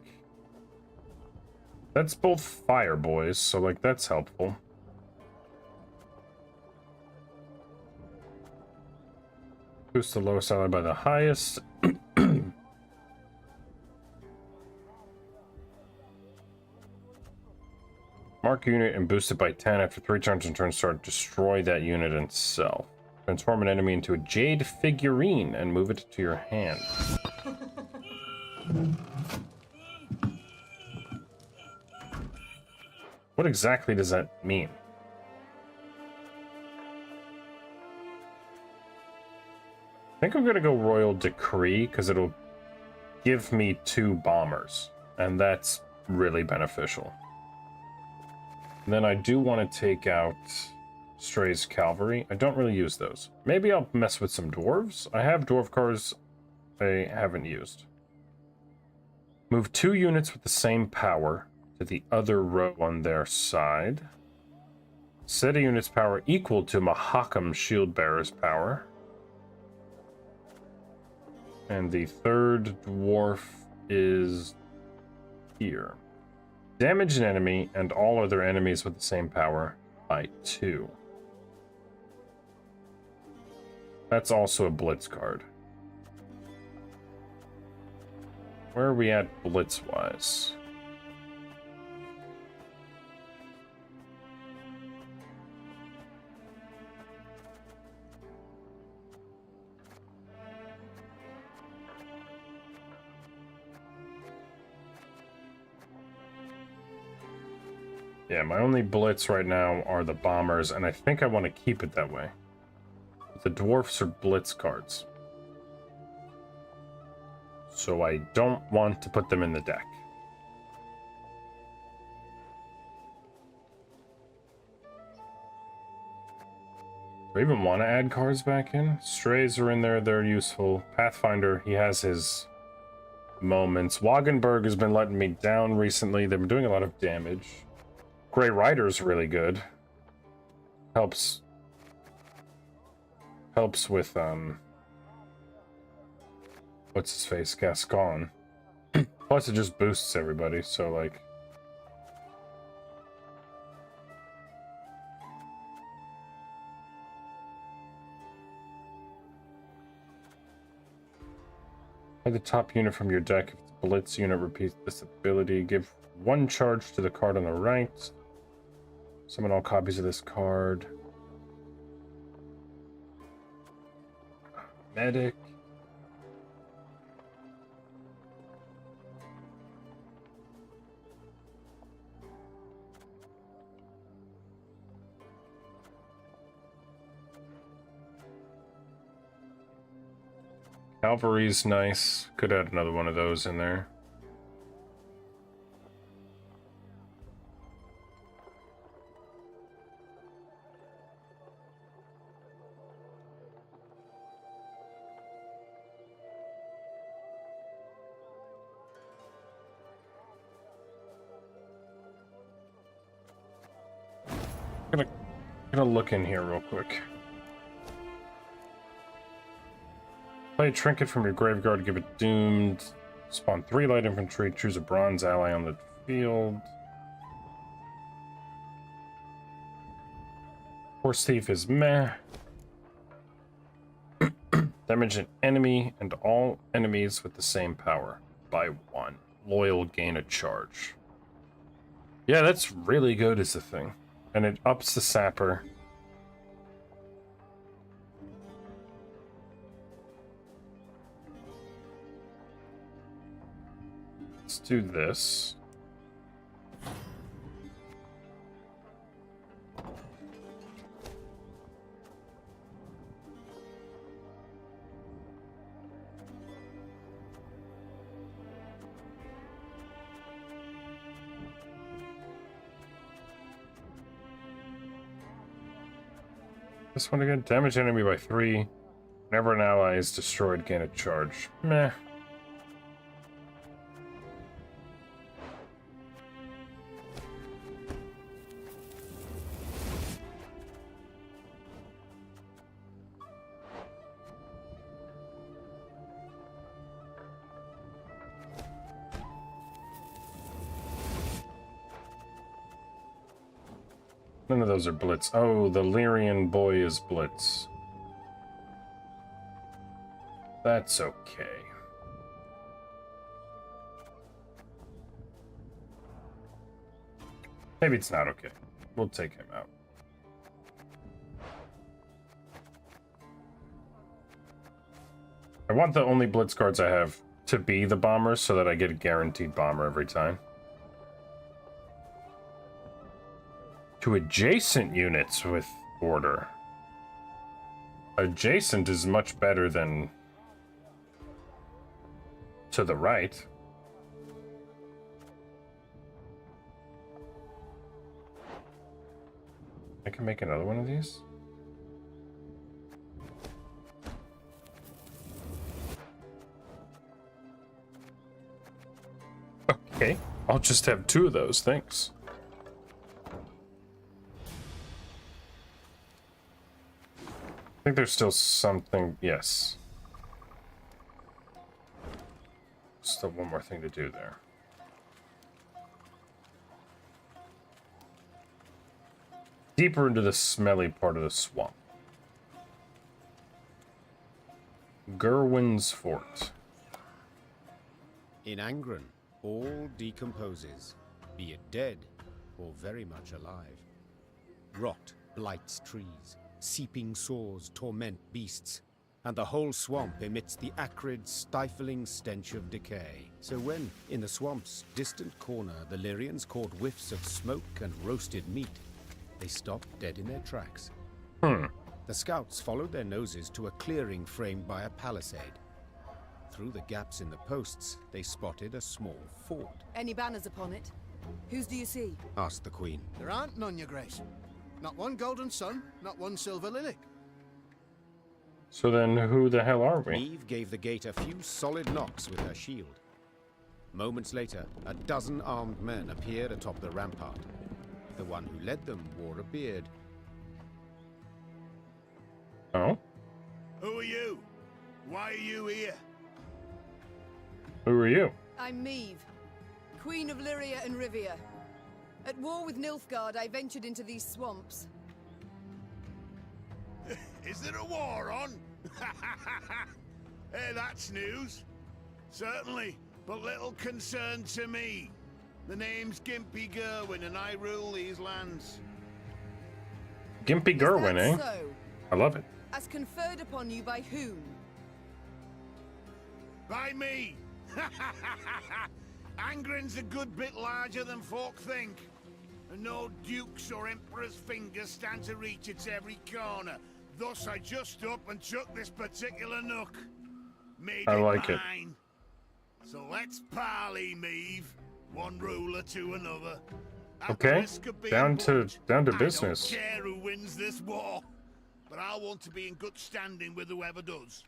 S3: That's both fire boys, so like that's helpful. Boost the lowest ally by the highest. Mark a unit and boost it by 10 after 3 turns and turn start. Destroy that unit itself. Transform an enemy into a jade figurine and move it to your hand. What exactly does that mean? I think I'm gonna go Royal Decree because it'll give me 2 bombers, and that's really beneficial. And then I do want to take out Stray's Cavalry. I don't really use those. Maybe I'll mess with some dwarves. I have dwarf cars I haven't used. Move 2 units with the same power to the other row on their side. Set a unit's power equal to Mahakam Shield Bearer's power. And the third dwarf is here. Damage an enemy and all other enemies with the same power by 2. That's also a Blitz card. Where are we at Blitz-wise? Yeah, my only blitz right now are the bombers, and I think I want to keep it that way. The dwarfs are blitz cards. So I don't want to put them in the deck. Do I even want to add cards back in? Strays are in there, they're useful. Pathfinder, he has his moments. Wagenberg has been letting me down recently. They've been doing a lot of damage. Grey Rider's really good. Helps with, what's his face? Gascon. Plus it just boosts everybody, so like... By the top unit from your deck. If the Blitz unit repeats this ability, give 1 charge to the card on the right. Summon all copies of this card. Medic. Cavalry's nice. Could add another one of those in there. Gonna look in here real quick. Play a trinket from your graveyard, give it doomed. Spawn 3 light infantry, choose a bronze ally on the field. Horse thief is meh. Damage an enemy and all enemies with the same power by 1. Loyal gain a charge. Yeah, that's really good is the thing. And it ups the sapper. Let's do this. This one again, damage enemy by 3. Whenever an ally is destroyed, gain a charge. Meh. None of those are Blitz. Oh, the Lyrian boy is Blitz. That's okay. Maybe it's not okay. We'll take him out. I want the only Blitz cards I have to be the bombers so that I get a guaranteed bomber every time. To adjacent units with order. Adjacent is much better than to the right. I can make another one of these. Okay, I'll just have 2 of those, thanks. I think there's still something, yes. Still one more thing to do there. Deeper into the smelly part of the swamp. Gerwin's Fort.
S4: In Angren, all decomposes, be it dead or very much alive. Rot blights trees. Seeping sores torment beasts, and the whole swamp emits the acrid, stifling stench of decay. So when, in the swamp's distant corner, the Lyrians caught whiffs of smoke and roasted meat, they stopped dead in their tracks. The scouts followed their noses to a clearing framed by a palisade. Through the gaps in the posts, they spotted a small fort.
S2: Any banners upon it? Whose do you see?
S4: Asked the queen.
S9: There aren't none, your grace. Not one golden sun, not one silver lily.
S3: So then who the hell are we?
S4: Eve gave the gate a few solid knocks with her shield. Moments later, a dozen armed men appeared atop the rampart. The one who led them wore a beard.
S3: Oh?
S11: Who are you? Why are you here?
S3: Who are you?
S2: I'm Meve, Queen of Lyria and Rivia. At war with Nilfgaard, I ventured into these swamps.
S11: Is there a war on? Hey, that's news. Certainly, but little concern to me. The name's Gimpy Gerwin, and I rule these lands.
S3: Gimpy Gerwin, eh?
S2: So,
S3: I love it.
S2: as conferred upon you by whom?
S11: By me! Angren's a good bit larger than folk think. And no dukes or emperor's fingers stand to reach its every corner. Thus I just up and took this particular nook. Made
S3: I like it.
S11: mine. So let's parley, Meave. One ruler to another. At the
S3: Okay,
S11: risk of being
S3: down to
S11: blunt,
S3: business.
S11: I don't care who wins this war, but I want to be in good standing with whoever does.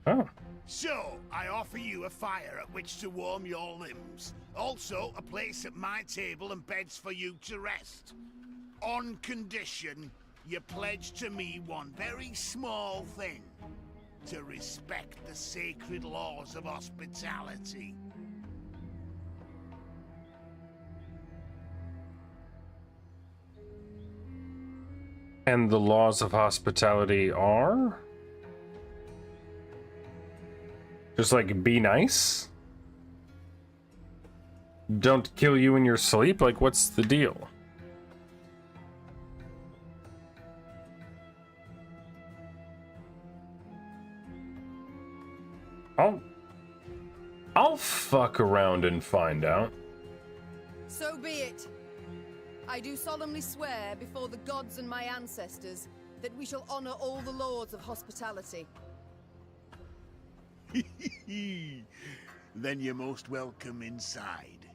S3: Oh.
S11: So, I offer you a fire at which to warm your limbs. Also, a place at my table and beds for you to rest. On condition, you pledge to me one very small thing. To respect the sacred laws of hospitality.
S3: And the laws of hospitality are? Just like be nice? Don't kill you in your sleep? Like, what's the deal? I'll fuck around and find out.
S2: So be it. I do solemnly swear before the gods and my ancestors that we shall honor all the laws of hospitality.
S11: Then you're most welcome inside.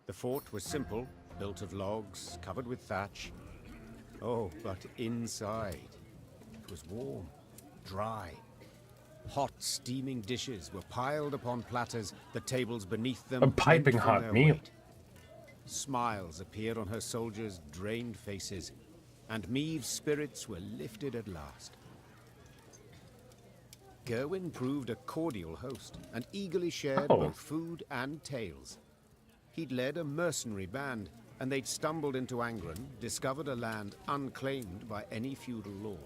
S4: The fort was simple, built of logs, covered with thatch. Oh, but inside, it was warm, dry. Hot, steaming dishes were piled upon platters, the tables beneath them.
S3: A piping
S4: bent from
S3: hot
S4: their
S3: meal.
S4: weight. Smiles appeared on her soldiers' drained faces, and Meave's spirits were lifted at last. Gerwin proved a cordial host, and eagerly shared both food and tales. He'd led a mercenary band, and they'd stumbled into Angren, discovered a land unclaimed by any feudal lord.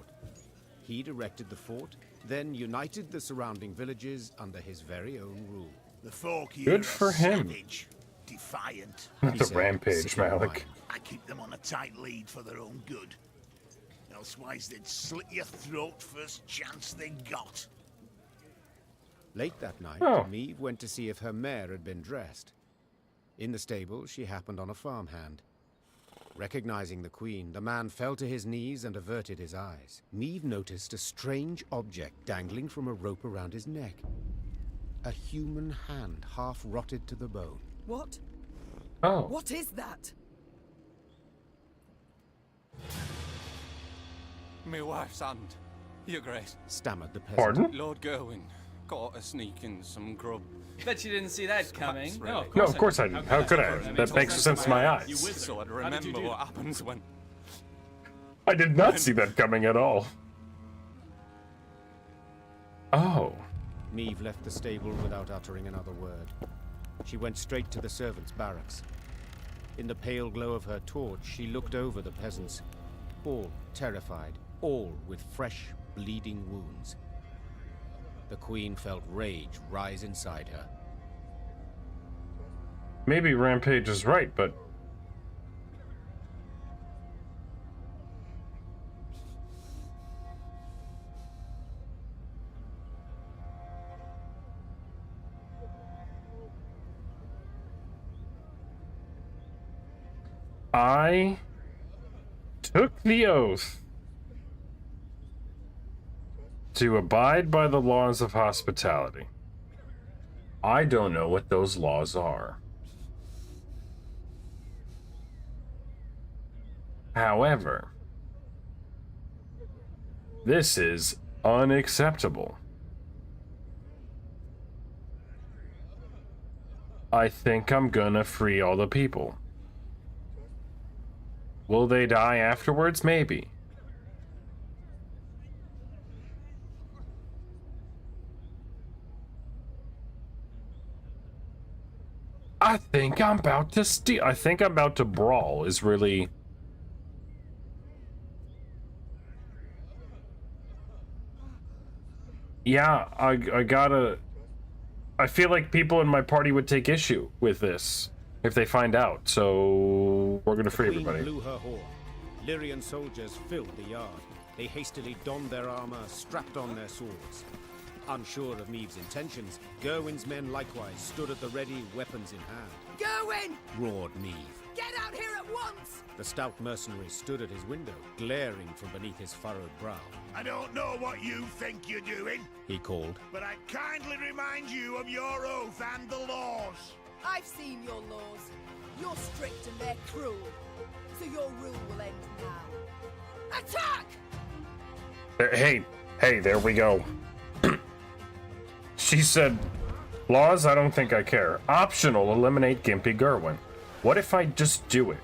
S4: He'd erected the fort, then united the surrounding villages under his very own rule.
S11: The folk here
S3: Good for
S11: are
S3: him.
S11: savage, defiant.
S3: That's a rampage, Malik.
S11: I keep them on a tight lead for their own good. Elsewise they'd slit your throat first chance they got.
S4: Late that night, Meave went to see if her mare had been dressed. In the stable, she happened on a farmhand. Recognizing the queen, the man fell to his knees and averted his eyes. Meave noticed a strange object dangling from a rope around his neck. A human hand, half rotted to the bone.
S2: What?
S3: Oh.
S2: What is that?
S17: My wife's hand, your grace.
S4: Stammered the peasant.
S3: Pardon?
S17: Lord Gerwin caught a sneak in some grub.
S18: Bet you didn't see that coming.
S17: Really.
S3: No, of course I didn't. How could I? That makes sense to my eyes.
S17: So I'd remember what happens when...
S3: I did not see that coming at all. Oh.
S4: Meave left the stable without uttering another word. She went straight to the servants' barracks. In the pale glow of her torch, she looked over the peasants, all terrified, all with fresh, bleeding wounds. The queen felt rage rise inside her.
S3: Maybe Rampage is right, but... I took the oath to abide by the laws of hospitality. I don't know what those laws are. However, this is unacceptable. I think I'm gonna free all the people. Will they die afterwards? Maybe. I think I'm about to steal. I think I'm about to brawl is really... Yeah, I gotta... I feel like people in my party would take issue with this if they find out, so we're gonna free everybody.
S4: The Queen blew her horn. Lyrian soldiers filled the yard. They hastily donned their armor, strapped on their swords. Unsure of Meave's intentions, Gerwin's men likewise stood at the ready, weapons in hand.
S2: Gerwin!
S4: Roared Meave.
S2: Get out here at once!
S4: The stout mercenary stood at his window, glaring from beneath his furrowed brow.
S8: I don't know what you think you're doing,
S4: He called.
S8: but I kindly remind you of your oath and the laws.
S2: I've seen your laws. You're strict and they're cruel. So your rule will end now. Attack!
S3: Hey, there we go. She said, laws, I don't think I care. Optional, eliminate Gimpy Gerwin. What if I just do it?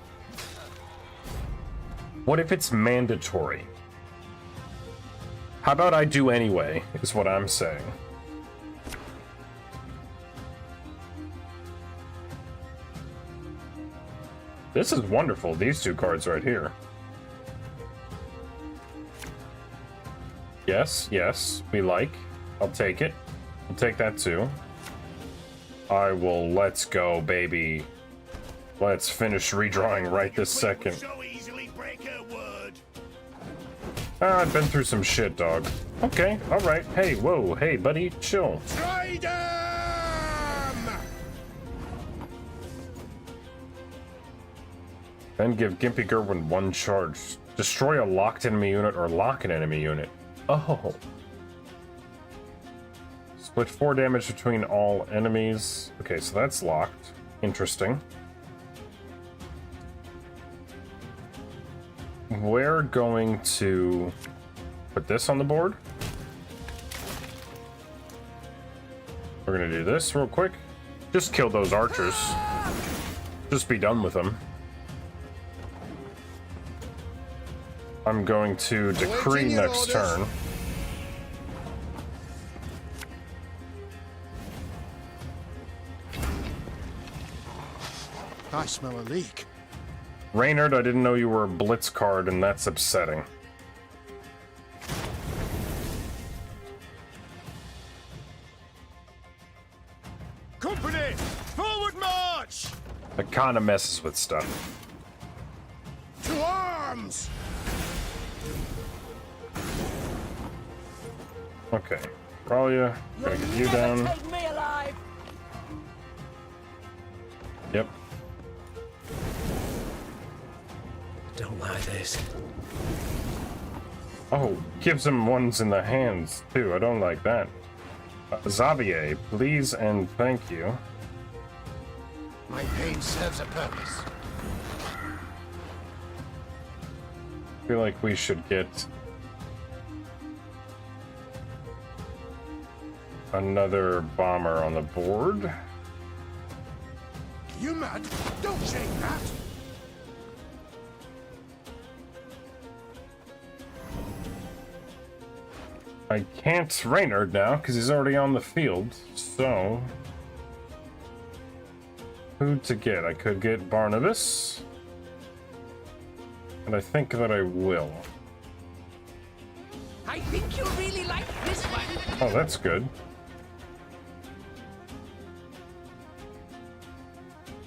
S3: What if it's mandatory? How about I do anyway, is what I'm saying. This is wonderful, these two cards right here. Yes, we like. I'll take it. I'll take that too. I will, let's go, baby. Let's finish redrawing right this second. I've been through some shit, dog. Okay, alright. Hey, whoa, hey, buddy, chill. Then give Gimpy Gerwin 1 charge. Destroy a locked enemy unit or lock an enemy unit. Oh. Split 4 damage between all enemies. Okay, so that's locked. Interesting. We're going to put this on the board. We're gonna do this real quick. Just kill those archers. Just be done with them. I'm going to decree next turn.
S9: I smell a leak.
S3: Reynard, I didn't know you were a blitz card, and that's upsetting.
S8: Company, forward march!
S3: That kind of messes with stuff.
S8: To arms!
S3: Okay, Ralia, gonna get you down.
S2: Take me alive!
S3: Yep.
S10: Don't like this.
S3: Oh, gives him ones in the hands, too. I don't like that. Xavier, please and thank you.
S15: My pain serves a purpose.
S3: I feel like we should get another bomber on the board.
S8: You mad? Don't shake that!
S3: I can't Reynard now because he's already on the field, so who to get? I could get Barnabas, and I think that I will.
S12: I think you'll really like this one.
S3: Oh, that's good.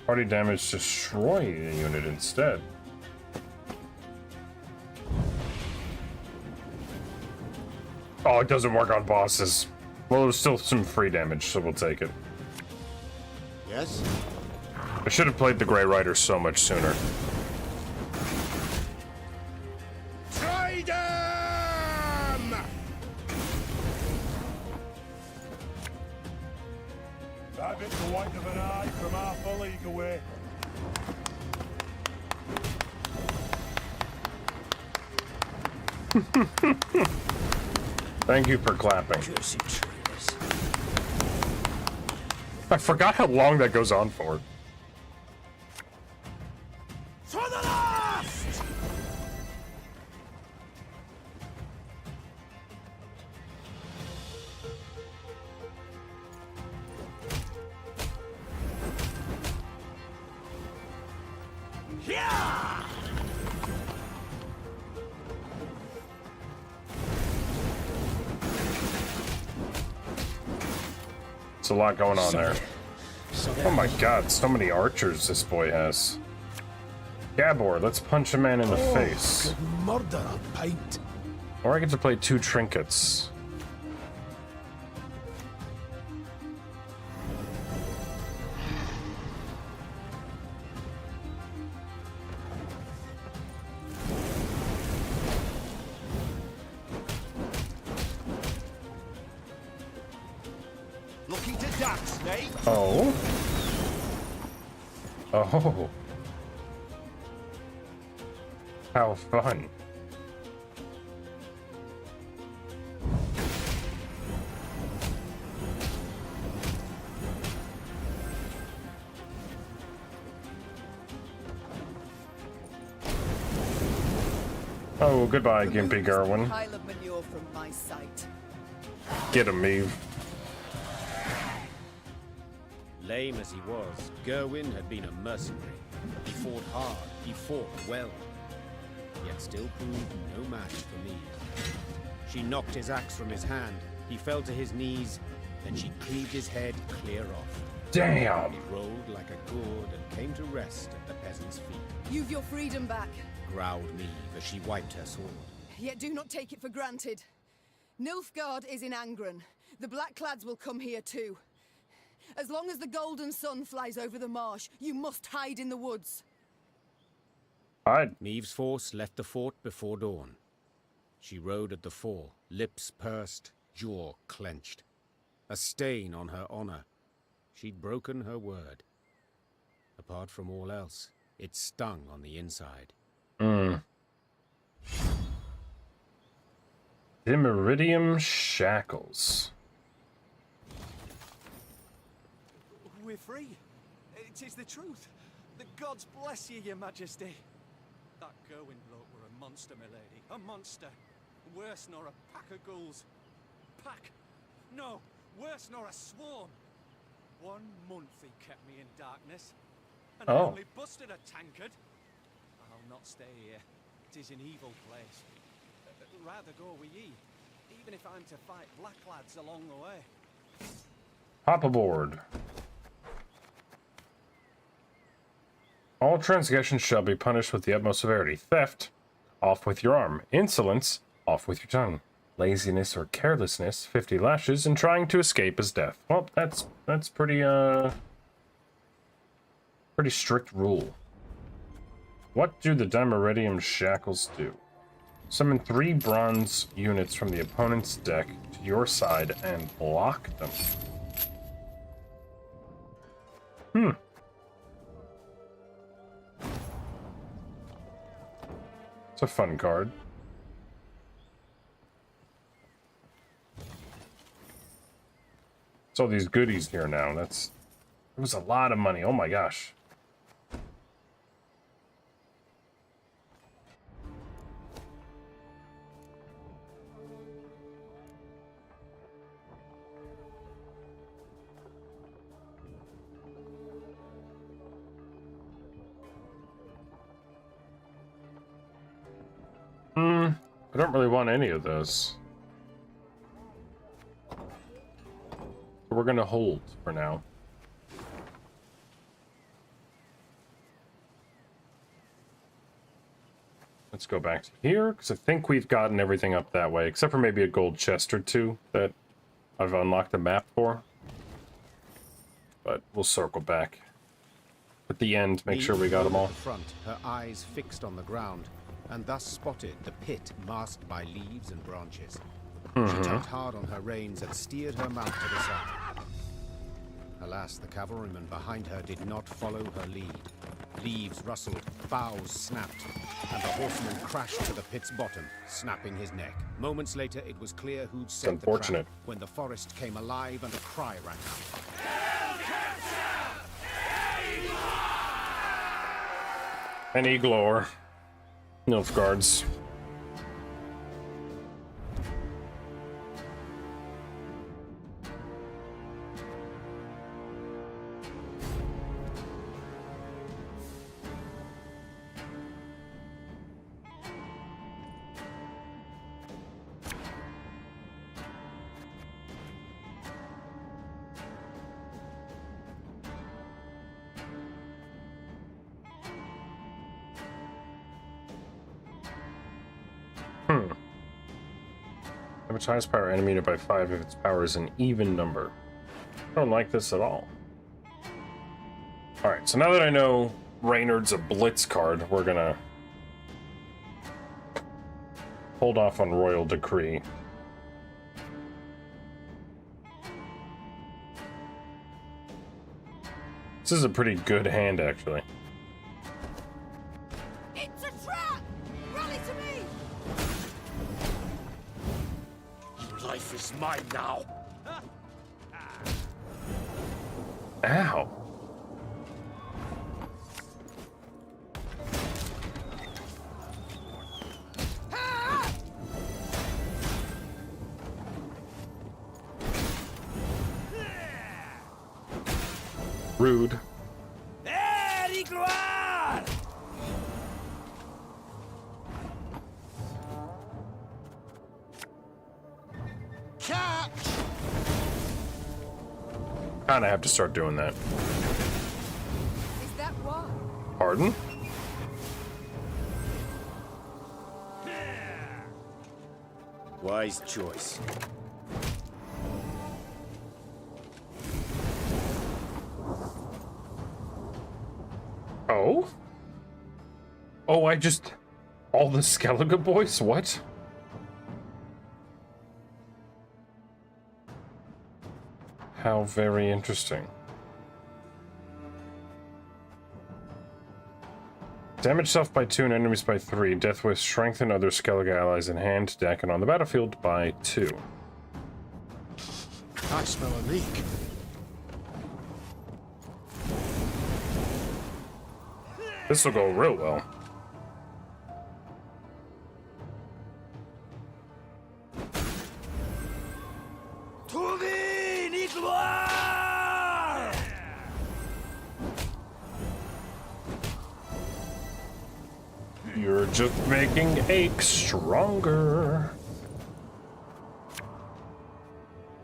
S3: Party damage, destroy a unit instead. Oh, it doesn't work on bosses. Well, there's still some free damage, so we'll take it.
S9: Yes?
S3: I should have played the Grey Rider so much sooner.
S8: Try them! That bit's the white of an eye from half a league away.
S3: Thank you for clapping. I forgot how long that goes on for.
S8: To the last! Yeah!
S3: a lot going on there. Oh my god, so many archers this boy has. Gabor, let's punch a man in the face.
S10: Murder a pint.
S3: Or I get to play 2 trinkets.
S7: Looking to dance, eh?
S3: Oh. Oh. How fun. Oh, goodbye, Gimpy Garwin.
S2: Pile of manure from my sight.
S3: Get him, Eve.
S4: Lame as he was, Gerwin had been a mercenary. He fought hard, he fought well, yet still proved no match for me. She knocked his axe from his hand, he fell to his knees, then she cleaved his head clear off.
S3: Damn!
S4: He rolled like a gourd and came to rest at the peasant's feet.
S2: You've your freedom back,
S4: Growled Meve as she wiped her sword.
S2: yet do not take it for granted. Nilfgaard is in Angren. The Blackclads will come here too. As long as the golden sun flies over the marsh, you must hide in the woods.
S4: Meve's force left the fort before dawn. She rode at the fall, lips pursed, jaw clenched. A stain on her honor. She'd broken her word. Apart from all else, it stung on the inside.
S3: Dimeridium shackles.
S6: We're free. It is the truth. The gods bless you, your majesty. That Gerwin bloke were a monster, my lady. A monster. Worse nor a pack of ghouls. Pack? No, worse nor a swarm. 1 month he kept me in darkness. And I only busted a tankard. I'll not stay here. It is an evil place. Rather go with ye, even if I'm to fight Blacklads along the way.
S3: Hop aboard. All transgressions shall be punished with the utmost severity. Theft, off with your arm. Insolence, off with your tongue. Laziness or carelessness, 50 lashes, and trying to escape is death. Well, that's pretty strict rule. What do the Dimeridium shackles do? Summon 3 bronze units from the opponent's deck to your side and block them. It's a fun card. It's all these goodies here now. It was a lot of money. Oh my gosh. I don't really want any of those. So we're gonna hold for now. Let's go back to here, because I think we've gotten everything up that way, except for maybe a gold chest or 2 that I've unlocked the map for. But we'll circle back at the end, make sure we got them all.
S4: At the front, her eyes fixed on the ground, and thus spotted the pit masked by leaves and branches. She tugged hard on her reins and steered her mount to the side. Alas, the cavalryman behind her did not follow her lead. Leaves rustled, boughs snapped, and the horseman crashed to the pit's bottom, snapping his neck. Moments later, it was clear who'd set the trap when the forest came alive and a cry rang out.
S3: An Eaglor. Nilfgaards. Damage highest power enemy unit by 5 if its power is an even number. I don't like this at all. Alright, so now that I know Reynard's a Blitz card, we're gonna hold off on Royal Decree. This is a pretty good hand, actually.
S16: It's a trap! Rally to me!
S11: Life is mine now.
S3: Ow. Rude. Kinda have to start doing that.
S2: Is that why?
S3: Pardon?
S14: Wise choice.
S3: Oh? Oh, I just... All the Skellige boys? What? How very interesting. Damage self by 2 and enemies by 3. Death with strengthen other Skellige allies in hand, deck, and on the battlefield by 2.
S9: I smell a leak.
S3: This will go real well. You're just making ache stronger.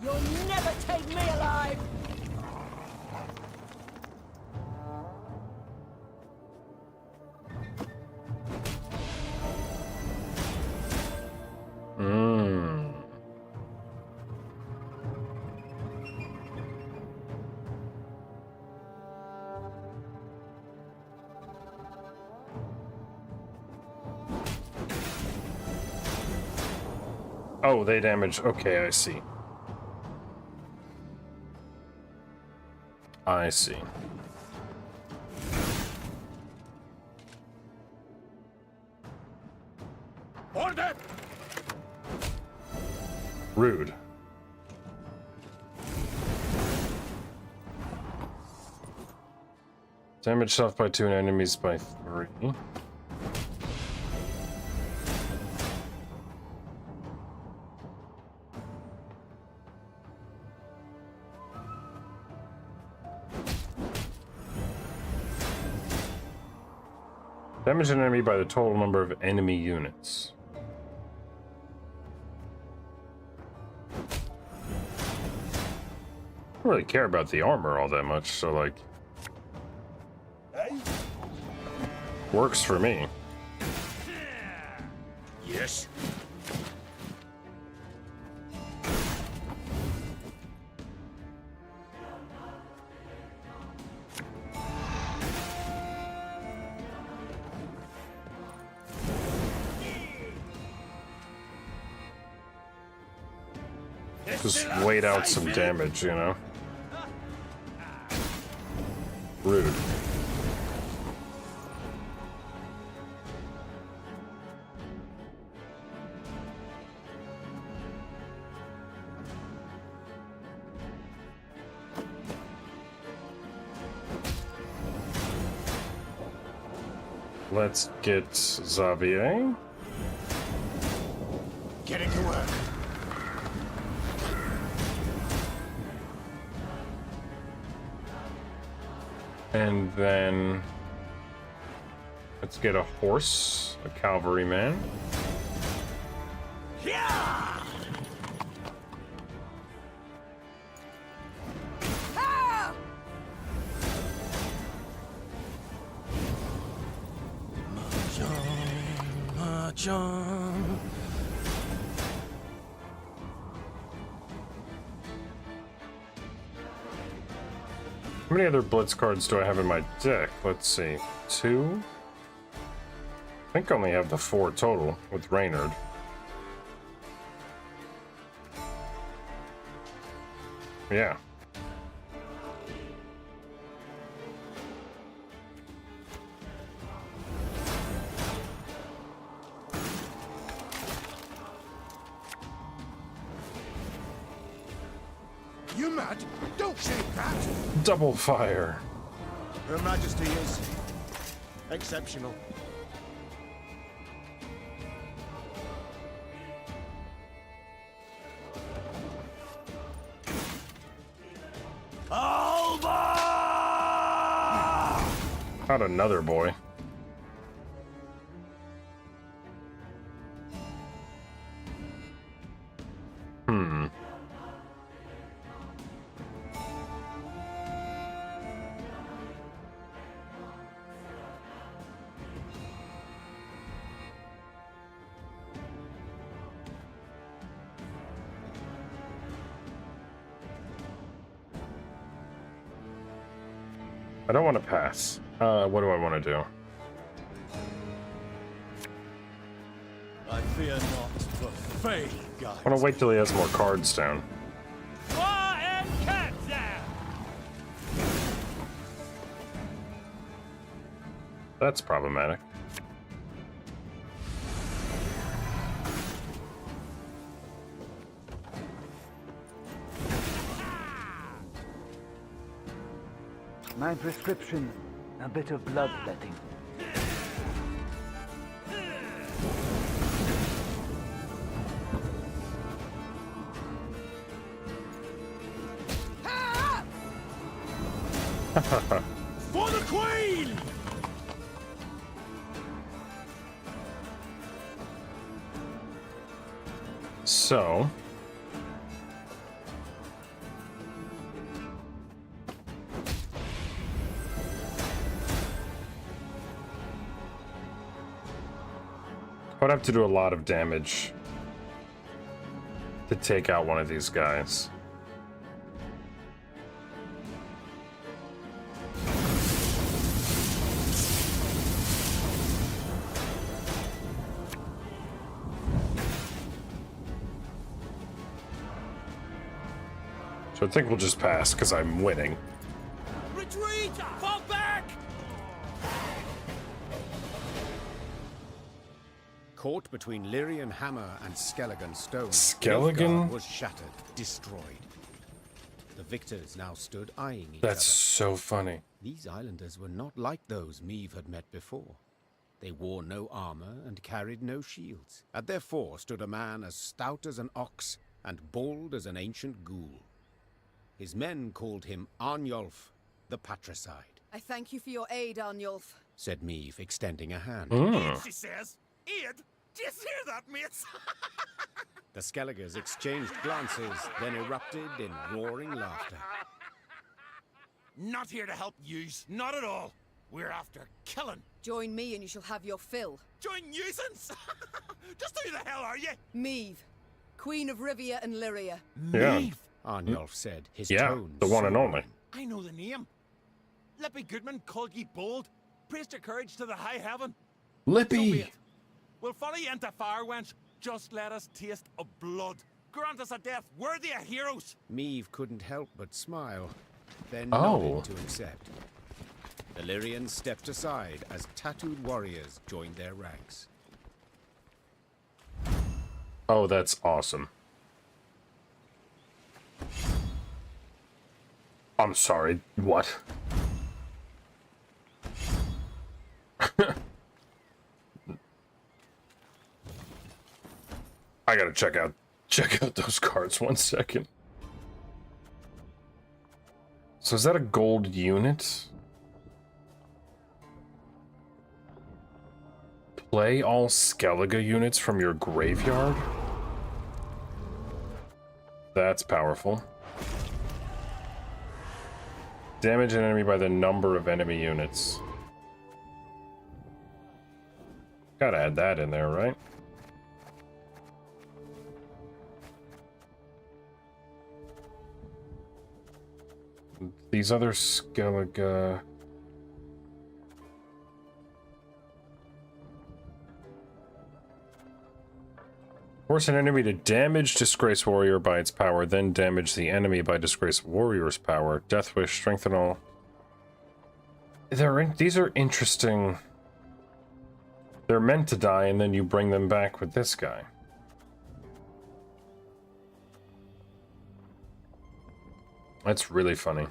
S16: You'll never take me alive!
S3: Oh, they damage. Okay, I see. I see.
S11: Order!
S3: Rude. Damage self by 2 and enemies by 3. Damage an enemy by the total number of enemy units. I don't really care about the armor all that much, so like... Works for me.
S11: Yes.
S3: Just wait out some damage, you know? Rude. Let's get Xavier.
S11: Getting to work.
S3: And then let's get a horse, a cavalryman.
S11: Yeah!
S9: Mahjong.
S3: How many other Blitz cards do I have in my deck? Let's see. 2? I think I only have the 4 total with Reynard. Yeah.
S9: You mad? Don't shake that!
S3: Double fire.
S4: Her Majesty is exceptional.
S3: Not another boy. I don't want to pass. What do I want to do?
S11: I fear not the fate, guys.
S3: I want to wait till he has more cards down. That's problematic.
S15: My prescription, a bit of bloodletting.
S11: For the Queen!
S3: So... I would have to do a lot of damage to take out one of these guys. So I think we'll just pass because I'm winning.
S11: Retreat! Fall back!
S4: Caught between Lyrian hammer and Skelligan stone,
S3: Skelligan?
S4: Nilfgaard was shattered, destroyed. The victors now stood eyeing each
S3: That's
S4: other.
S3: so funny.
S4: These islanders were not like those Meve had met before. They wore no armor and carried no shields. At their fore stood a man as stout as an ox and bald as an ancient ghoul. His men called him Arnulf, the Patricide.
S2: I thank you for your aid, Arnulf.
S4: Said Meve, extending a hand.
S11: Aid, she says. Aid? Do you hear that, mates?
S4: The Skelligers exchanged glances, then erupted in roaring laughter.
S11: Not here to help yous, not at all. We're after killing.
S2: Join me and you shall have your fill.
S11: Join nuisance? Just who the hell are you?
S2: Meve, Queen of Rivia and Lyria.
S3: Yeah.
S11: Meve?
S4: Arnulf said, his
S3: Yeah,
S4: tone
S3: the one and
S4: sobering.
S3: only.
S11: I know the name. Lippy Goodman called ye bold, praised your courage to the high heaven.
S3: Lippy!
S11: So be it. We'll follow ye into fire, wench. Just let us taste of blood. Grant us a death worthy of heroes.
S4: Meve couldn't help but smile, then
S3: Oh.
S4: nodded to accept. The Lyrians stepped aside as tattooed warriors joined their ranks.
S3: Oh, that's awesome. I'm sorry, what? I gotta check out those cards 1 second. So is that a gold unit? Play all Skellige units from your graveyard? That's powerful. Damage an enemy by the number of enemy units. Gotta add that in there, right? These other Skellige... Force an enemy to damage Disgrace Warrior by its power, then damage the enemy by Disgrace Warrior's power. Death Wish, strengthen all. These are interesting. They're meant to die, and then you bring them back with this guy. That's really funny.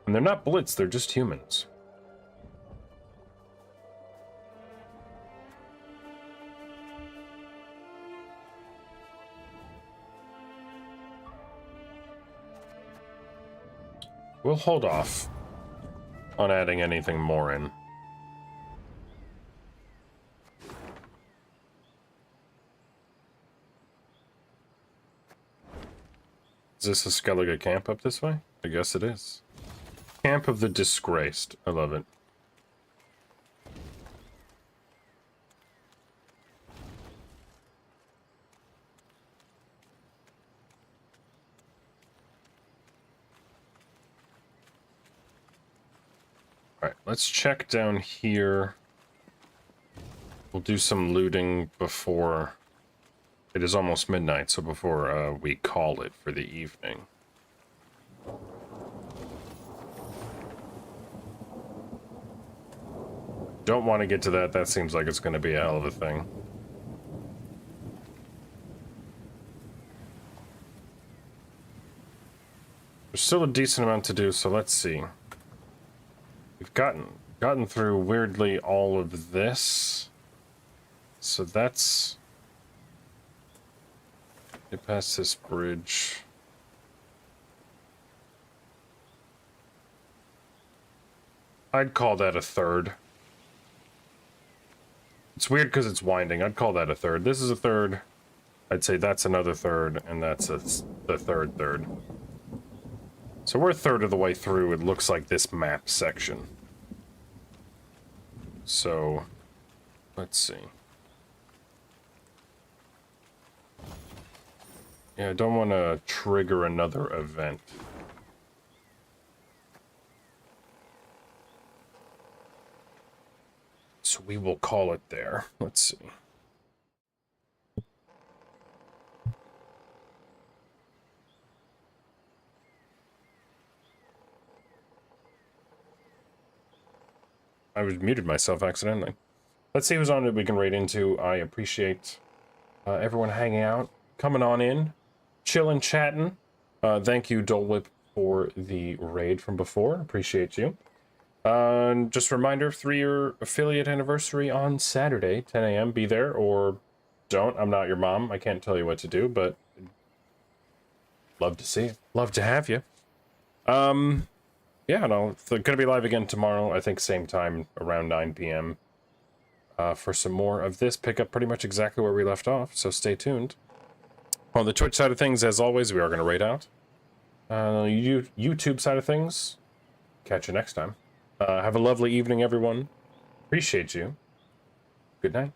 S3: And they're not Blitz, they're just humans. We'll hold off on adding anything more in. Is this a Skellige camp up this way? I guess it is. Camp of the Disgraced. I love it. Alright, let's check down here. We'll do some looting before... It is almost midnight, so before we call it for the evening. Don't want to get to that. That seems like it's going to be a hell of a thing. There's still a decent amount to do, so let's see. We've gotten through, weirdly, all of this. So that's... Get past this bridge. I'd call that a third. It's weird because it's winding. I'd call that a third. This is a third. I'd say that's another third, and that's the third. So we're a third of the way through, it looks like, this map section. So, let's see. Yeah, I don't want to trigger another event. So we will call it there. Let's see. I was muted myself accidentally. Let's see who's on that we can raid into. I appreciate everyone hanging out, coming on in, chilling, chatting. Thank you, Dole Whip, for the raid from before. Appreciate you. Just a reminder, 3-year affiliate anniversary on Saturday, 10 a.m. Be there or don't. I'm not your mom. I can't tell you what to do, but love to see it. Love to have you. Yeah, no, it's going to be live again tomorrow. I think same time, around 9 p.m. For some more of this. Pick up pretty much exactly where we left off, so stay tuned. On the Twitch side of things, as always, we are going to raid out. YouTube side of things, catch you next time. Have a lovely evening, everyone. Appreciate you. Good night.